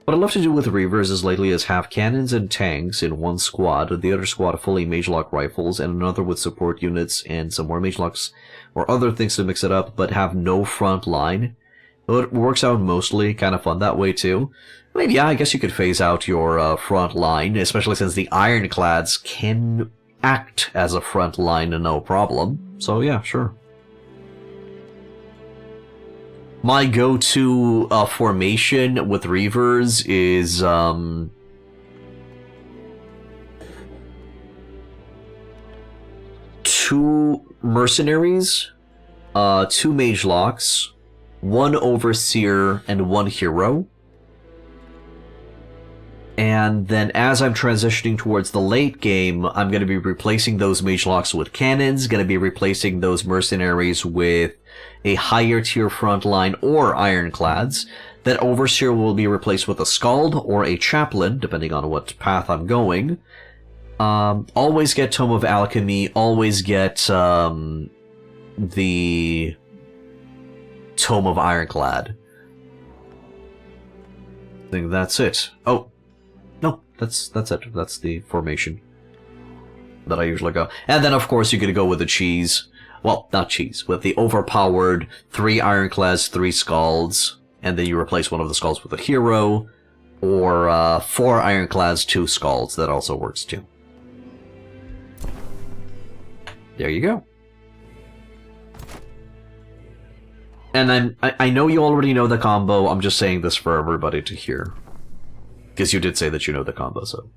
What I'd love to do with Reavers is lately is have cannons and tanks in one squad, the other squad fully Magelock rifles, and another with support units and some more Magelocks or other things to mix it up, but have no front line. It works out mostly kind of fun that way too. Maybe, yeah, I guess you could phase out your front line, especially since the Ironclads can act as a front line and no problem. So yeah, sure. My go-to formation with Reavers is two mercenaries, two Magelocks, one Overseer, and one Hero. And then as I'm transitioning towards the late game, I'm going to be replacing those Magelocks with cannons, going to be replacing those mercenaries with a higher tier frontline or Ironclads. That Overseer will be replaced with a Scald or a Chaplain, depending on what path I'm going. Always get Tome of Alchemy, always get the Tome of Ironclad. I think that's it. Oh, no, that's it. That's the formation that I usually go. And then, of course, you could go with the cheese. Well, not cheese, with the overpowered 3 Ironclads, 3 Scalds, and then you replace one of the Scalds with a Hero, or 4 Ironclads, 2 Scalds. That also works too. There you go. And I know you already know the combo, I'm just saying this for everybody to hear. Because you did say that you know the combo, so...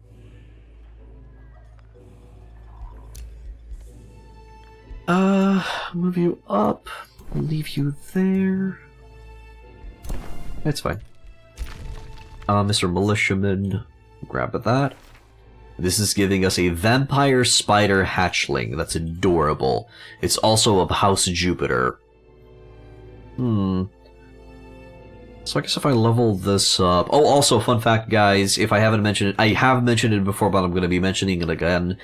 move you up, leave you there. That's fine. Mr. Militiaman, grab that. This is giving us a Vampire Spider Hatchling. That's adorable. It's also of House Jupiter. So I guess if I level this up... Oh, also, fun fact, guys, if I haven't mentioned it, I have mentioned it before, but I'm going to be mentioning it again.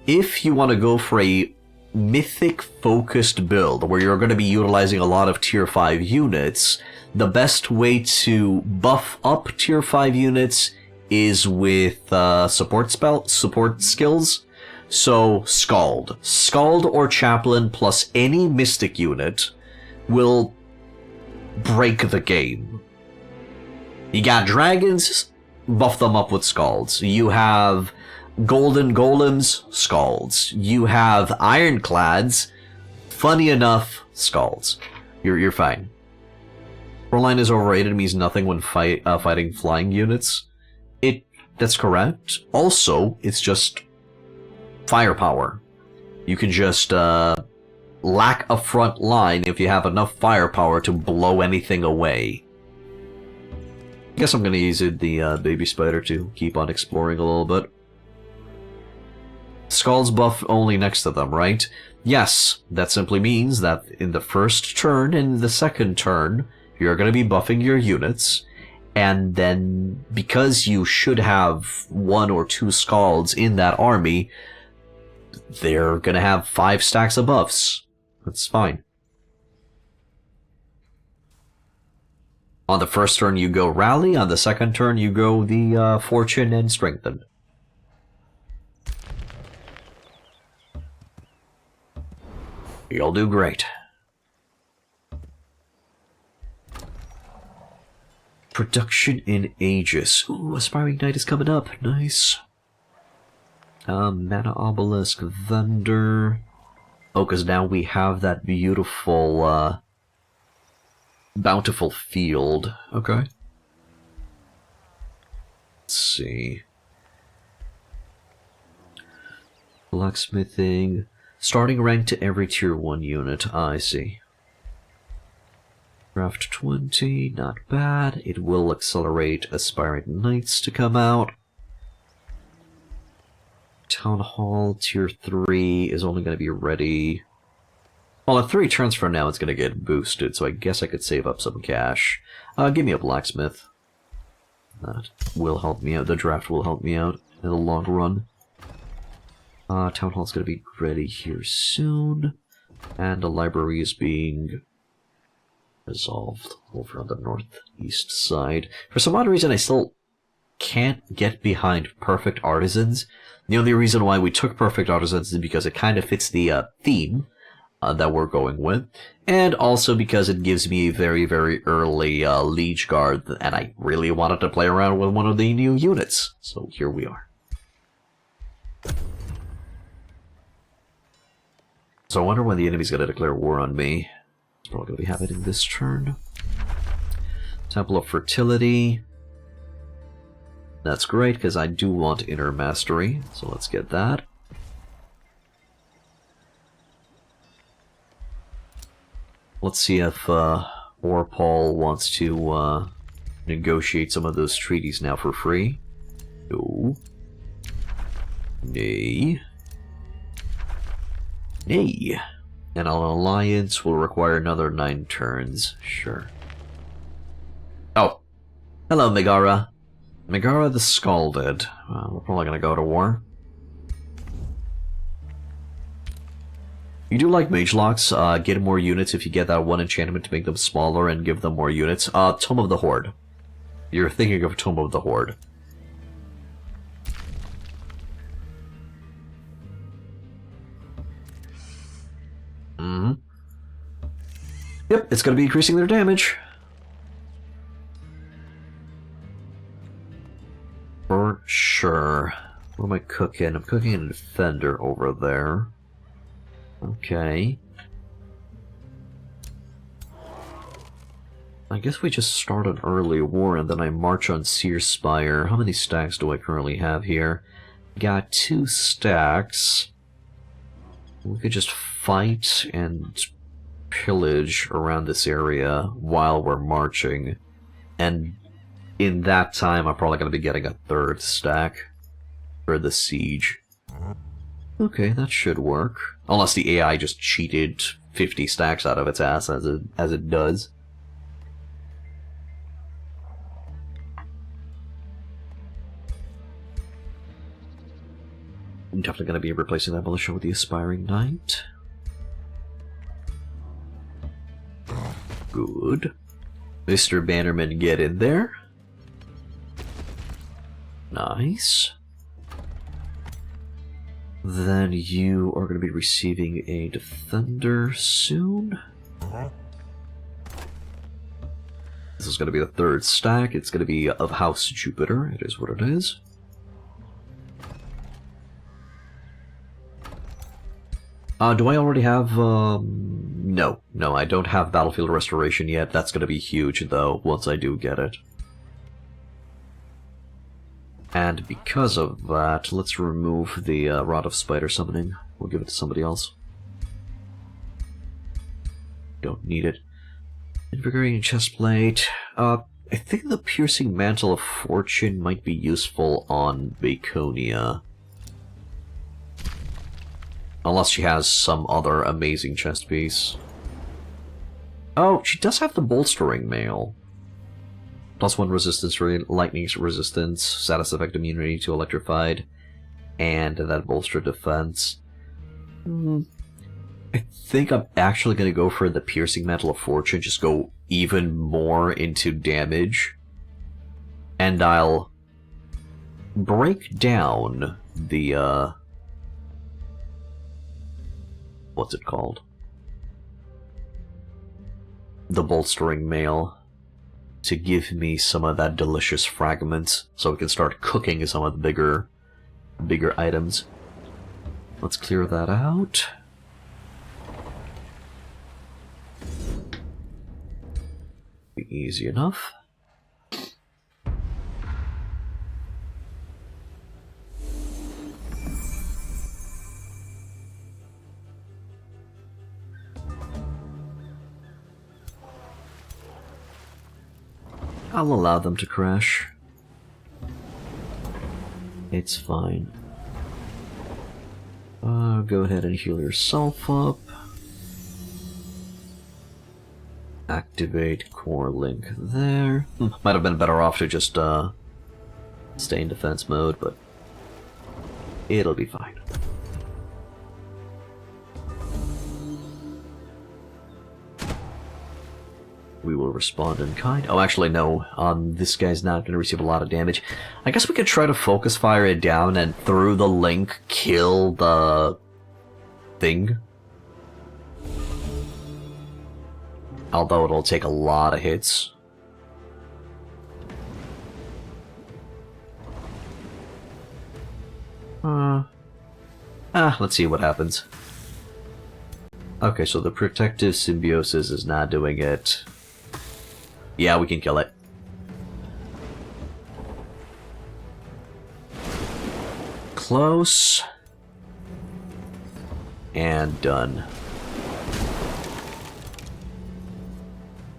If you want to go for a mythic-focused build, where you're going to be utilizing a lot of Tier 5 units, the best way to buff up Tier 5 units is with support skills. So, Scald. Scald or Chaplain plus any Mystic unit will break the game. You got dragons, buff them up with Scalds. You have golden golems, Scalds. You have Ironclads, funny enough, Scalds. You're fine. Frontline is overrated, means nothing when fighting flying units. That's correct. Also, it's just firepower. You can just lack a front line if you have enough firepower to blow anything away. I guess I'm gonna use the baby spider to keep on exploring a little bit. Skull's buff only next to them, right? Yes, that simply means that in the first turn and the second turn, you're gonna be buffing your units, and then because you should have 1 or 2 Scalds in that army, they're gonna have 5 stacks of buffs. That's fine. On the first turn you go Rally, on the second turn you go the Fortune and Strengthen. You'll do great. Production in Aegis. Ooh, Aspiring Knight is coming up. Nice. Mana Obelisk, Thunder. Oh, because now we have that beautiful, bountiful field. Okay. Let's see. Blacksmithing. Starting rank to every tier 1 unit. I see. Draft 20, not bad. It will accelerate Aspiring Knights to come out. Town Hall tier 3 is only going to be ready... Well, in 3 turns from now it's going to get boosted, so I guess I could save up some cash. Give me a blacksmith. That will help me out. The draft will help me out in the long run. Town Hall's going to be ready here soon. And the library is being resolved over on the northeast side. For some odd reason, I still can't get behind Perfect Artisans. The only reason why we took Perfect Artisans is because it kind of fits the theme that we're going with, and also because it gives me a very, very early Liege Guard, and I really wanted to play around with one of the new units. So here we are. So I wonder when the enemy's going to declare war on me. It's probably going to be happening this turn. Temple of Fertility. That's great, because I do want Inner Mastery, so let's get that. Let's see if Orpal wants to negotiate some of those treaties now for free. No. Nay. Nay. And an alliance will require another 9 turns. Sure. Oh. Hello, Megara. Megara the Scalded. We're probably gonna go to war. You do like mage locks, get more units if you get that one enchantment to make them smaller and give them more units. Tome of the Horde. You're thinking of Tome of the Horde. Mm-hmm. Yep, it's gonna be increasing their damage. For sure. What am I cooking? I'm cooking a defender over there. Okay. I guess we just start an early war and then I march on Seer Spire. How many stacks do I currently have here? Got 2 stacks. We could just fight and pillage around this area while we're marching. And in that time, I'm probably going to be getting a 3rd stack for the siege. Okay, that should work. Unless the AI just cheated 50 stacks out of its ass, as it does. I'm definitely going to be replacing that militia with the Aspiring Knight. Good. Mr. Bannerman, get in there. Nice. Then you are going to be receiving a defender soon. This is going to be the 3rd stack. It's going to be of House Jupiter. It is what it is. Do I already have, No, I don't have Battlefield Restoration yet. That's going to be huge, though, once I do get it. And because of that, let's remove the Rod of Spider Summoning. We'll give it to somebody else. Don't need it. Invigorating Chestplate. I think the Piercing Mantle of Fortune might be useful on Baconia. Unless she has some other amazing chest piece. Oh, she does have the Bolstering Mail. +1 resistance for lightning resistance, status effect immunity to electrified, and that bolster defense. I think I'm actually going to go for the Piercing Mantle of Fortune, just go even more into damage. And I'll break down the, what's it called? The Bolstering Mail, to give me some of that delicious fragments, so we can start cooking some of the bigger items. Let's clear that out. Be easy enough. I'll allow them to crash. It's fine. Go ahead and heal yourself up. Activate core link there. Might have been better off to just stay in defense mode, but it'll be fine. We will respond in kind. Oh, actually, no. This guy's not going to receive a lot of damage. I guess we could try to focus fire it down and through the link kill the thing. Although it'll take a lot of hits. Let's see what happens. Okay, so the protective symbiosis is not doing it. Yeah, we can kill it. Close. And done.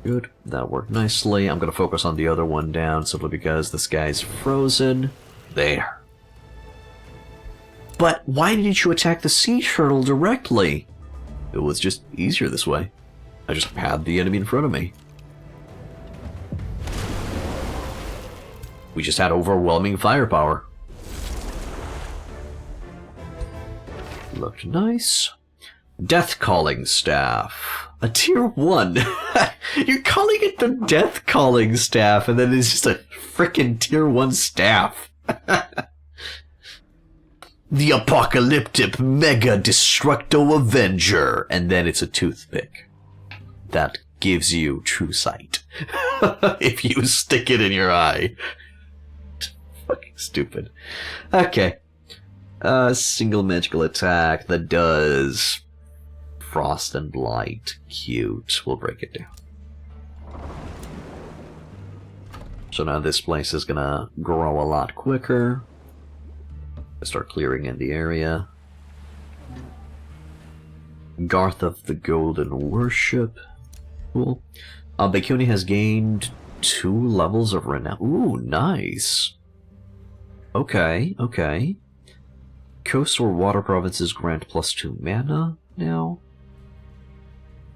Good, that worked nicely. I'm gonna focus on the other one down simply because this guy's frozen. There. But why didn't you attack the sea turtle directly? It was just easier this way. I just had the enemy in front of me. We just had overwhelming firepower. Looked nice. Death Calling Staff. A tier 1. You're calling it the Death Calling Staff, and then it's just a frickin' tier 1 staff. The Apocalyptic Mega Destructo Avenger. And then it's a toothpick. That gives you true sight. If you stick it in your eye. Fucking stupid. Okay. Single magical attack that does Frost and Blight. Cute. We'll break it down. So now this place is gonna grow a lot quicker. Start clearing in the area. Garth of the Golden Worship. Cool. Bakuni has gained 2 levels of renown. Ooh, nice. Okay, okay. Coastal or water provinces grant +2 mana now.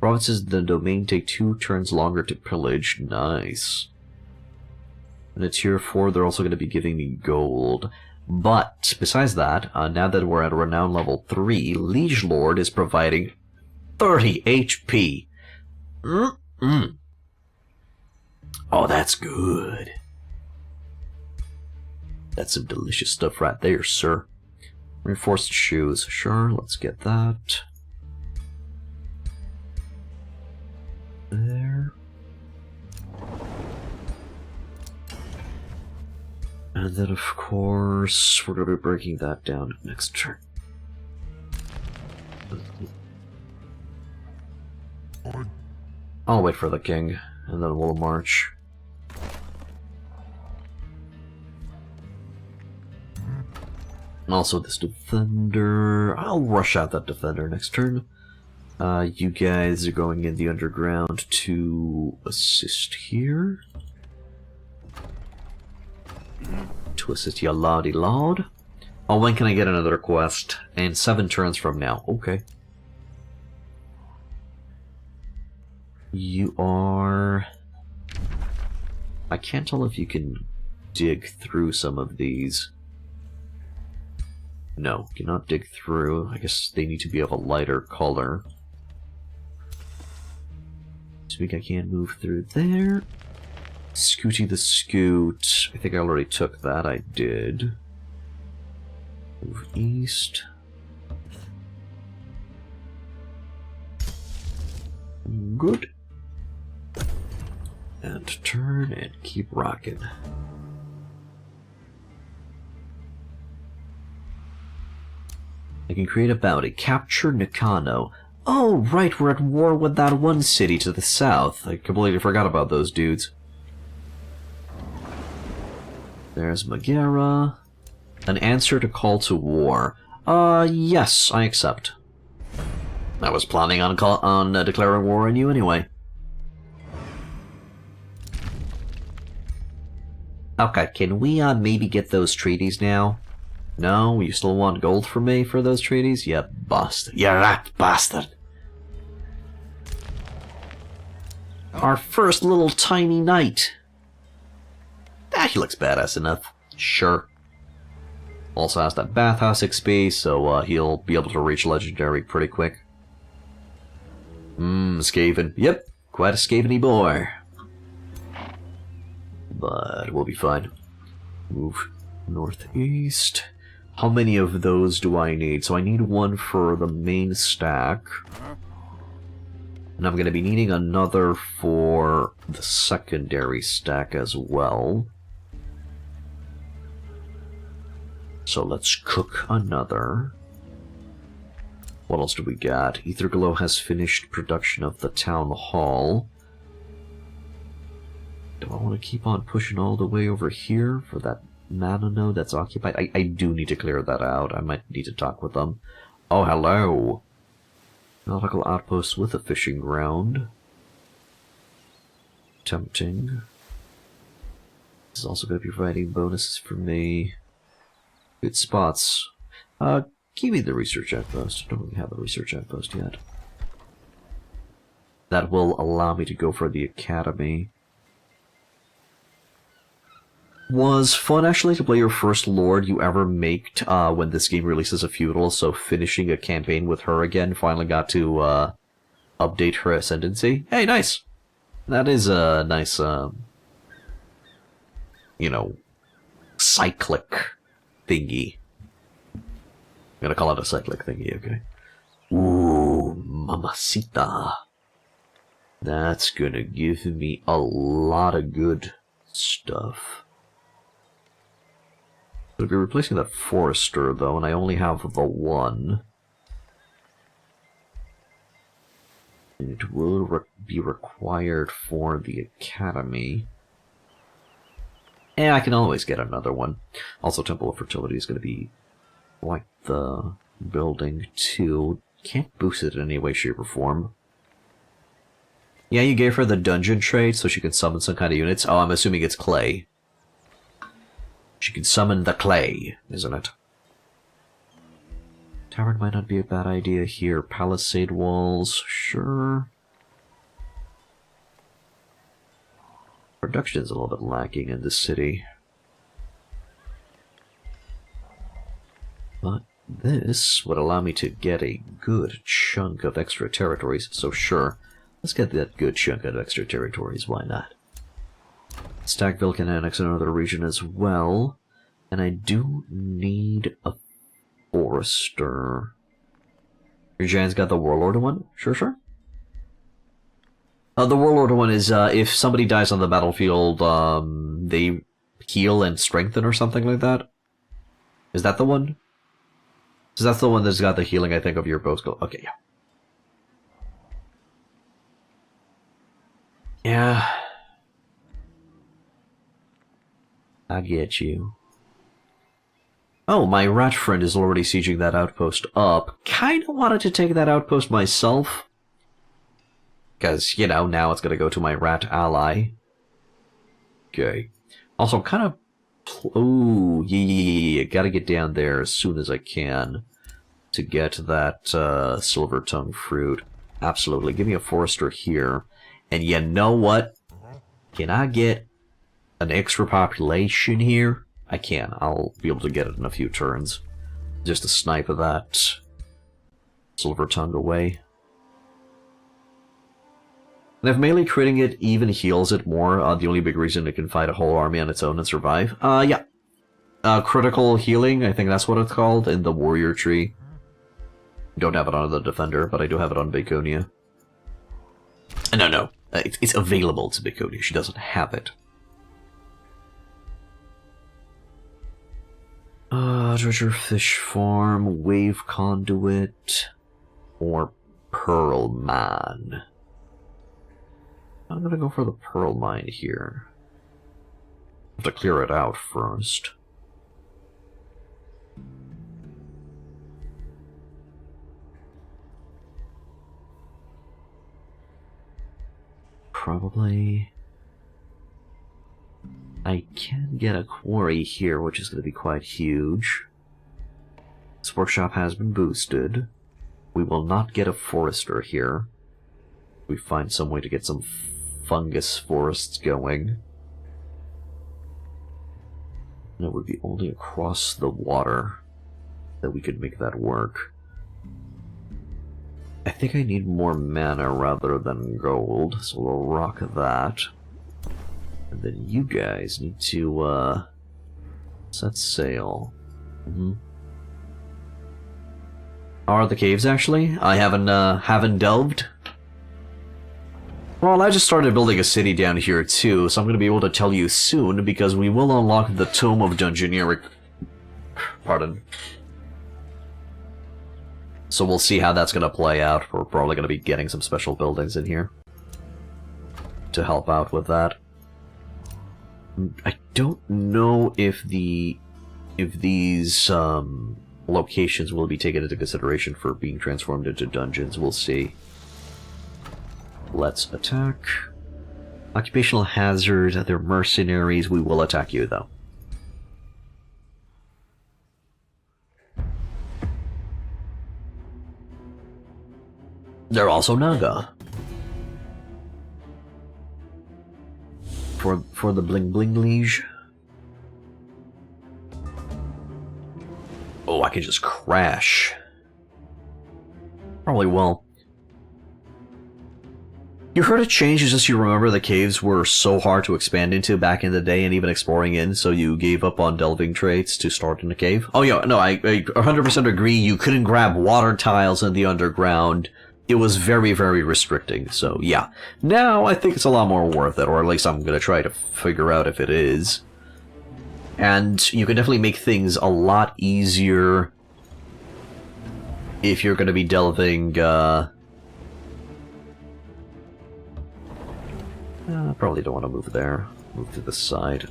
Provinces in the domain take 2 turns longer to pillage. Nice. And at tier 4, they're also going to be giving me gold. But, besides that, now that we're at renown level 3, Liege Lord is providing 30 HP. Oh, that's good. That's some delicious stuff right there, sir. Reinforced shoes. Sure, let's get that. There. And then, of course, we're going to be breaking that down next turn. I'll wait for the king, and then we'll march. Also, this defender. I'll rush out that defender next turn. You guys are going in the underground to assist here. To assist your lordy lord. Oh, when can I get another quest? And 7 turns from now. Okay. You are... I can't tell if you can dig through some of these. No, cannot dig through. I guess they need to be of a lighter color. Speak, I can't move through there. Scooty the Scoot. I think I already took that. I did. Move east. Good. And turn and keep rocking. I can create a bounty. Capture Nakano. Oh, right, we're at war with that one city to the south. I completely forgot about those dudes. There's Megara. An answer to call to war. Yes, I accept. I was planning on declaring war on you anyway. Okay, can we maybe get those treaties now? No? You still want gold from me for those treaties? You bastard. You rat bastard. Our first little tiny knight. Ah, he looks badass enough. Sure. Also has that bathhouse XP, so he'll be able to reach legendary pretty quick. Skaven. Yep, quite a Skaven-y boy. but we'll be fine. Move northeast. How many of those do I need? So I need one for the main stack. And I'm going to be needing another for the secondary stack as well. So let's cook another. What else do we got? Etherglow has finished production of the town hall. Do I want to keep on pushing all the way over here for that mana node that's occupied? I do need to clear that out. I might need to talk with them. Oh, hello! Nautical outpost with a fishing ground. Tempting. This is also going to be providing bonuses for me. Good spots. Give me the research outpost. I don't really have a research outpost yet. That will allow me to go for the academy. Was fun actually to play your first lord you ever make when this game releases a feudal, so finishing a campaign with her again, finally got to update her ascendancy. Hey, nice! That is a nice, you know, cyclic thingy. I'm gonna call it a cyclic thingy, okay? Ooh, mamacita. That's gonna give me a lot of good stuff. I'll be replacing that forester, though, and I only have the one. It will be required for the academy. And I can always get another one. Also, Temple of Fertility is going to be like the building, too. Can't boost it in any way, shape, or form. Yeah, you gave her the dungeon trait so she can summon some kind of units. Oh, I'm assuming it's clay. She can summon the clay, isn't it? Tavern might not be a bad idea here. Palisade walls, sure. Production is a little bit lacking in this city. But this would allow me to get a good chunk of extra territories, so sure. Let's get that good chunk of extra territories, why not? Stackville can annex another region as well. And I do need a forester. Regen's got the Warlord one? Sure. The Warlord one is, if somebody dies on the battlefield, they heal and strengthen or something like that? Is that the one? So that's the one that's got the healing, I think, of your bow. Okay, yeah. Yeah. I get you. Oh, my rat friend is already sieging that outpost up. Kinda wanted to take that outpost myself. Because, you know, now it's gonna go to my rat ally. Okay. Also, I'm kind of... Oh, yeah. Gotta get down there as soon as I can to get that silver tongue fruit. Absolutely. Give me a forester here. And you know what? Can I get an extra population here? I can. I'll be able to get it in a few turns. Just to snipe that silver tongue away. And if melee critting it even heals it more, the only big reason it can fight a whole army on its own and survive. Yeah. Critical healing, I think that's what it's called, in the warrior tree. Don't have it on the defender, but I do have it on Baconia. No. It's available to Baconia. She doesn't have it. Treasure fish farm, wave conduit, or pearl mine. I'm gonna go for the pearl mine here. Have to clear it out first. Probably... I can get a quarry here, which is going to be quite huge. This workshop has been boosted. We will not get a forester here. We find some way to get some fungus forests going. And it would be only across the water that we could make that work. I think I need more mana rather than gold, so we'll rock that. And then you guys need to, set sail. Mm-hmm. How are the caves, actually? I haven't delved. Well, I just started building a city down here, too, so I'm going to be able to tell you soon, because we will unlock the Tome of Dungeoneering. Pardon. So we'll see how that's going to play out. We're probably going to be getting some special buildings in here to help out with that. I don't know if these locations will be taken into consideration for being transformed into dungeons. We'll see. Let's attack. Occupational hazard, they're mercenaries. We will attack you, though. They're also Naga. For the bling bling liege. Oh, I can just crash. Probably will. You heard of changes as you remember the caves were so hard to expand into back in the day and even exploring in, so you gave up on delving traits to start in a cave? Oh yeah, no, I 100% agree. You couldn't grab water tiles in the underground. It was very, very restricting, so yeah. Now, I think it's a lot more worth it, or at least I'm gonna try to figure out if it is. And you can definitely make things a lot easier if you're gonna be delving, probably don't want to move there. Move to the side.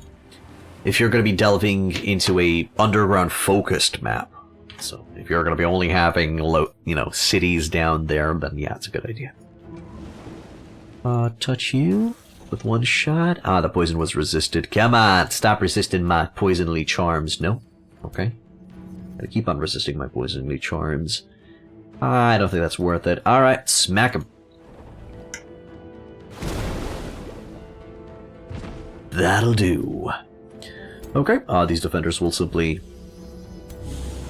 If you're gonna be delving into a underground-focused map. So, if you're going to be only having, cities down there, then yeah, it's a good idea. Touch you with one shot. Ah, the poison was resisted. Come on, stop resisting my poisonly charms. No? Okay. Gotta keep on resisting my poisonly charms. I don't think that's worth it. Alright, smack him. That'll do. Okay, these defenders will simply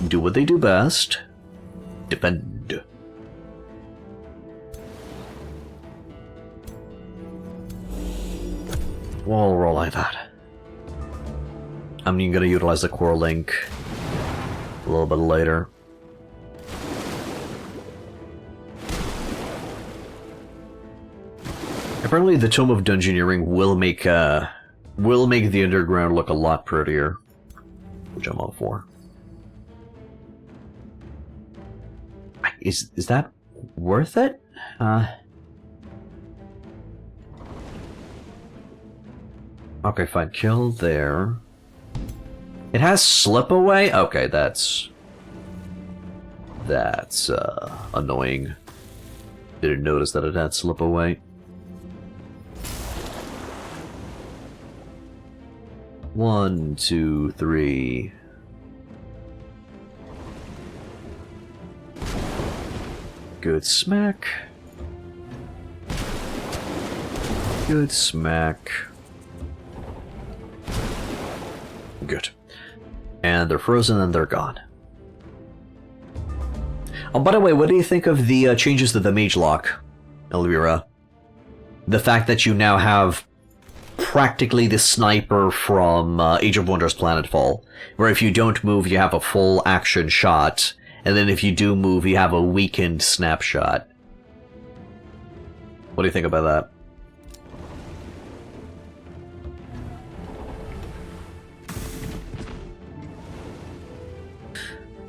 do what they do best. Defend. We'll roll like that. I'm gonna utilize the core link a little bit later. Apparently the Tome of Dungeoneering will make the underground look a lot prettier, which I'm all for. Is that worth it? Okay, fine. Kill there. It has slip away? Okay, that's annoying. Didn't notice that it had slip away. One, two, three. Good smack. Good smack. Good. And they're frozen and they're gone. Oh, by the way, what do you think of the changes to the mage lock, Elvira? The fact that you now have practically the sniper from Age of Wonders Planetfall, where if you don't move, you have a full action shot. And then if you do move, you have a weakened snapshot. What do you think about that?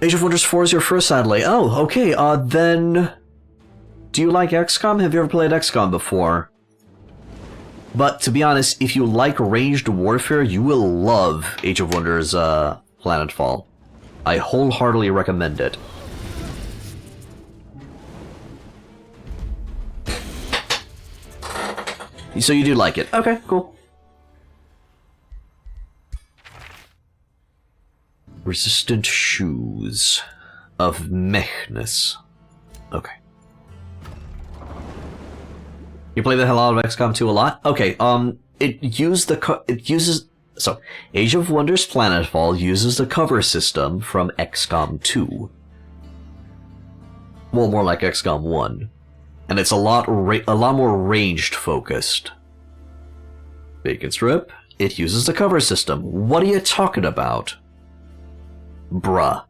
Age of Wonders 4 is your first, sadly. Oh, okay, then... Do you like XCOM? Have you ever played XCOM before? But, to be honest, if you like ranged warfare, you will love Age of Wonders, Planetfall. I wholeheartedly recommend it. So you do like it. Okay, cool. Resistant shoes of mechness. Okay. You play the hell out of XCOM 2 a lot? Okay, it uses so Age of Wonders Planetfall uses the cover system from XCOM 2. Well, more like XCOM 1. And it's a lot more ranged focused. Bacon strip, It uses the cover system. What are you talking about? Bruh.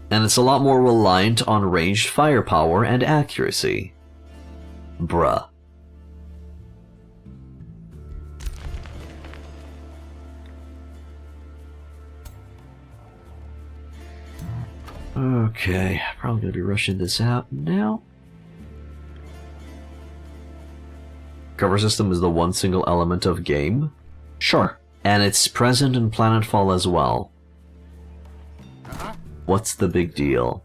And it's a lot more reliant on ranged firepower and accuracy. Bruh. Okay, probably gonna be rushing this out now. Cover system is the one single element of game? Sure. And it's present in Planetfall as well. What's the big deal?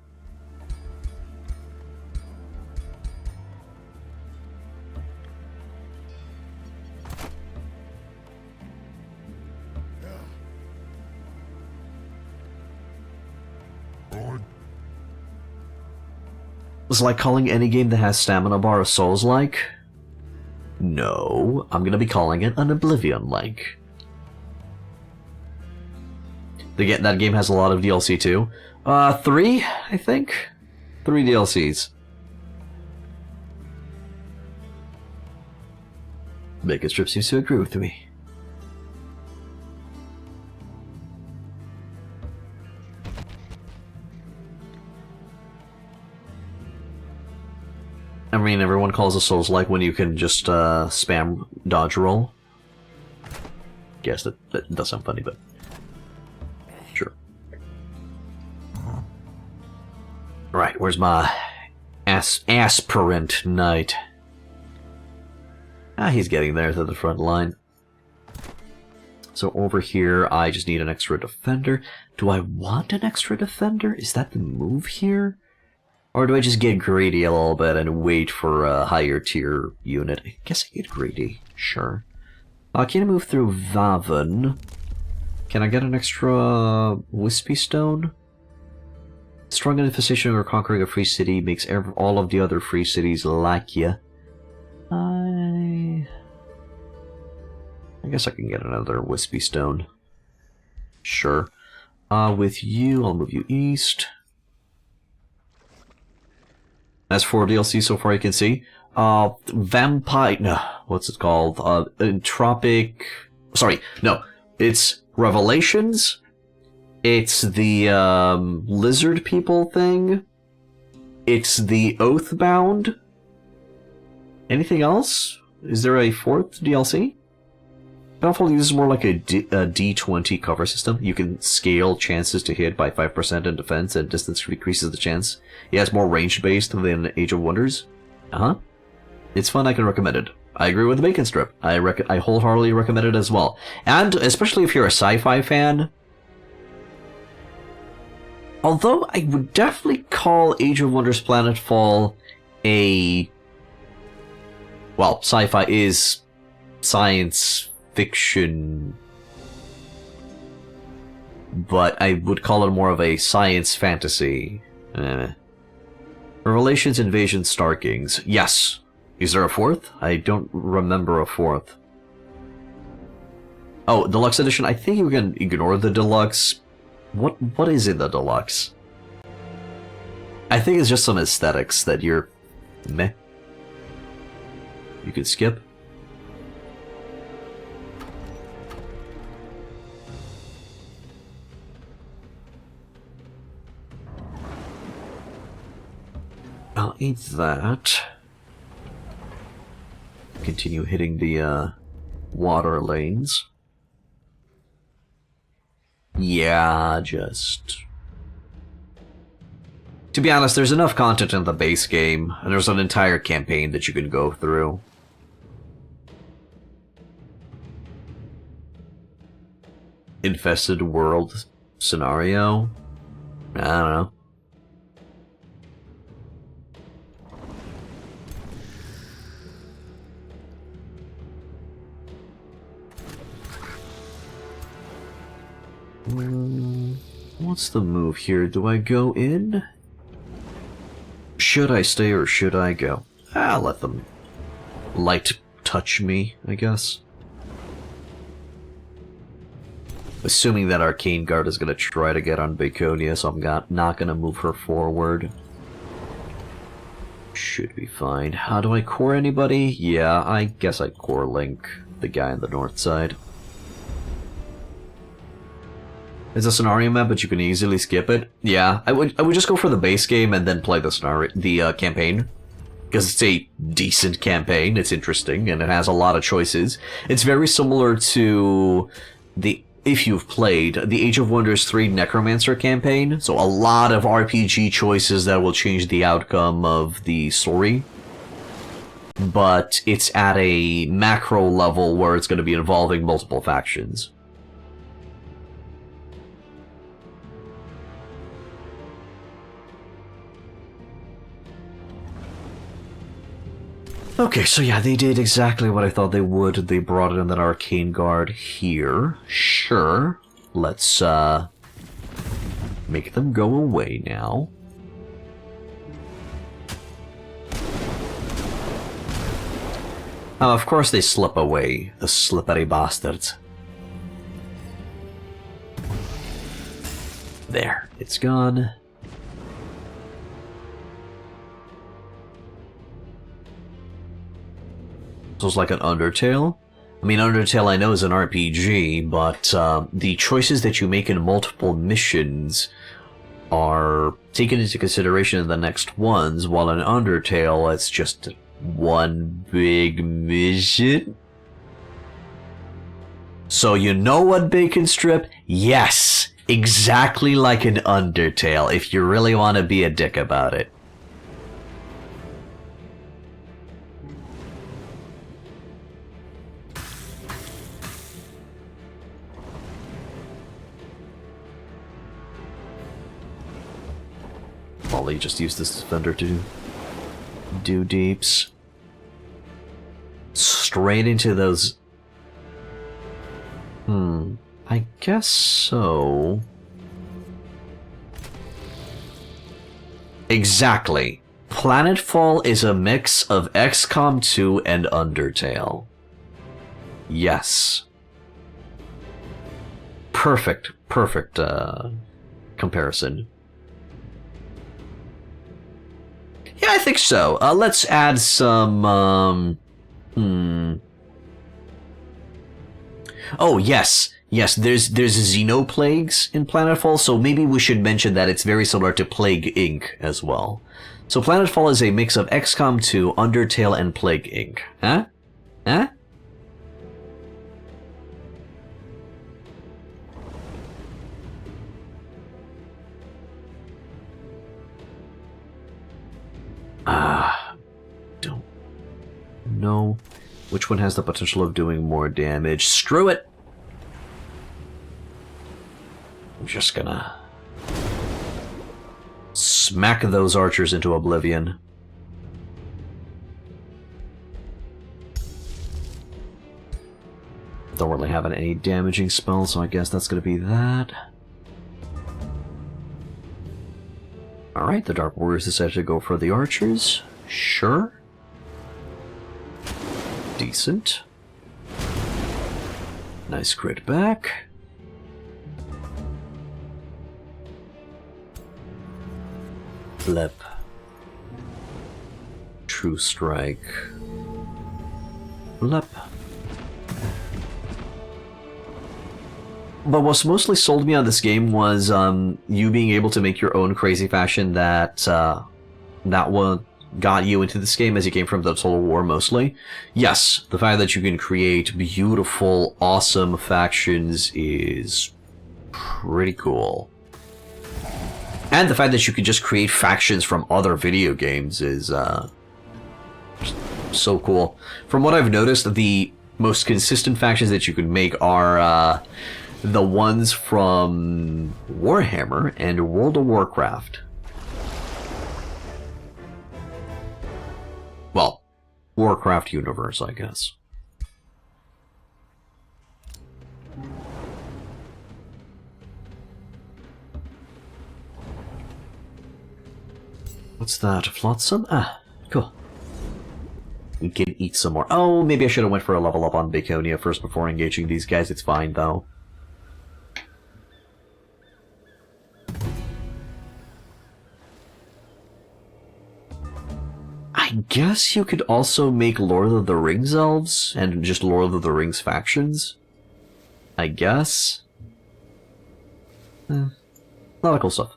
It's like calling any game that has stamina bar a Souls-like? No, I'm gonna be calling it an Oblivion-like. That game has a lot of DLC too. 3, I think? 3 DLCs. Bacon Strip seems to agree with me. I mean, everyone calls a Souls-like when you can just spam dodge roll. Guess that does sound funny, but sure. Right, where's my aspirant knight? Ah, he's getting there to the front line. So over here, I just need an extra defender. Do I want an extra defender? Is that the move here? Or do I just get greedy a little bit and wait for a higher tier unit? I guess I get greedy. Sure. Can I move through Vaven? Can I get an extra Wispy Stone? Strong infestation or conquering a free city makes all of the other free cities like ya. I guess I can get another Wispy Stone. Sure. With you, I'll move you east. That's 4 DLC so far you can see. Vampire... No, what's it called? Entropic... Sorry, no. It's Revelations. It's the lizard people thing. It's the Oathbound. Anything else? Is there a 4th DLC? Battlefield uses more like a D20 cover system. You can scale chances to hit by 5% in defense, and distance decreases the chance. It has more range-based than Age of Wonders. It's fun, I can recommend it. I agree with the Bacon Strip. I wholeheartedly recommend it as well. And especially if you're a sci-fi fan. Although I would definitely call Age of Wonders Planetfall a... Well, sci-fi is science fiction, but I would call it more of a science fantasy. Revelations, Invasion, Starkings. Yes. Is there a 4th? I don't remember a 4th. Oh, Deluxe Edition. I think you can ignore the Deluxe. What is in the Deluxe? I think it's just some aesthetics that you're meh. You could skip. I'll eat that. Continue hitting the water lanes. Yeah, just... To be honest, there's enough content in the base game, and there's an entire campaign that you can go through. Infested world scenario? I don't know. What's the move here? Do I go in? Should I stay or should I go? I'll let them light touch me, I guess. Assuming that Arcane Guard is going to try to get on Baconia, so I'm not going to move her forward. should be fine. How do I core anybody? Yeah, I guess I'd core Link, the guy on the north side. It's a scenario map, but you can easily skip it. Yeah, I would just go for the base game and then play the campaign. Because it's a decent campaign, it's interesting, and it has a lot of choices. It's very similar to if you've played, the Age of Wonders 3 Necromancer campaign. So a lot of RPG choices that will change the outcome of the story. But it's at a macro level where it's going to be involving multiple factions. Okay, so yeah, they did exactly what I thought they would. They brought in that Arcane Guard here. Sure. Let's, make them go away now. Of course they slip away, the slippery bastards. There, it's gone. So it's like an Undertale. I mean, Undertale I know is an RPG, but the choices that you make in multiple missions are taken into consideration in the next ones, while in Undertale it's just one big mission. So you know what, Bacon Strip? Yes! Exactly like an Undertale, if you really want to be a dick about it. Molly just used this defender to do deeps. Straight into those... I guess so. Exactly. Planetfall is a mix of XCOM 2 and Undertale. Yes. Perfect comparison. Yeah, I think so. Let's add some, Oh, yes. Yes, there's Xenoplagues in Planetfall, so maybe we should mention that it's very similar to Plague Inc. as well. So Planetfall is a mix of XCOM 2, Undertale, and Plague Inc. Huh? Huh? Don't know which one has the potential of doing more damage. Screw it! I'm just gonna smack those archers into oblivion. Don't really have any damaging spells, so I guess that's gonna be that. Alright, the Dark Warriors decided to go for the archers. Sure. Decent. Nice crit back. Flip. True strike. Flip. But what's mostly sold me on this game was you being able to make your own crazy faction that one got you into this game as you came from the Total War mostly. Yes, the fact that you can create beautiful, awesome factions is pretty cool. And the fact that you can just create factions from other video games is so cool. From what I've noticed, the most consistent factions that you can make are the ones from Warhammer and World of Warcraft. Well, Warcraft universe, I guess. What's that? Flotsam? Ah, cool. We can eat some more. Oh, maybe I should have went for a level up on Baconia first before engaging these guys. It's fine, though. I I guess you could also make Lord of the Rings elves and just Lord of the Rings factions. I guess. A lot of cool stuff.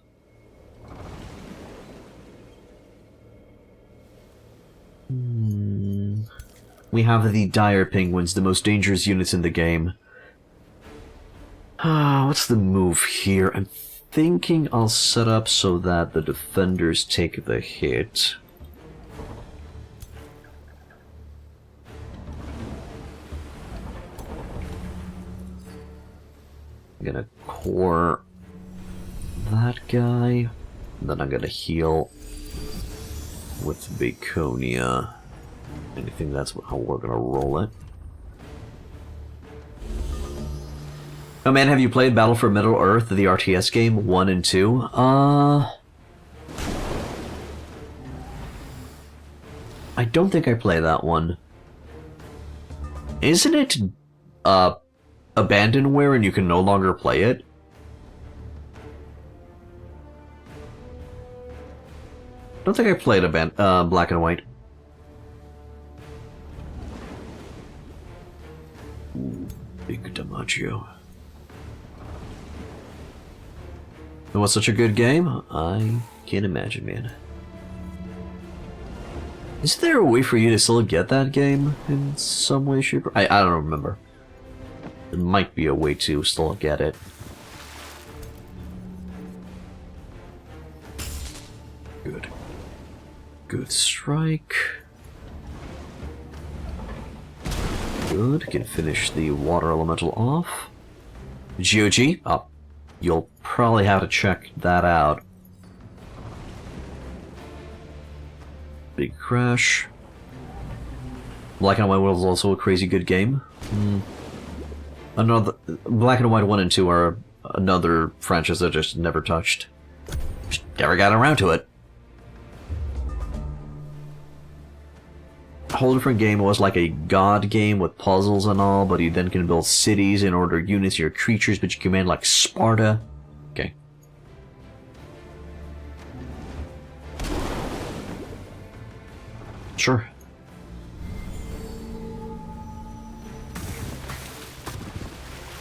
We have the dire penguins, the most dangerous units in the game. What's the move here? I'm thinking I'll set up so that the defenders take the hit. I'm gonna core that guy, and then I'm gonna heal with Baconia. I think that's how we're gonna roll it. Oh man, have you played Battle for Middle-earth, the RTS game, 1 and 2? I don't think I play that one. Isn't it, abandonware and you can no longer play it? I don't think I played Black and White. Ooh, big DiMaggio. It was such a good game? I can't imagine, man. Is there a way for you to still get that game in some way, shape, or... I don't remember. There might be a way to still get it. Good. Good strike. Good. Can finish the water elemental off. GOG? Oh, you'll probably have to check that out. Big crash. Black and White was also a crazy good game. Another Black and White 1 and 2 are another franchise I just never touched. Just never got around to it. A whole different game. It was like a god game with puzzles and all, but you then can build cities and order units, your creatures, but you command like Sparta. Okay. Sure.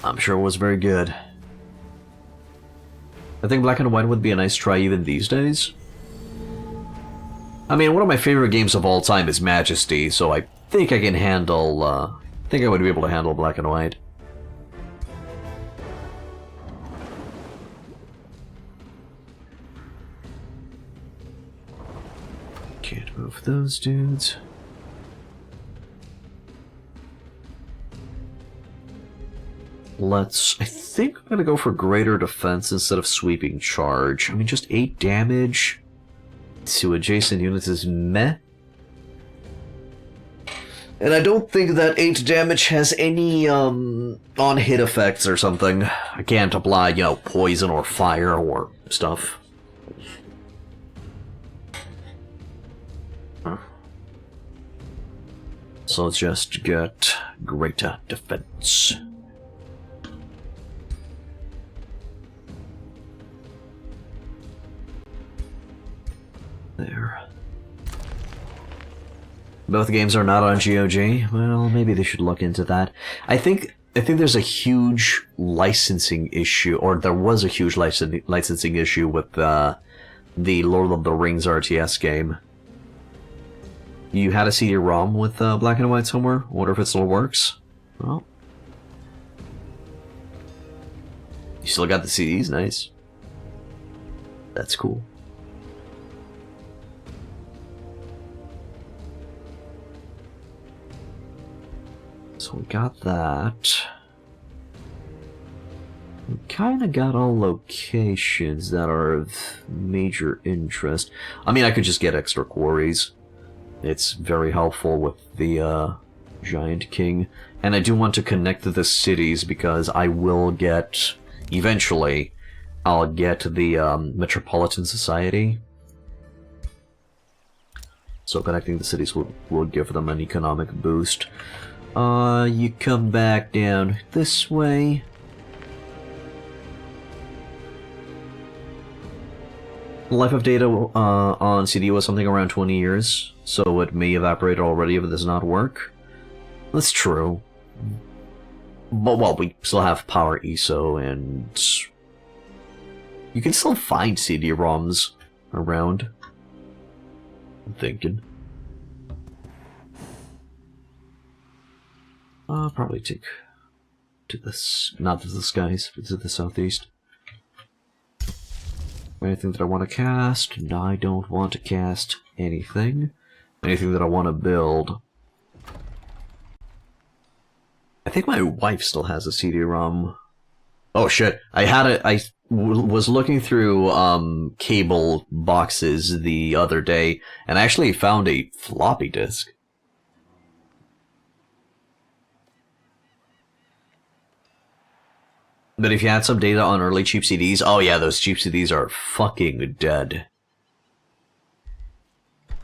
I'm sure it was very good. I think Black and White would be a nice try even these days. I mean, one of my favorite games of all time is Majesty, so I think I can handle, I think I would be able to handle Black and White. Can't move those dudes. I think I'm gonna go for greater defense instead of sweeping charge. I mean, just 8 damage to adjacent units is meh. And I don't think that 8 damage has any, on-hit effects or something. I can't apply, you know, poison or fire or stuff. So let's just get greater defense. There. Both games are not on GOG. Well, maybe they should look into that. I think there's a huge licensing issue, or there was a huge licensing issue with the Lord of the Rings RTS game. You had a CD-ROM with Black and White somewhere? Wonder if it still works. Well, you still got the CDs, nice. That's cool. So we got that. We kinda got all locations that are of major interest. I mean, I could just get extra quarries. It's very helpful with the Giant King. And I do want to connect to the cities because I will get, eventually, I'll get the Metropolitan Society. So connecting the cities will give them an economic boost. You come back down this way. The life of data on CD was something around 20 years, so it may evaporate already if it does not work. That's true. But, well, we still have Power ESO, and you can still find CD-ROMs around. I'm thinking. I'll probably take to this, not to the skies, but to the southeast. Anything that I want to cast? No, I don't want to cast anything. Anything that I want to build. I think my wife still has a CD-ROM. Oh shit, I had it, I was looking through cable boxes the other day, and I actually found a floppy disk. But if you had some data on early cheap CDs, oh yeah, those cheap CDs are fucking dead.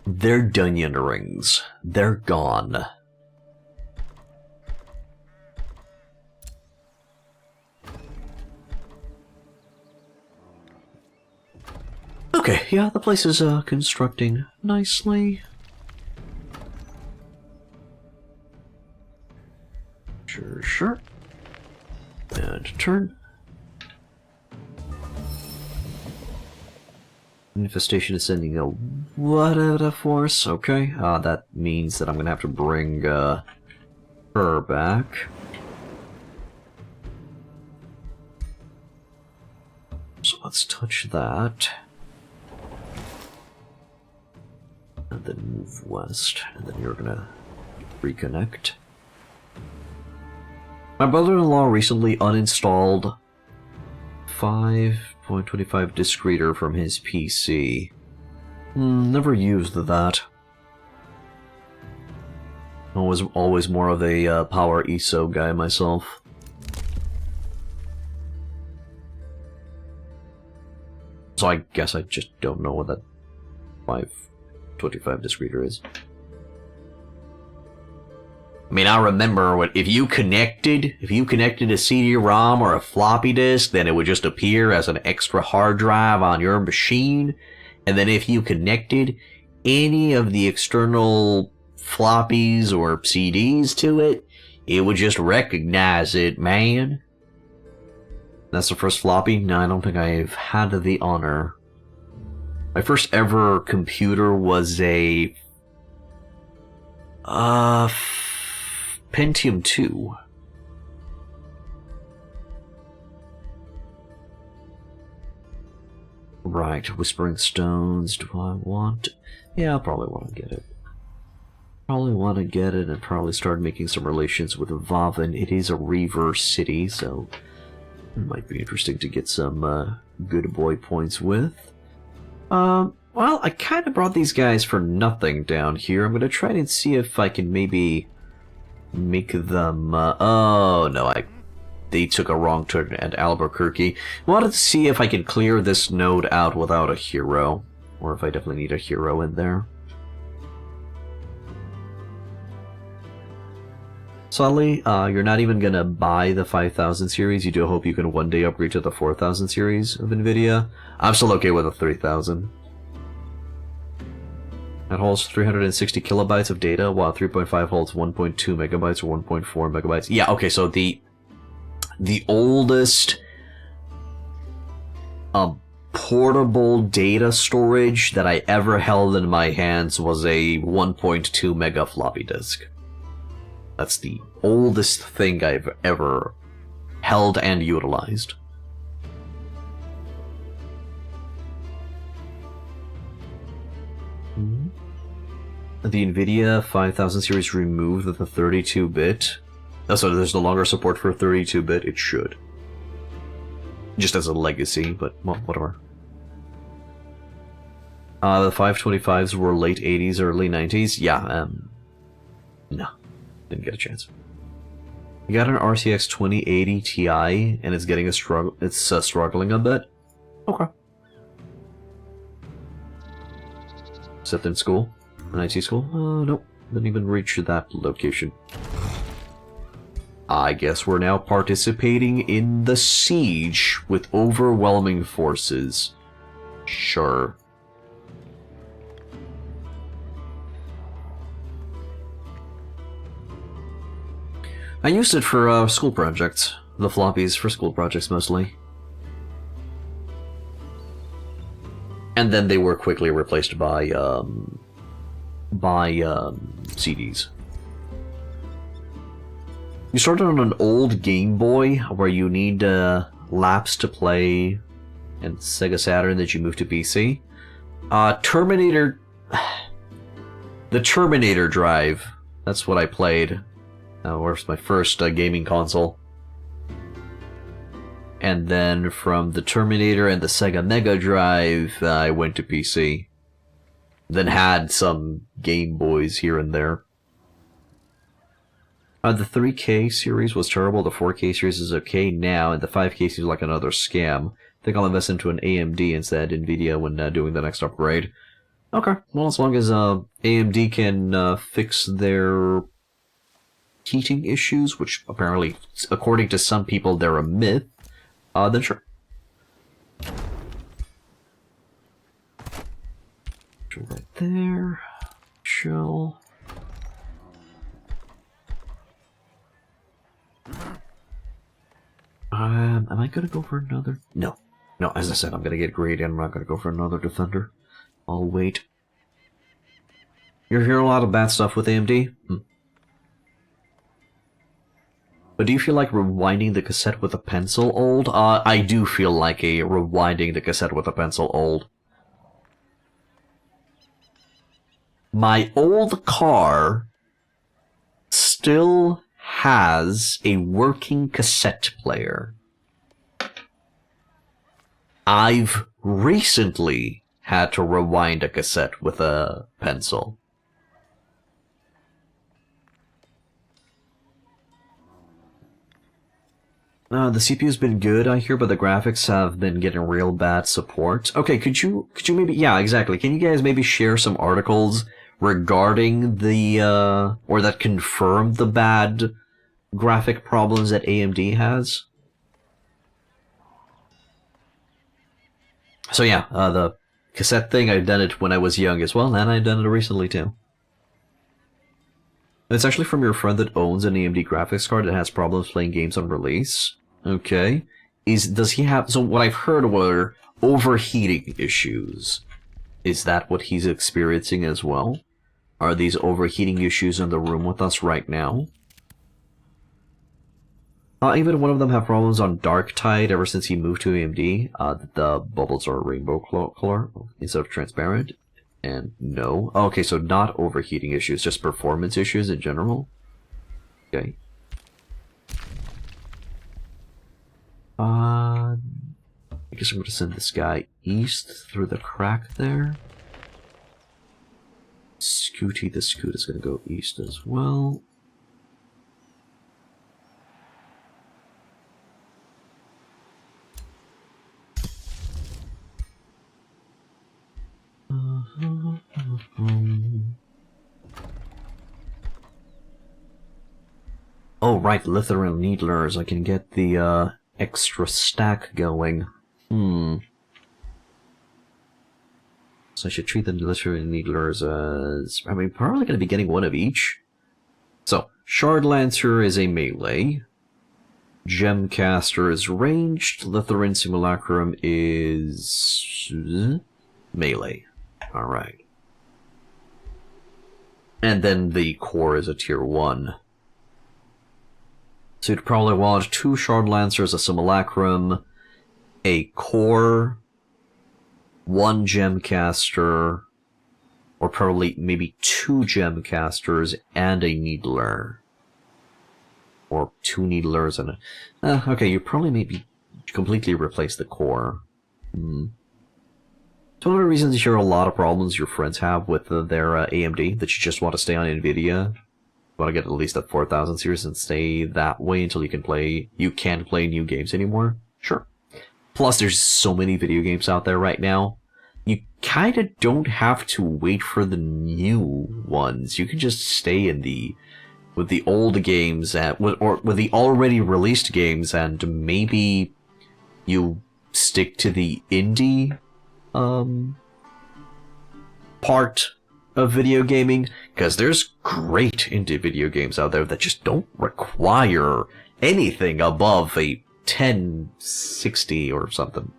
They're Dunyan rings. They're gone. Okay, yeah, the place is constructing nicely. Sure. And turn. Infestation is sending a whatever force. Okay, that means that I'm gonna have to bring her back. So let's touch that. And then move west, and then you're gonna reconnect. My brother-in-law recently uninstalled 5.25 disk reader from his PC. Never used that. I was always more of a Power ESO guy myself. So I guess I just don't know what that 5.25 disk reader is. I mean, I remember what if you connected a CD-ROM or a floppy disk, then it would just appear as an extra hard drive on your machine, and then if you connected any of the external floppies or CDs to it, it would just recognize it, man. That's the first floppy? No, I don't think I've had the honor. My first ever computer was a Pentium 2. Right, Whispering Stones, do I want... Yeah, I'll probably want to get it. Probably want to get it and probably start making some relations with Vavin. It is a reverse city, so it might be interesting to get some good boy points with. Well, I kind of brought these guys for nothing down here. I'm going to try and see if I can maybe make them... oh, no, they took a wrong turn at Albuquerque. I wanted to see if I can clear this node out without a hero, or if I definitely need a hero in there. Sadly, you're not even going to buy the 5000 series. You do hope you can one day upgrade to the 4000 series of NVIDIA. I'm still okay with the 3000. That holds 360 kilobytes of data, while 3.5 holds 1.2 megabytes or 1.4 megabytes. Yeah, okay, so the oldest portable data storage that I ever held in my hands was a 1.2 mega floppy disk. That's the oldest thing I've ever held and utilized. The NVIDIA 5000 series removed the 32-bit. So there's no longer support for 32-bit. It should. Just as a legacy, but well, whatever. The 525s were late 80s, early 90s. Yeah, no. Didn't get a chance. You got an RTX 2080 Ti, and it's getting a struggle. It's struggling a bit. Okay. Except in school, in IT school. Nope, didn't even reach that location. I guess we're now participating in the siege with overwhelming forces. Sure. I used it for school projects. The floppies for school projects mostly. And then they were quickly replaced by CDs. You started on an old Game Boy where you need laps to play, and Sega Saturn that you moved to PC. Terminator... The Terminator drive. That's what I played. Where's my first gaming console. And then from the Terminator and the Sega Mega Drive, I went to PC. Then had some Game Boys here and there. The 3K series was terrible, the 4K series is okay now, and the 5K seems like another scam. I think I'll invest into an AMD instead, NVIDIA, when doing the next upgrade. Okay, well, as long as AMD can fix their heating issues, which apparently, according to some people, they're a myth, then sure. Right there. Chill. Am I gonna go for another? No. No, as I said, I'm gonna get greedy and I'm not gonna go for another defender. I'll wait. You're hearing a lot of bad stuff with AMD? But do you feel like rewinding the cassette with a pencil old? I do feel like a rewinding the cassette with a pencil old. My old car still has a working cassette player. I've recently had to rewind a cassette with a pencil. The CPU's been good, I hear, but the graphics have been getting real bad support. Okay, could you maybe... Yeah, exactly. Can you guys maybe share some articles regarding the, or that confirm the bad graphic problems that AMD has? So yeah, the cassette thing, I've done it when I was young as well, and I've done it recently too. It's actually from your friend that owns an AMD graphics card that has problems playing games on release. Okay. Does he have... So what I've heard were overheating issues. Is that what he's experiencing as well? Are these overheating issues in the room with us right now? Even one of them have problems on Dark Tide ever since he moved to AMD. The bubbles are rainbow color instead of transparent. And no. Okay, so not overheating issues, just performance issues in general. Okay. I guess I'm going to send this guy east through the crack there. Scooty the Scoot is going to go east as well. Oh, right, Lithoral Needlers. I can get the, extra stack going. So I should treat the Lithoral Needlers as... I mean, probably going to be getting one of each. So, Shard Lancer is a melee. Gemcaster is ranged. Lithoran Simulacrum is... melee. Alright. And then the core is a tier 1. So you'd probably want 2 Shard Lancers, a Simulacrum, a core, 1 Gemcaster, or probably maybe 2 Gemcasters and a Needler. Or 2 Needlers and a... okay, you probably maybe completely replace the core. It's one of the reasons you hear a lot of problems your friends have with their AMD, that you just want to stay on NVIDIA. You want to get at least a 4000 series and stay that way until you can't play new games anymore. Sure. Plus, there's so many video games out there right now. You kind of don't have to wait for the new ones. You can just stay in with the old games or with the already released games, and maybe you stick to the indie part of video gaming, because there's great indie video games out there that just don't require anything above a 1060 or something.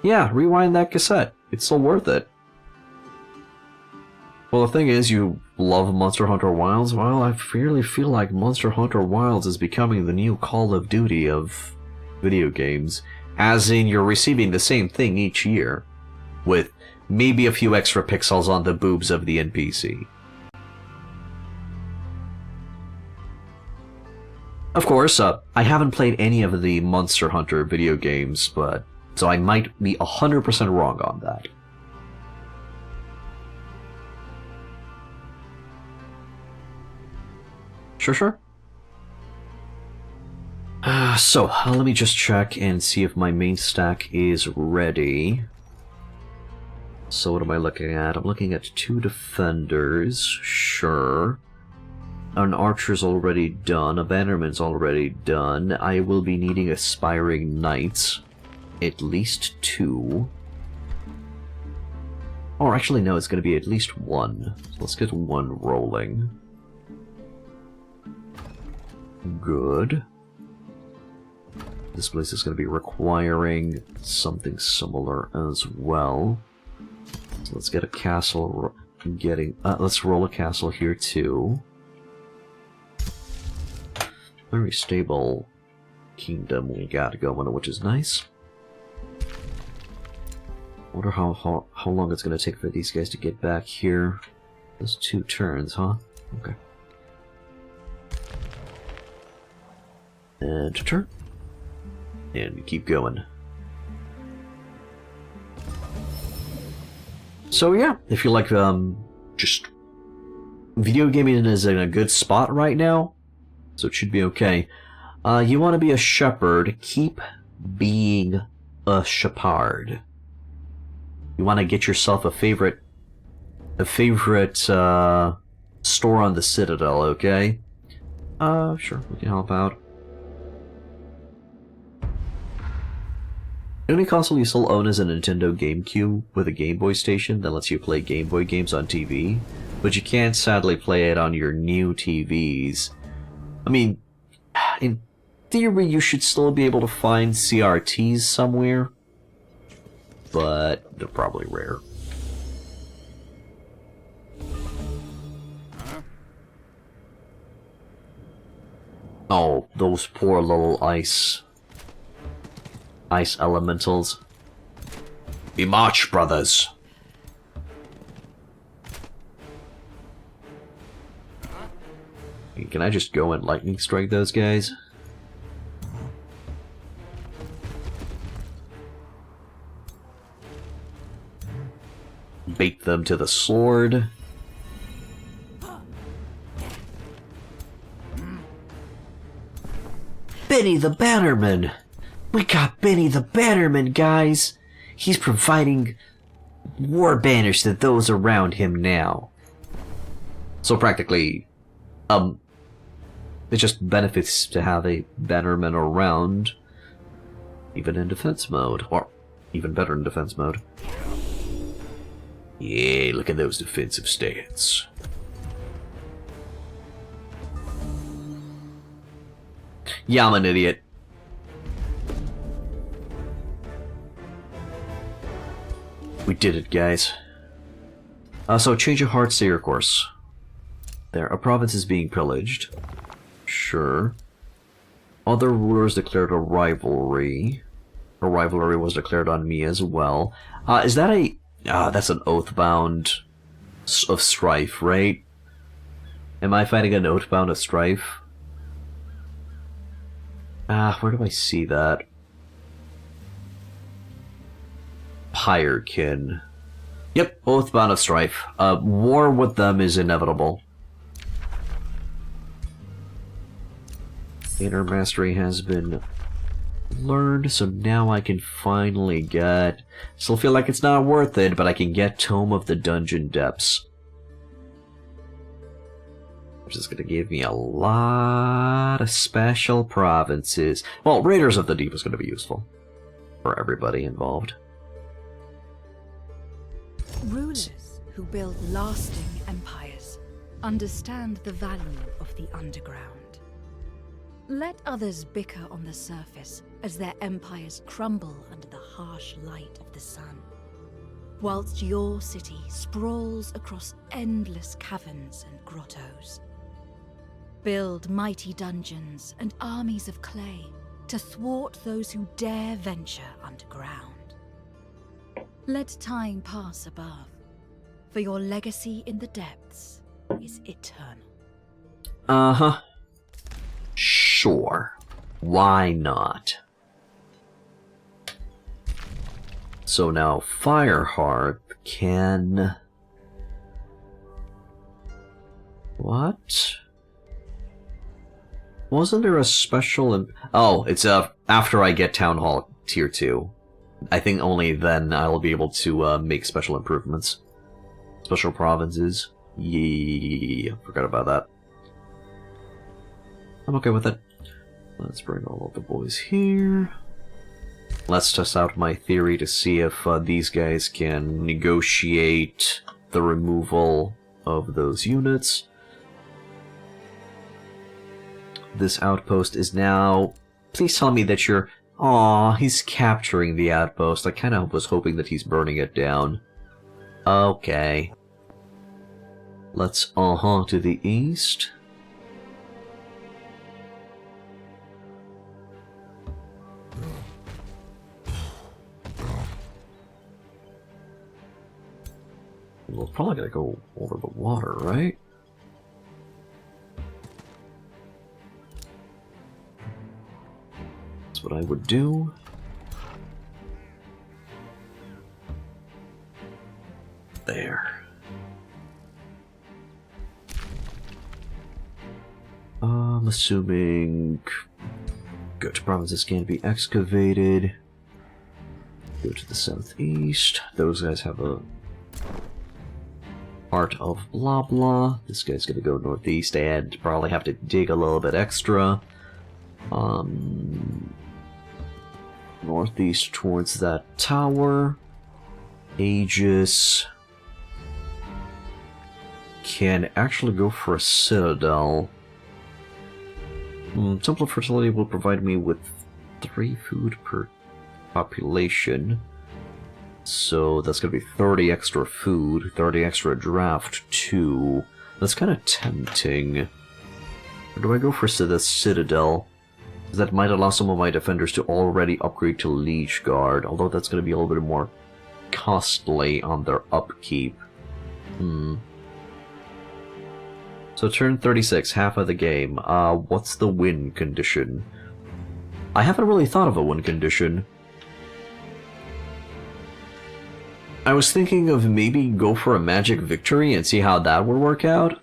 Yeah, rewind that cassette. It's still worth it. Well, the thing is, you love Monster Hunter Wilds. Well, I really feel like Monster Hunter Wilds is becoming the new Call of Duty of video games. As in, you're receiving the same thing each year, with maybe a few extra pixels on the boobs of the NPC. Of course, I haven't played any of the Monster Hunter video games, but so I might be 100% wrong on that. Sure. So, let me just check and see if my main stack is ready. So what am I looking at? I'm looking at 2 defenders, sure. An archer's already done, a bannerman's already done. I will be needing aspiring knights. At least 2. Or actually no, it's going to be at least 1. So let's get 1 rolling. Good. This place is going to be requiring something similar as well. So let's get a castle. Let's roll a castle here too. Very stable kingdom we got going, which is nice. Wonder how long it's going to take for these guys to get back here. Those 2 turns, huh? Okay. And turn. And keep going. So yeah, if you like just video gaming is in a good spot right now, so it should be okay. You want to be a shepherd, keep being a shepherd. You want to get yourself a favorite store on the Citadel, okay? Sure, we can help out. The only console you still own is a Nintendo GameCube with a Game Boy station that lets you play Game Boy games on TV, but you can't sadly play it on your new TVs. I mean, in theory you should still be able to find CRTs somewhere, but they're probably rare. Oh, those poor little ice elementals. We march, brothers. Can I just go and lightning strike those guys? Bait them to the sword. Benny the Bannerman! We got Benny the Bannerman, guys! He's providing war banners to those around him now. So practically, it just benefits to have a bannerman around, even in defense mode, or even better in defense mode. Yeah, look at those defensive stats. Yeah, I'm an idiot. We did it, guys. So change of heart, stay your course. There, a province is being pillaged. Sure. Other rulers declared a rivalry. A rivalry was declared on me as well. Is that a... that's an oathbound of strife, right? Am I fighting an oathbound of strife? Where do I see that? Pyrekin. Yep, oathbound of strife. War with them is inevitable. Inner mastery has been learned, so now I can finally get... Still feel like it's not worth it, but I can get Tome of the Dungeon Depths. which is going to give me a lot of special provinces. Well, Raiders of the Deep is going to be useful for everybody involved.
Rulers who build lasting empires understand the value of the underground. Let others bicker on the surface as their empires crumble under the harsh light of the sun, whilst your city sprawls across endless caverns and grottos. Build mighty dungeons and armies of clay to thwart those who dare venture underground. Let time pass above, for your legacy in the depths is eternal.
Uh-huh. Sure. Why not? So now Firehearth can... What? Wasn't there a special... Oh, it's after I get Town Hall Tier 2. I think only then I'll be able to make special improvements. Special provinces. Yeah, forgot about that. I'm okay with it. Let's bring all of the boys here. Let's test out my theory to see if these guys can negotiate the removal of those units. This outpost is now... Please tell me that you're... Aw, he's capturing the outpost. I kind of was hoping that he's burning it down. Okay. Let's, to the east. We're probably gonna go over the water, right? That's what I would do. There. I'm assuming... Good provinces can be excavated. Go to the southeast. Those guys have a... part of blah blah. This guy's gonna go northeast and probably have to dig a little bit extra. Northeast towards that tower. Aegis can actually go for a citadel. Temple of Fertility will provide me with 3 food per population. So that's going to be 30 extra food, 30 extra draft, 2. That's kind of tempting. Or do I go for the Citadel? That might allow some of my defenders to already upgrade to Liege Guard, although that's going to be a little bit more costly on their upkeep. So turn 36, half of the game. What's the win condition? I haven't really thought of a win condition. I was thinking of maybe go for a magic victory and see how that would work out.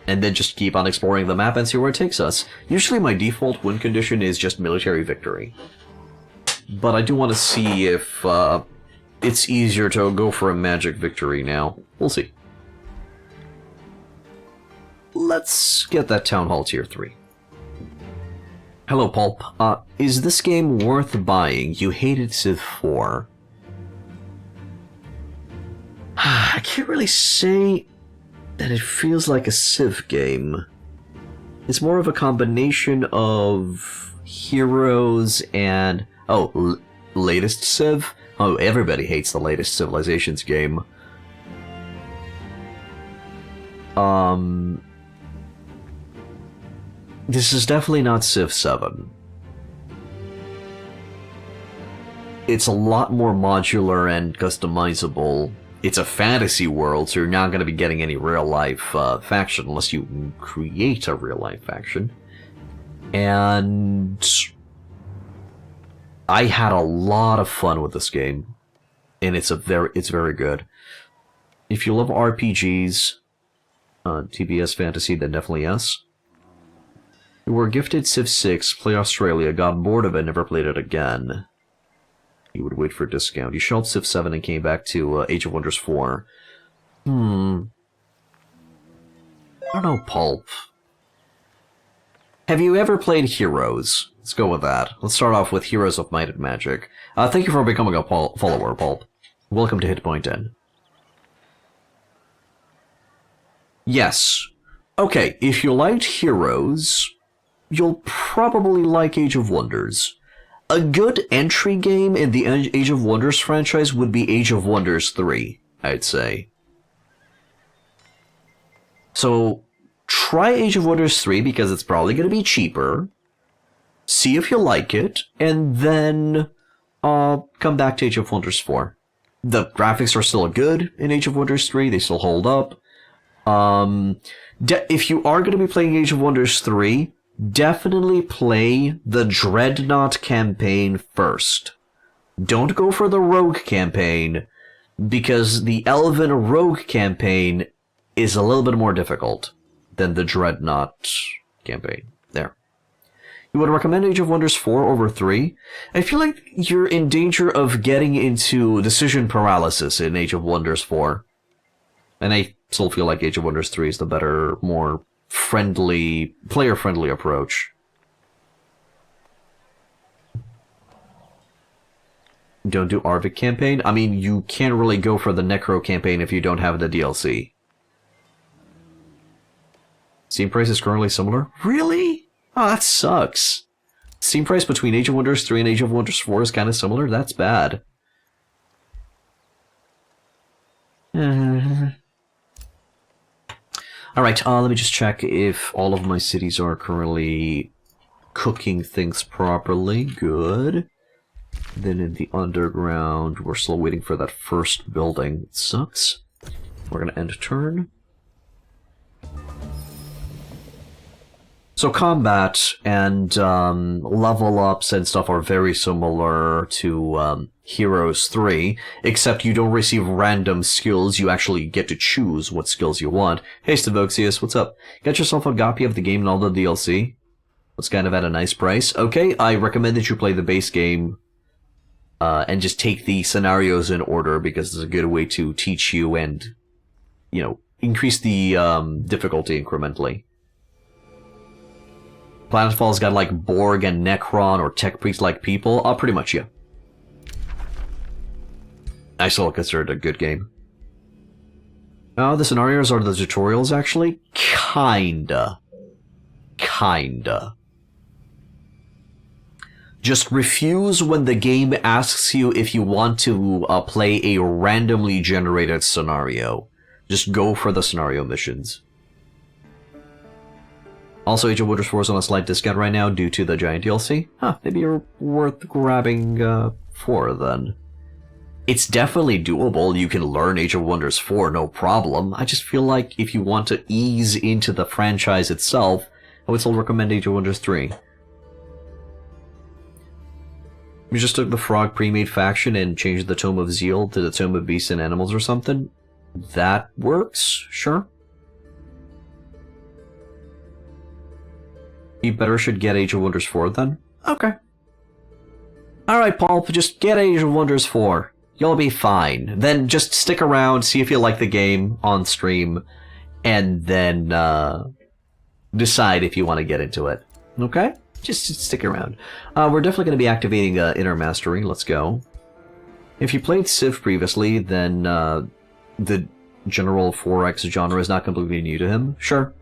And then just keep on exploring the map and see where it takes us. Usually my default win condition is just military victory. But I do want to see if it's easier to go for a magic victory now. We'll see. Let's get that Town Hall Tier 3. Hello, Pulp. Is this game worth buying? You hated Civ 4. I can't really say that it feels like a Civ game. It's more of a combination of Heroes and... Oh, latest Civ? Oh, everybody hates the latest Civilizations game. This is definitely not Civ 7. It's a lot more modular and customizable. It's a fantasy world, so you're not going to be getting any real-life faction unless you create a real-life faction. And I had a lot of fun with this game, and it's very good. If you love RPGs, TBS Fantasy, then definitely yes. You were gifted Civ 6, play Australia, got bored of it, never played it again. You would wait for a discount. You shelved Civ 7 and came back to Age of Wonders 4. I don't know, Pulp. Have you ever played Heroes? Let's go with that. Let's start off with Heroes of Might and Magic. Thank you for becoming a follower, Pulp. Welcome to Hitpoint 10. Yes. Okay, if you liked Heroes, you'll probably like Age of Wonders. A good entry game in the Age of Wonders franchise would be Age of Wonders 3, I'd say. So, try Age of Wonders 3 because it's probably going to be cheaper. See if you like it, and then come back to Age of Wonders 4. The graphics are still good in Age of Wonders 3, they still hold up. If you are going to be playing Age of Wonders 3, definitely play the Dreadnought campaign first. Don't go for the Rogue campaign, because the Elven Rogue campaign is a little bit more difficult than the Dreadnought campaign. There. You would recommend Age of Wonders 4 over 3? I feel like you're in danger of getting into decision paralysis in Age of Wonders 4. And I still feel like Age of Wonders 3 is the better, more friendly, player-friendly approach. Don't do Arvik campaign? I mean, you can't really go for the Necro campaign if you don't have the DLC. Steam price is currently similar? Really? Oh, that sucks. Steam price between Age of Wonders 3 and Age of Wonders 4 is kind of similar? That's bad. Alright, let me just check if all of my cities are currently cooking things properly. Good. Then in the underground, we're still waiting for that first building. It sucks. We're gonna end turn. So combat and level ups and stuff are very similar to Heroes 3, except you don't receive random skills, you actually get to choose what skills you want. Hey Stavoxius, what's up? Got yourself a copy of the game and all the DLC? It's kind of at a nice price. Okay, I recommend that you play the base game and just take the scenarios in order, because it's a good way to teach you and, you know, increase the difficulty incrementally. Planetfall's got like Borg and Necron or Tech Priest-like people. Pretty much, yeah. I still consider it a good game. The scenarios are the tutorials, actually? Kinda. Just refuse when the game asks you if you want to play a randomly generated scenario. Just go for the scenario missions. Also, Age of Wonders 4 is on a slight discount right now due to the giant DLC. Maybe you're worth grabbing 4 then. It's definitely doable. You can learn Age of Wonders 4, no problem. I just feel like if you want to ease into the franchise itself, I would still recommend Age of Wonders 3. We just took the Frog pre-made faction and changed the Tome of Zeal to the Tome of Beasts and Animals or something. That works, sure. You better should get Age of Wonders 4 then? Okay. Alright, Paul, just get Age of Wonders 4. You'll be fine. Then just stick around, see if you like the game on stream, and then decide if you want to get into it. Okay? Just stick around. We're definitely going to be activating Inner Mastery. Let's go. If you played Civ previously, then the general 4X genre is not completely new to him. Sure.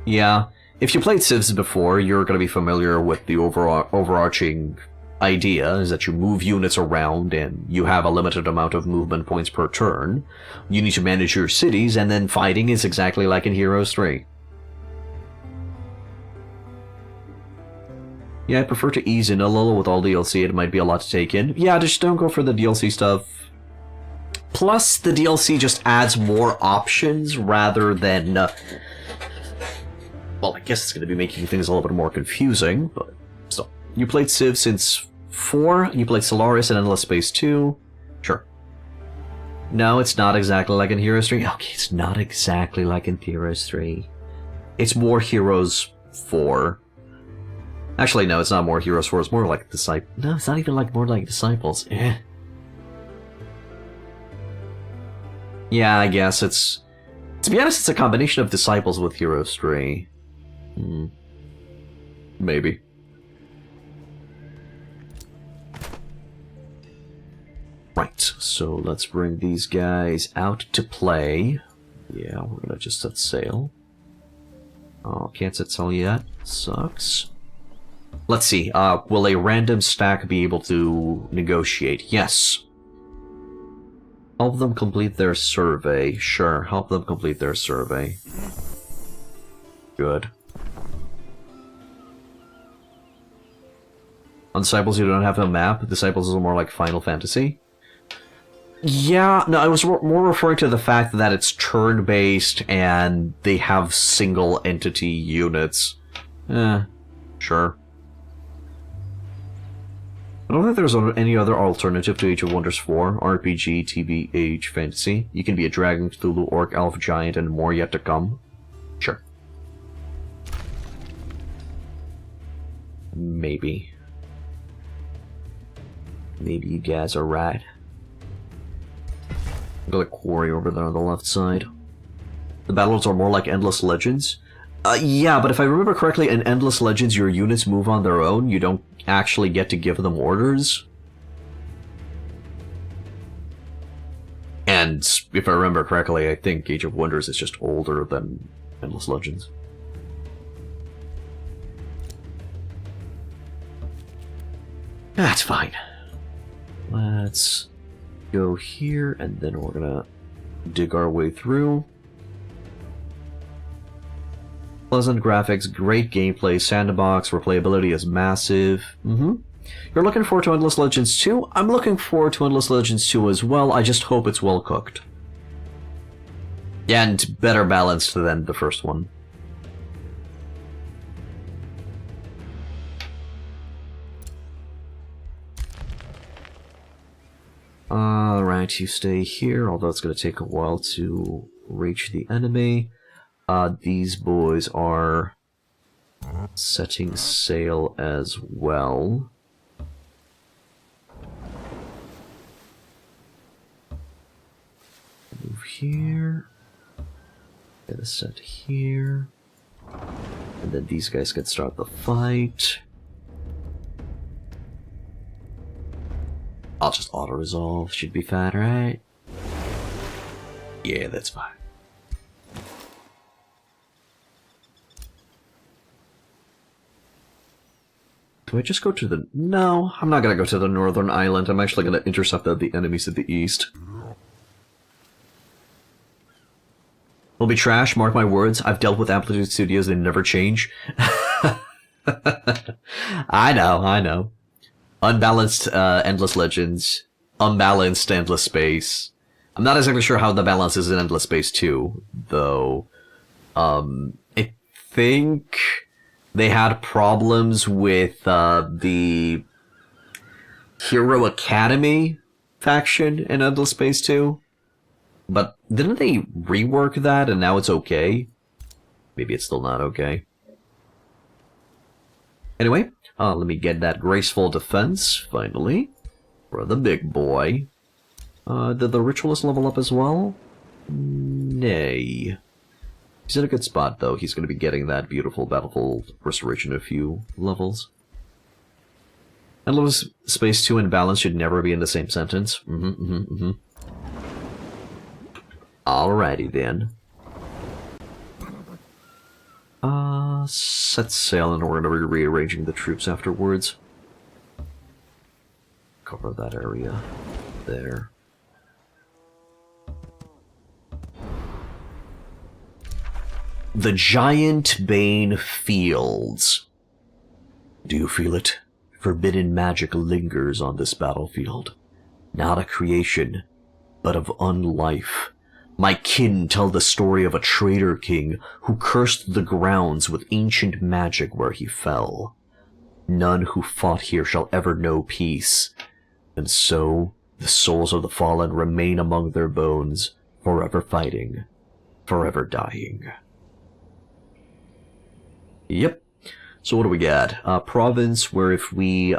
Yeah. If you played Civs before, you're going to be familiar with the overarching idea, is that you move units around and you have a limited amount of movement points per turn. You need to manage your cities, and then fighting is exactly like in Heroes 3. Yeah, I prefer to ease in a little with all DLC, it might be a lot to take in. Yeah, just don't go for the DLC stuff. Plus, the DLC just adds more options rather than... well, I guess it's going to be making things a little bit more confusing, but still. You played Civ since 4, you played Solaris and Endless Space 2. Sure. No, it's not exactly like in Heroes 3. Okay, it's not exactly like in Heroes 3. It's more Heroes 4. Actually, no, it's not more Heroes 4, it's more like Disciples. No, it's not even like more like Disciples. Yeah, I guess it's... To be honest, it's a combination of Disciples with Heroes 3. Maybe. Right, so let's bring these guys out to play. Yeah, we're gonna just set sail. Oh, can't set sail yet. Sucks. Let's see, will a random stack be able to negotiate? Yes. Help them complete their survey. Sure, help them complete their survey. Good. On Disciples, you don't have a map. Disciples is more like Final Fantasy. Yeah, no, I was more referring to the fact that it's turn-based and they have single entity units. Sure. I don't think there's any other alternative to Age of Wonders 4, RPG, TBH, fantasy. You can be a dragon, Cthulhu, orc, elf, giant, and more yet to come. Sure. Maybe. Maybe you guys are right. Got a quarry over there on the left side. The battles are more like Endless Legends. Yeah, but if I remember correctly, in Endless Legends your units move on their own. You don't actually get to give them orders. And if I remember correctly, I think Age of Wonders is just older than Endless Legends. That's fine. Let's go here, and then we're gonna dig our way through. Pleasant graphics, great gameplay, sandbox, replayability is massive. You're looking forward to Endless Legends 2? I'm looking forward to Endless Legends 2 as well, I just hope it's well cooked. And better balanced than the first one. Alright, you stay here, although it's going to take a while to reach the enemy. These boys are setting sail as well. Move here. Get a set here. And then these guys can start the fight. I'll just auto-resolve. Should be fine, right? Yeah, that's fine. Do I just go to the... No, I'm not gonna go to the northern island. I'm actually gonna intercept the enemies at the east. It'll be trash, mark my words. I've dealt with Amplitude Studios, they never change. I know. Unbalanced Endless Legends. Unbalanced Endless Space. I'm not exactly sure how the balance is in Endless Space 2, though. I think they had problems with the Hero Academy faction in Endless Space 2. But didn't they rework that and now it's okay? Maybe it's still not okay. Anyway, let me get that graceful defense, finally, for the big boy. Did the Ritualist level up as well? Nay. He's in a good spot, though. He's going to be getting that beautiful Battlefield Restoration in a few levels. Endless Space 2 and balance should never be in the same sentence. Alrighty, then. Set sail and we're going to be rearranging the troops afterwards. Cover that area there. The Giant Bane Fields. Do you feel it? Forbidden magic lingers on this battlefield. Not a creation, but of unlife. My kin tell the story of a traitor king who cursed the grounds with ancient magic where he fell. None who fought here shall ever know peace. And so, the souls of the fallen remain among their bones, forever fighting, forever dying. Yep. So what do we got? Province, where if we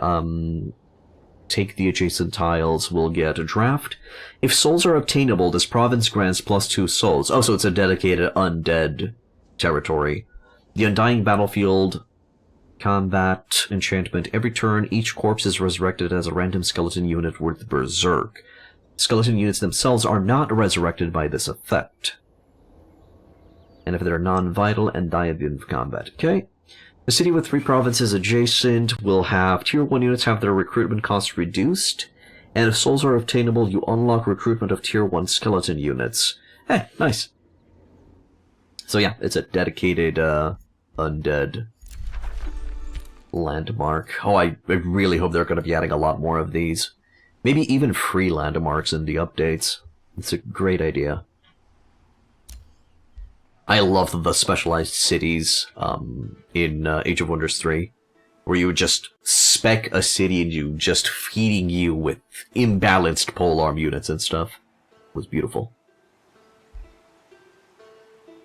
take the adjacent tiles, we'll get a draft. If souls are obtainable, this province grants +2 souls. Oh, so it's a dedicated undead territory. The Undying Battlefield combat enchantment. Every turn, each corpse is resurrected as a random skeleton unit with Berserk. Skeleton units themselves are not resurrected by this effect. And if they're non-vital and die at the end of combat. Okay. The city with 3 provinces adjacent will have Tier 1 units have their recruitment costs reduced. And if souls are obtainable, you unlock recruitment of Tier 1 skeleton units. Hey, nice. So yeah, it's a dedicated undead landmark. Oh, I really hope they're going to be adding a lot more of these. Maybe even free landmarks in the updates. It's a great idea. I love the specialized cities in Age of Wonders 3, where you would just spec a city and you just feeding you with imbalanced polearm units and stuff. It was beautiful.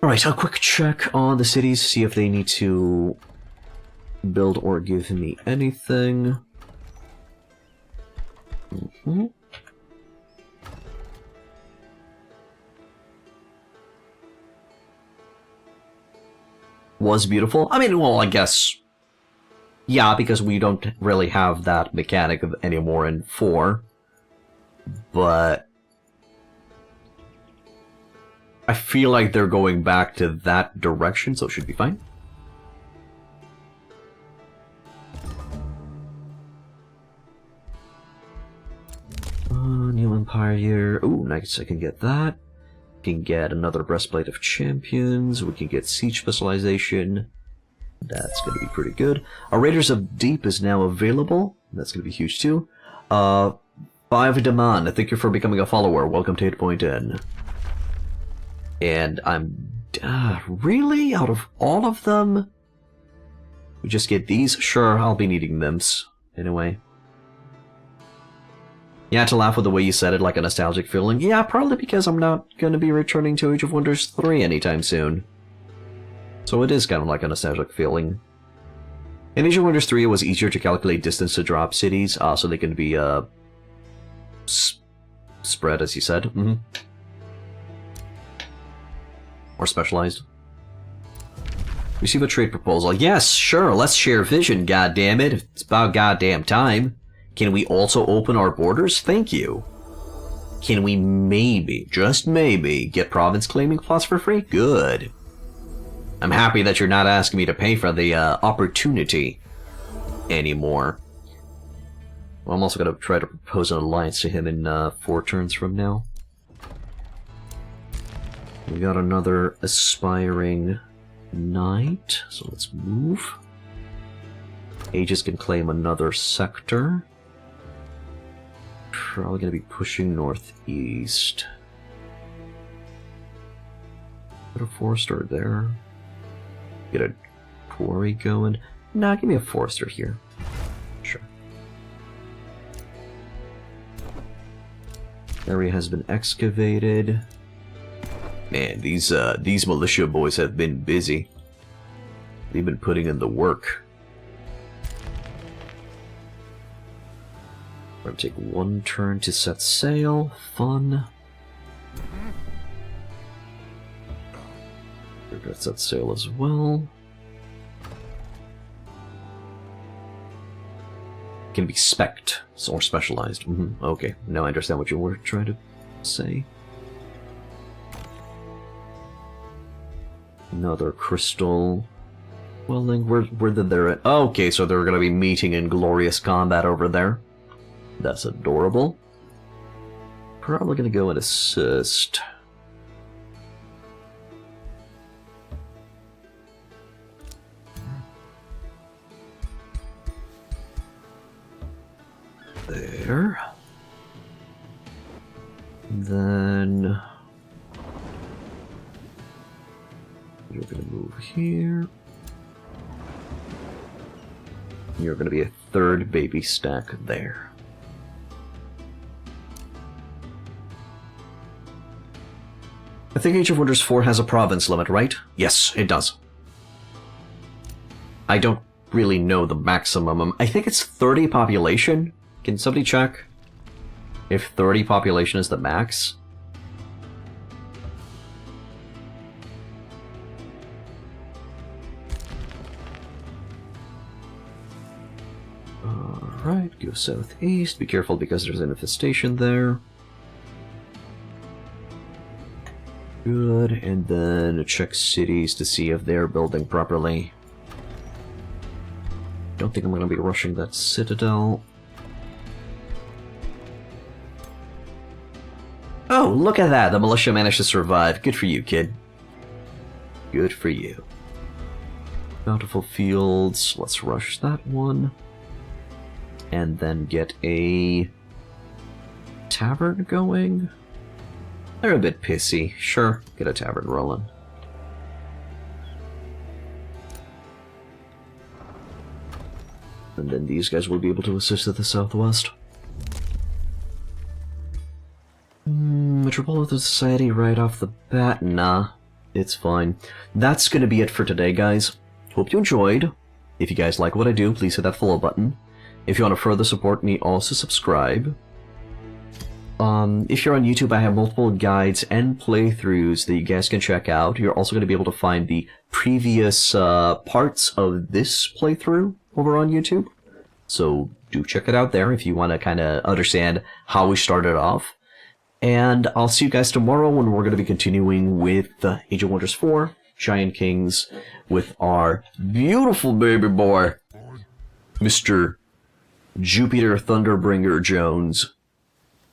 Alright, a quick check on the cities, see if they need to build or give me anything. Was beautiful. I mean, well, I guess... yeah, because we don't really have that mechanic anymore in 4. But... I feel like they're going back to that direction, so it should be fine. New Empire here. Ooh, nice, I can get that. Can get another Breastplate of Champions. We can get Siege Specialization. That's going to be pretty good. Our Raiders of Deep is now available. That's going to be huge too. 5 Demand, thank you for becoming a follower. Welcome to 8.N. And I'm... really? Out of all of them? We just get these? Sure, I'll be needing them. Anyway. Yeah, to laugh with the way you said it, like a nostalgic feeling. Yeah, probably because I'm not going to be returning to Age of Wonders 3 anytime soon. So it is kind of like a nostalgic feeling. In Age of Wonders 3, it was easier to calculate distance to drop cities, so they can be spread, as you said. Or specialized. Receive a trade proposal. Yes, sure, let's share vision, goddammit. It's about goddamn time. Can we also open our borders? Thank you. Can we maybe, just maybe, get province claiming plots for free? Good. I'm happy that you're not asking me to pay for the opportunity anymore. Well, I'm also going to try to propose an alliance to him in 4 turns from now. We got another aspiring knight, so let's move. Aegis can claim another sector. Probably going to be pushing northeast. Put a forester there. Get a quarry going. Nah, give me a forester here. Sure. Area has been excavated. Man, these militia boys have been busy. They've been putting in the work. We're gonna take 1 turn to set sail. Fun. We're gonna set sail as well. Can be spec'd or specialized. Okay, now I understand what you were trying to say. Another crystal. Well, then, where did they... okay, so they're gonna be meeting in glorious combat over there. That's adorable. Probably gonna go and assist. There. Then... you're gonna move here. You're gonna be a 3rd baby stack there. I think Age of Wonders 4 has a province limit, right? Yes, it does. I don't really know the maximum. I think it's 30 population. Can somebody check if 30 population is the max? Alright, go southeast. Be careful because there's an infestation there. Good, and then check cities to see if they're building properly. Don't think I'm going to be rushing that citadel. Oh, look at that! The militia managed to survive. Good for you, kid. Good for you. Bountiful fields. Let's rush that one. And then get a tavern going. They're a bit pissy. Sure, get a tavern rolling. And then these guys will be able to assist at the southwest. Metropolitan Society right off the bat? Nah, it's fine. That's gonna be it for today, guys. Hope you enjoyed. If you guys like what I do, please hit that follow button. If you want to further support me, also subscribe. If you're on YouTube, I have multiple guides and playthroughs that you guys can check out. You're also going to be able to find the previous parts of this playthrough over on YouTube. So do check it out there if you want to kind of understand how we started off. And I'll see you guys tomorrow when we're going to be continuing with Age of Wonders 4, Giant Kings, with our beautiful baby boy, Mr. Jupiter Thunderbringer Jones,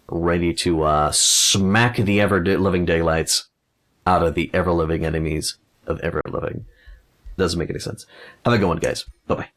ready to smack the ever-living daylights out of the ever-living enemies of ever-living. Doesn't make any sense. Have a good one, guys. Bye-bye.